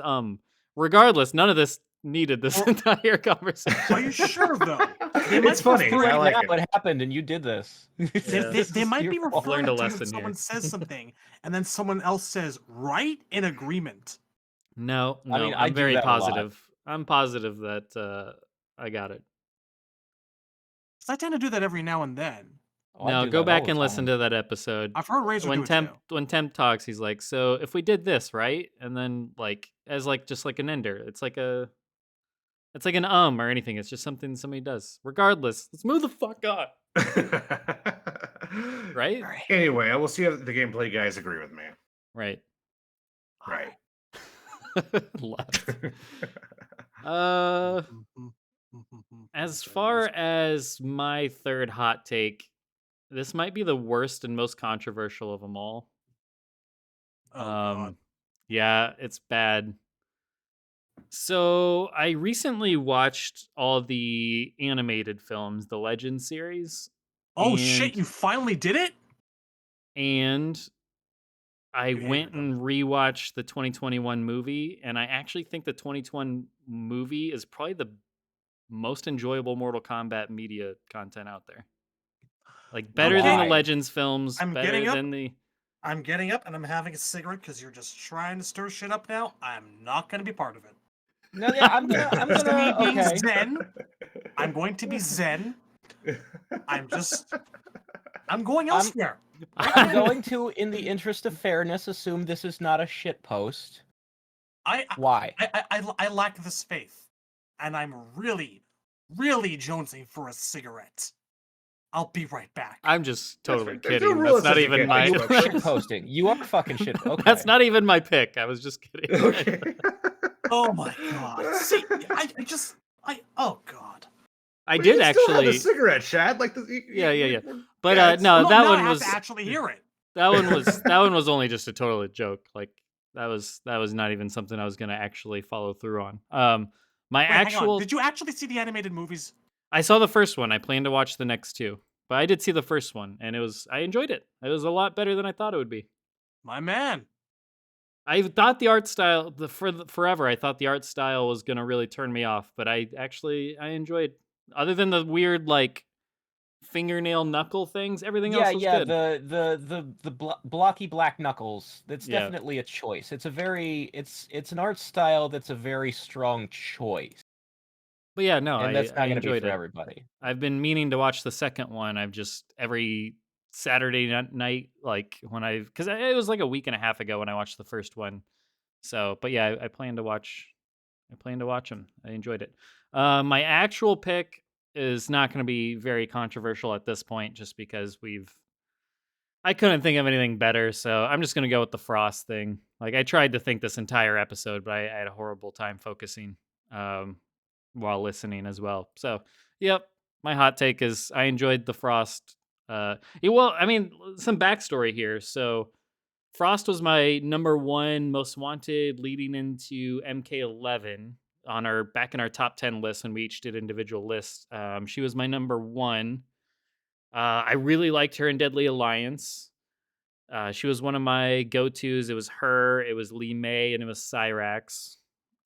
regardless, none of this needed this entire conversation. Are you sure though? They It's funny. Right I like now, it. it happened, and you did this. They might be Your fault. referring Learned a to lesson when someone here. says something and then someone else says right in agreement. No, I mean, I I'm do very that a lot. positive. I'm positive that I got it. 'Cause I tend to do that every now and then. Oh, I No, do go that all back the and listen time. to that episode. I've heard Razor do it too. When Temp talks, he's like, "So if we did this, right?" And then like as like just like an ender, it's like an or anything. It's just something somebody does. Regardless, let's move the fuck on, right? Anyway, I will see if the gameplay guys agree with me. Right. Right. Left. Mhm. As far as my third hot take, this might be the worst and most controversial of them all. Oh God. Yeah, it's bad. So I recently watched all the animated films, the Legend series. Oh shit! You finally did it. And I You went hated them. and rewatched the 2021 movie, and I actually think the 2021 movie is probably the most enjoyable Mortal Kombat media content out there. Like better than the Why? Legends films, I'm better getting up. than the I'm getting up and I'm having a cigarette because you're just trying to stir shit up now. I'm not going to be part of it. No, yeah, I'm Instead gonna. of me being Okay. zen, I'm going to be zen. I'm going elsewhere. I'm going to, in the interest of fairness, assume this is not a shit post. Why? I lack this faith, and I'm really, really jonesing for a cigarette. I'll be right back. I'm just totally There's no kidding. rule That's not that says you even can't my You Facebook are post. shit posting. You are fucking shit. Okay. That's not even my pick. I was just kidding. Okay. Oh my God! See, oh God! I But did you can still have actually. a cigarette, Chad. Like Yeah. But yeah, it's- no, Well, that now one I have was to actually hear it. that one was only just a total joke. Like that was not even something I was gonna actually follow through on. My Wait, hang on. actual Did you actually see the animated movies? I saw the first one. I plan to watch the next two, but I did see the first one, and I enjoyed it. It was a lot better than I thought it would be. My man. I thought the art style, forever, I thought the art style was gonna really turn me off, but I enjoyed. Other than the weird like fingernail knuckle things, everything else was good. The blocky black knuckles. That's Yeah. definitely a choice. It's an art style that's a very strong choice, But yeah, no, and that's I not going to be enjoyed for it. everybody. I've been meaning to watch the second one. I've just every Saturday night, like because it was like a week and a half ago when I watched the first one. So, but yeah, I plan to watch. I plan to watch them. I enjoyed it. My actual pick is not going to be very controversial at this point, just because I couldn't think of anything better, so I'm just going to go with the Frost thing. Like I tried to think this entire episode, but I had a horrible time focusing while listening as well. So, yep, my hot take is I enjoyed the Frost. Well, I mean, some backstory here. So, Frost was my number one most wanted leading into MK11 back in our top 10 list when we each did individual lists. She was my number one. I really liked her in Deadly Alliance. She was one of my go-tos. It was her, it was Lee May, and it was Cyrax.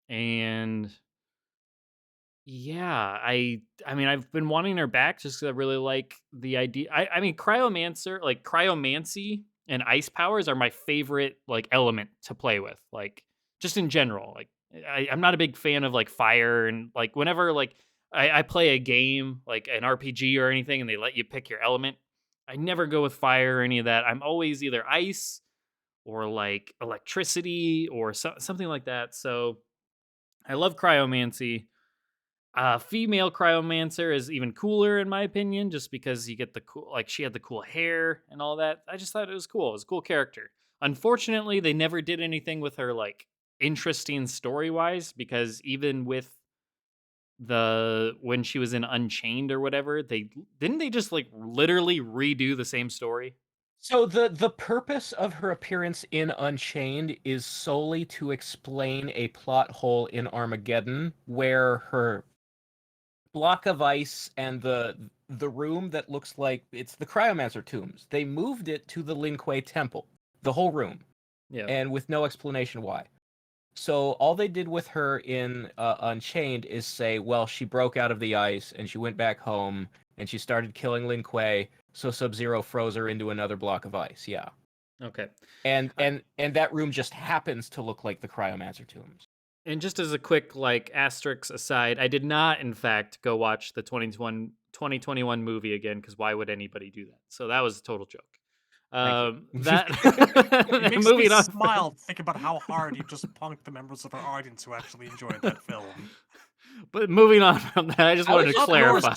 And yeah, I mean, I've been wanting her back just because I really like the idea. I mean, cryomancy and ice powers are my favorite like element to play with. Like just in general. Like I'm not a big fan of like fire and like whenever like I play a game like an RPG or anything and they let you pick your element, I never go with fire or any of that. I'm always either ice or like electricity or something like that. So I love cryomancy. Female cryomancer is even cooler in my opinion, just because you get the cool, like she had the cool hair and all that. I just thought it was cool. It was a cool character. Unfortunately, they never did anything with her like interesting story wise, because even with when she was in Unchained or whatever, they just like literally redo the same story. So the purpose of her appearance in Unchained is solely to explain a plot hole in Armageddon, where her block of ice and the room that looks like it's the Cryomancer tombs. They moved it to the Lin Kuei temple, the whole room, Yeah. and with no explanation why. So all they did with her in Unchained is say, well, she broke out of the ice and she went back home and she started killing Lin Kuei, so Sub-Zero froze her into another block of ice. Yeah. Okay. And that room just happens to look like the Cryomancer tombs. And just as a quick like asterisk aside, I did not in fact go watch the 2021 movie again, because why would anybody do that? So that was a total joke. That It makes moving me on. smile to think about how hard you just punked the members of our audience who actually enjoyed that film. But moving on from that, I just wanted to up north, clarify.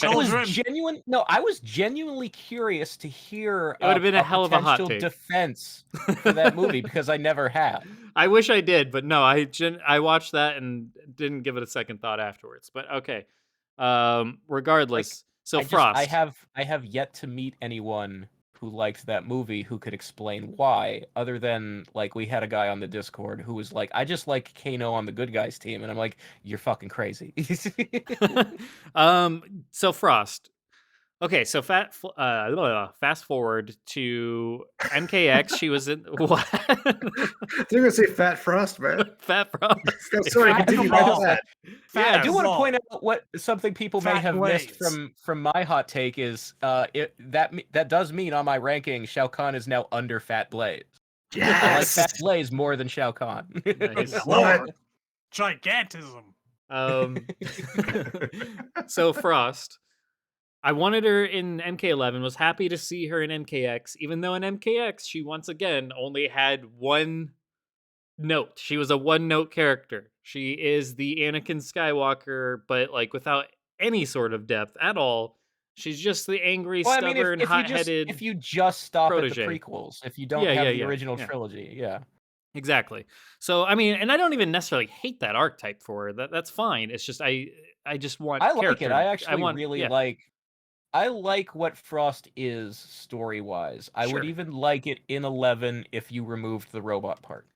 I was genuinely curious to hear It would have been a hell of a hot potential take. defense for that movie, because I never have. I wish I did, but no, I watched that and didn't give it a second thought afterwards. But okay, Regardless, so I Frost. have yet to meet anyone who liked that movie who could explain why, other than like we had a guy on the Discord who was like, I just like Kano on the good guys team, and I'm like, you're fucking crazy. So Frost. Okay, so fast forward to MKX. She was in what? They're gonna say Fat Frost, man. Fat Frost. No, sorry, Fat continue. Frost. Right I do want to Fat point out what something people may Fat have missed Blaze. from my hot take is that does mean on my ranking Shao Kahn is now under Fat Blaze. I like Yes. Fat Blaze more than Shao Kahn. Nice. Love it. Gigantism. So Frost. I wanted her in MK11, was happy to see her in MKX, even though in MKX she once again only had one note. She was a one-note character. She is the Anakin Skywalker, but like without any sort of depth at all. She's just the angry, Well, I mean, stubborn, hot-headed if you just stop protege. at the prequels, if you don't Yeah, have yeah, the yeah, original yeah. trilogy, yeah. Exactly. So I mean, and I don't even necessarily hate that archetype for her. That's fine. It's just I just want I like character. it. I actually want, really yeah. like. I like what Frost is story-wise. I would Sure. even like it in 11 if you removed the robot part.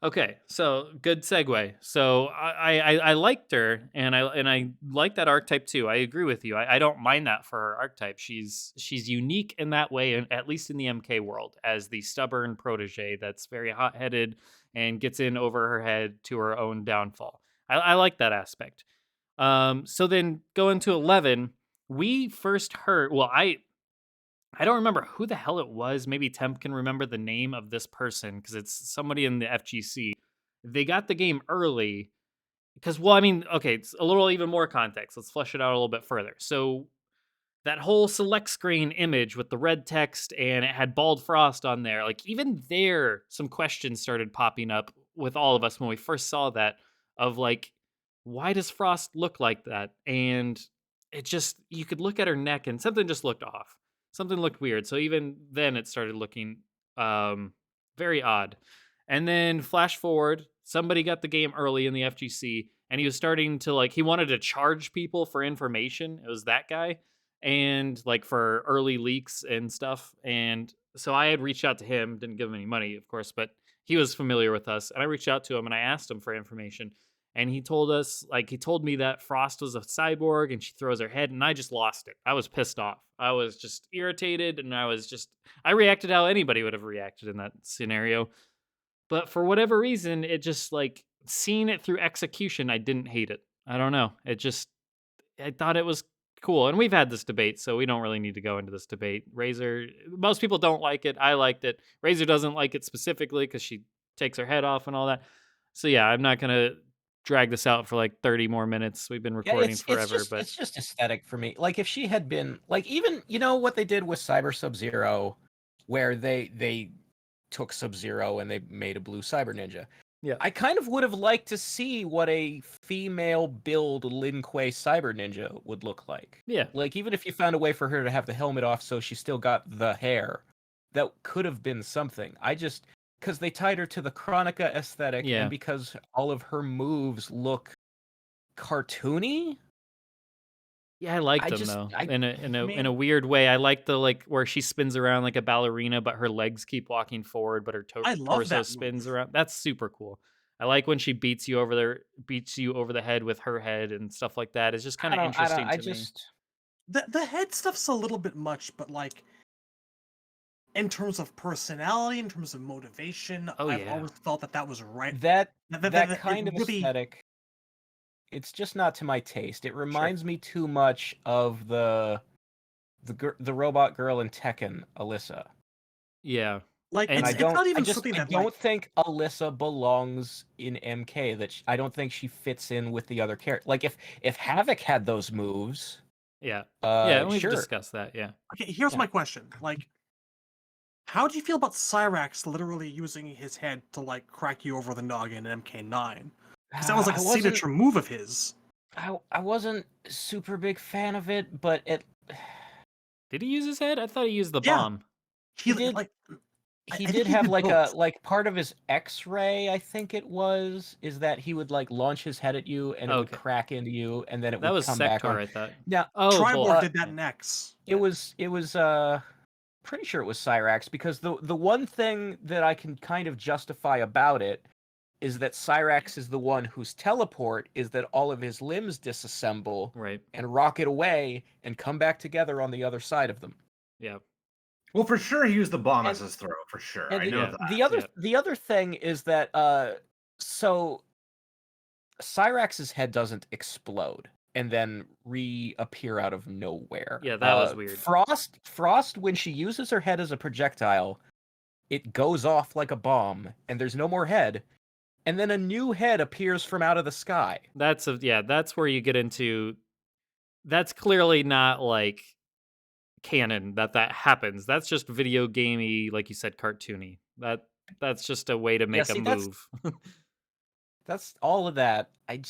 Okay, so good segue. So I liked her, and I like that archetype too. I agree with you. I don't mind that for her archetype. She's unique in that way, and at least in the MK world, as the stubborn protege that's very hot headed and gets in over her head to her own downfall. I like that aspect. So then going to 11, we first heard. Well, I don't remember who the hell it was. Maybe Temp can remember the name of this person because it's somebody in the FGC. They got the game early because, well, I mean, okay, it's a little even more context. Let's flesh it out a little bit further. So that whole select screen image with the red text and it had Bald Frost on there, like even there, some questions started popping up with all of us when we first saw that of like, why does Frost look like that? And it just, you could look at her neck and something just looked off. Something looked weird. So even then it started looking very odd. And then flash forward, somebody got the game early in the FGC and he was starting to like, he wanted to charge people for information. It was that guy. And like for early leaks and stuff. And so I had reached out to him, didn't give him any money, of course, but he was familiar with us. And I reached out to him and I asked him for information. And he told us, like, he told me that Frost was a cyborg and she throws her head. And I just lost it. I was pissed off. I was just irritated. And I reacted how anybody would have reacted in that scenario. But for whatever reason, it just like seeing it through execution, I didn't hate it. I don't know. I thought it was cool. And we've had this debate, so we don't really need to go into this debate. Razor, most people don't like it. I liked it. Razor doesn't like it specifically because she takes her head off and all that. So yeah, I'm not going to drag this out for like 30 more minutes. We've been recording forever, but it's just aesthetic for me. Like if she had been like, even what they did with Cyber Sub-Zero, where they took Sub-Zero and they made a blue Cyber Ninja. Yeah. I kind of would have liked to see what a female build Lin Kuei Cyber Ninja would look like. Yeah. Like even if you found a way for her to have the helmet off so she still got the hair, that could have been something. Because they tied her to the Chronica aesthetic, Yeah. and because all of her moves look cartoony. Yeah, I liked them though. In a weird way. I like the like where she spins around like a ballerina, but her legs keep walking forward, but her I love torso that spins move. around. That's super cool. I like when she beats you over the head with her head and stuff like that. It's just kind of interesting to me. The head stuff's a little bit much, but like in terms of personality, in terms of motivation, I've always felt that was right. That kind of really... aesthetic, it's just not to my taste. It reminds me too much of the robot girl in Tekken, Alyssa. Yeah. Like, and it's not even something that I don't think Alyssa belongs in MK. I don't think she fits in with the other characters. Like if Havoc had those moves, we've sure. discussed that. Yeah. Okay, here's my question. Like, how do you feel about Cyrax literally using his head to like crack you over the noggin in MK9? Because that was like a signature move of his. I wasn't a super big fan of it, but Did he use his head? I thought he used the bomb. He did. Like, he I did think he have did like both. part of his X-ray, I think it was, is that he would like launch his head at you and it would Okay. crack into you and then it That would was come back Sector, on. I thought. Now, Oh, Triborg both. did that Yeah. next. it was pretty sure it was Cyrax, because the one thing that I can kind of justify about it is that Cyrax is the one whose teleport is that all of his limbs disassemble Right. and rocket away and come back together on the other side of them. Yeah. Well, for sure, he used the bomb as And his throw. For sure, and I know Yeah. that. Yeah. the other thing is that so Cyrax's head doesn't explode and then reappear out of nowhere. Yeah, that was weird. Frost, when she uses her head as a projectile, it goes off like a bomb, and there's no more head, and then a new head appears from out of the sky. That's where you get into. That's clearly not like canon that happens. That's just video gamey, like you said, cartoony. That's just a way to make a see, move. That's all of that. I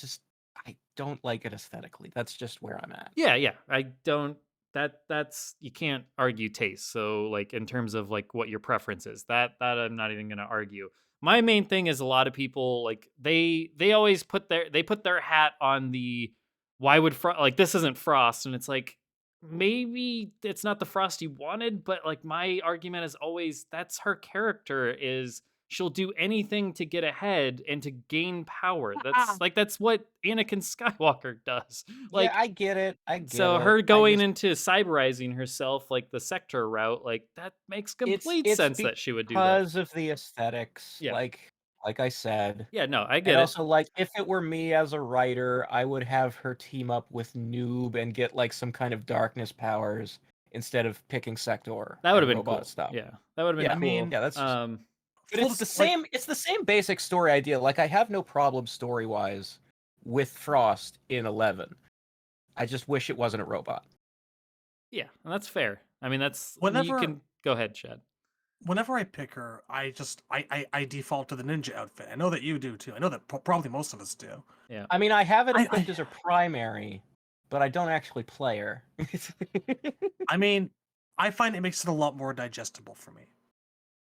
don't like it aesthetically. That's just where I'm at. Yeah. I don't. That's you can't argue taste. So like in terms of like what your preference is, that I'm not even gonna argue. My main thing is a lot of people like they always put their hat on the why would like this isn't Frost, and it's like maybe it's not the Frost you wanted, but like my argument is always that's her character is she'll do anything to get ahead and to gain power. That's what Anakin Skywalker does. Yeah, Like I get it. I get so it. her going into cyberizing herself like the Sector route, like that makes complete it's sense that she would do that. because of the aesthetics. Yeah. Like I said. Yeah, no, I And get it. also, like, if it were me as a writer, I would have her team up with Noob and get like some kind of darkness powers instead of picking Sector. That would have and been robot cool. stuff. Yeah, that would have been Yeah, cool. mean, yeah, that's just, but Full it's the dis- like- same. It's the same basic story idea. Like, I have no problem story wise with Frost in 11. I just wish it wasn't a robot. yeah, and that's fair. I mean, that's you Whenever- can go ahead, Chad. Whenever I pick her, I default to the ninja outfit. I know that you do too. I know that probably most of us do. Yeah, I mean, I have it I- equipped as a primary, but I don't actually play her. I mean, I find it makes it a lot more digestible for me.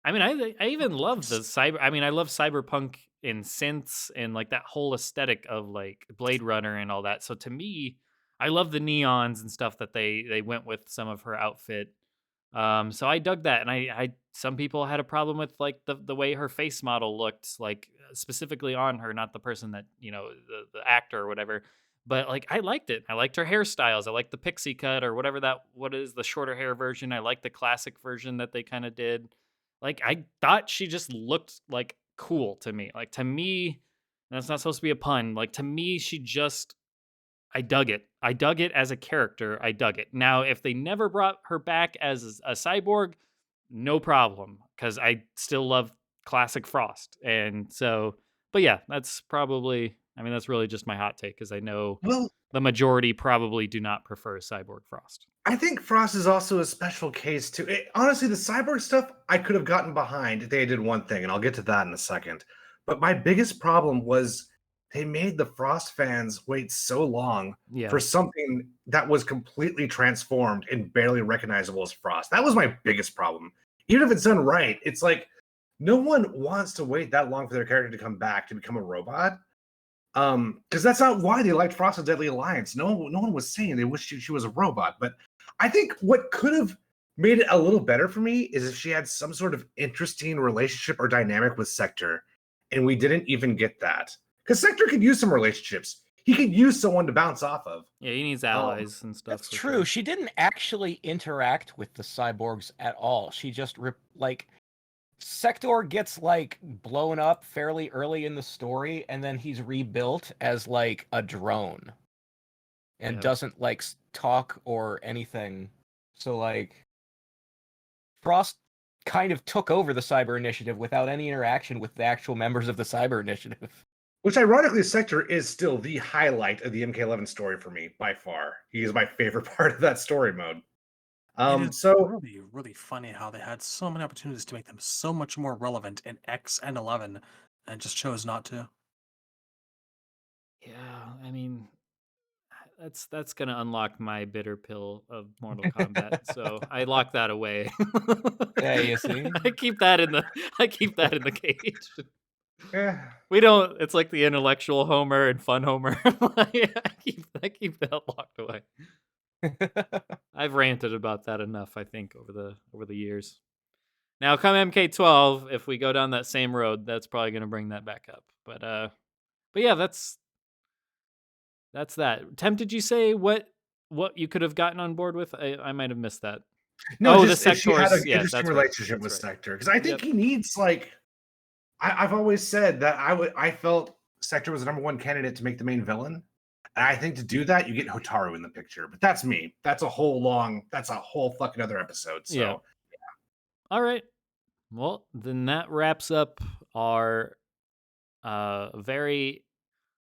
I mean, I even love the cyber. I mean, I love cyberpunk and synths and like that whole aesthetic of like Blade Runner and all that. So to me, I love the neons and stuff that they went with some of her outfit. So I dug that, and I some people had a problem with like the way her face model looked, like specifically on her, not the person that the actor or whatever. But like I liked it. I liked her hairstyles. I liked the pixie cut or what is the shorter hair version. I liked the classic version that they kind of did. Like I thought she just looked like cool to me. Like to me, that's not supposed to be a pun. Like to me, I dug it. I dug it as a character. I dug it. Now, if they never brought her back as a cyborg, no problem, because I still love classic Frost. And so, but yeah, that's really just my hot take, because I know Well, the majority probably do not prefer cyborg Frost. I think Frost is also a special case too. Honestly, the cyborg stuff I could have gotten behind if they did one thing, and I'll get to that in a second. But my biggest problem was they made the Frost fans wait so long Yeah. for something that was completely transformed and barely recognizable as Frost. That was my biggest problem. Even if it's done right, it's like no one wants to wait that long for their character to come back to become a robot. Because that's not why they liked Frost and Deadly Alliance. No one was saying they wished she was a robot. But I think what could have made it a little better for me is if she had some sort of interesting relationship or dynamic with Sector, and we didn't even get that. Because Sector could use some relationships. He could use someone to bounce off of. Yeah, he needs allies and stuff. That's for true. sure. She didn't actually interact with the cyborgs at all. She just Sector gets like blown up fairly early in the story, and then he's rebuilt as like a drone and Yeah. doesn't like talk or anything. So like Frost kind of took over the Cyber Initiative without any interaction with the actual members of the Cyber Initiative. Which ironically, Sector is still the highlight of the MK11 story for me by far. He is my favorite part of that story mode. It is So really, really funny how they had so many opportunities to make them so much more relevant in X and 11 and just chose not to. Yeah, I mean, that's gonna unlock my bitter pill of Mortal Kombat. So I lock that away. Yeah, you see? I keep that in the cage. Yeah. We don't. It's like the intellectual Homer and fun Homer. I keep that locked away. I've ranted about that enough, I think, over the years. Now, come MK12, if we go down that same road, that's probably going to bring that back up. But yeah, that's that. Temp, did you say what you could have gotten on board with? I might have missed that. No, Oh, just the if she had sectors. an Yeah, interesting that's right. relationship with That's right. Sector, because I think Yep. he needs like. I've always said that I felt Sector was the number one candidate to make the main villain, and I think to do that you get Hotaru in the picture. But that's me. That's a whole fucking other episode. So Yeah. All right. Well, then that wraps up our very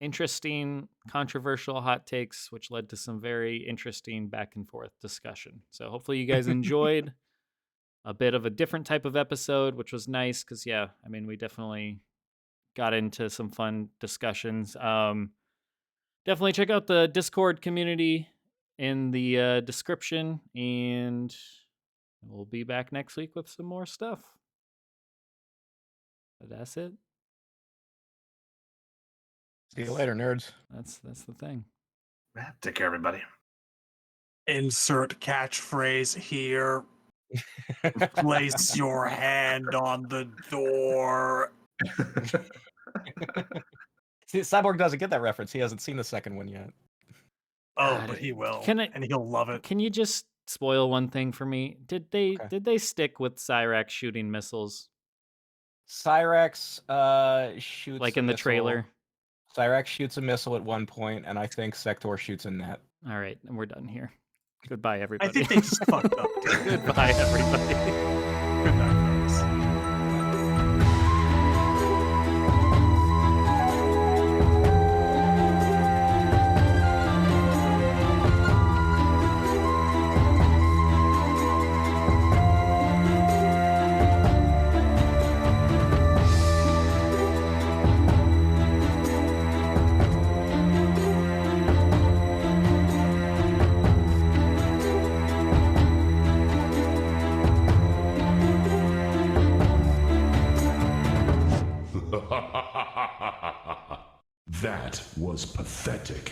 interesting, controversial hot takes, which led to some very interesting back and forth discussion. So hopefully you guys enjoyed a bit of a different type of episode, which was nice because, yeah, I mean, we definitely got into some fun discussions. Definitely check out the Discord community in the description, and we'll be back next week with some more stuff. But that's it. See you later, nerds. That's the thing. yeah, take care, everybody. Insert catchphrase here. Place your hand on the door. See, Cyborg doesn't get that reference. He hasn't seen the second one yet. Oh, God, but he will. can I- And he'll love it. Can you just spoil one thing for me? Did they stick with Cyrax shooting missiles Cyrax shoots like a in the missile. trailer? Cyrax shoots a missile at one point, and I think Sector shoots a net. All right, and we're done here. Goodbye, I everybody. think they just fucked up. Dude. Goodbye, everybody. Good night, folks. That was pathetic.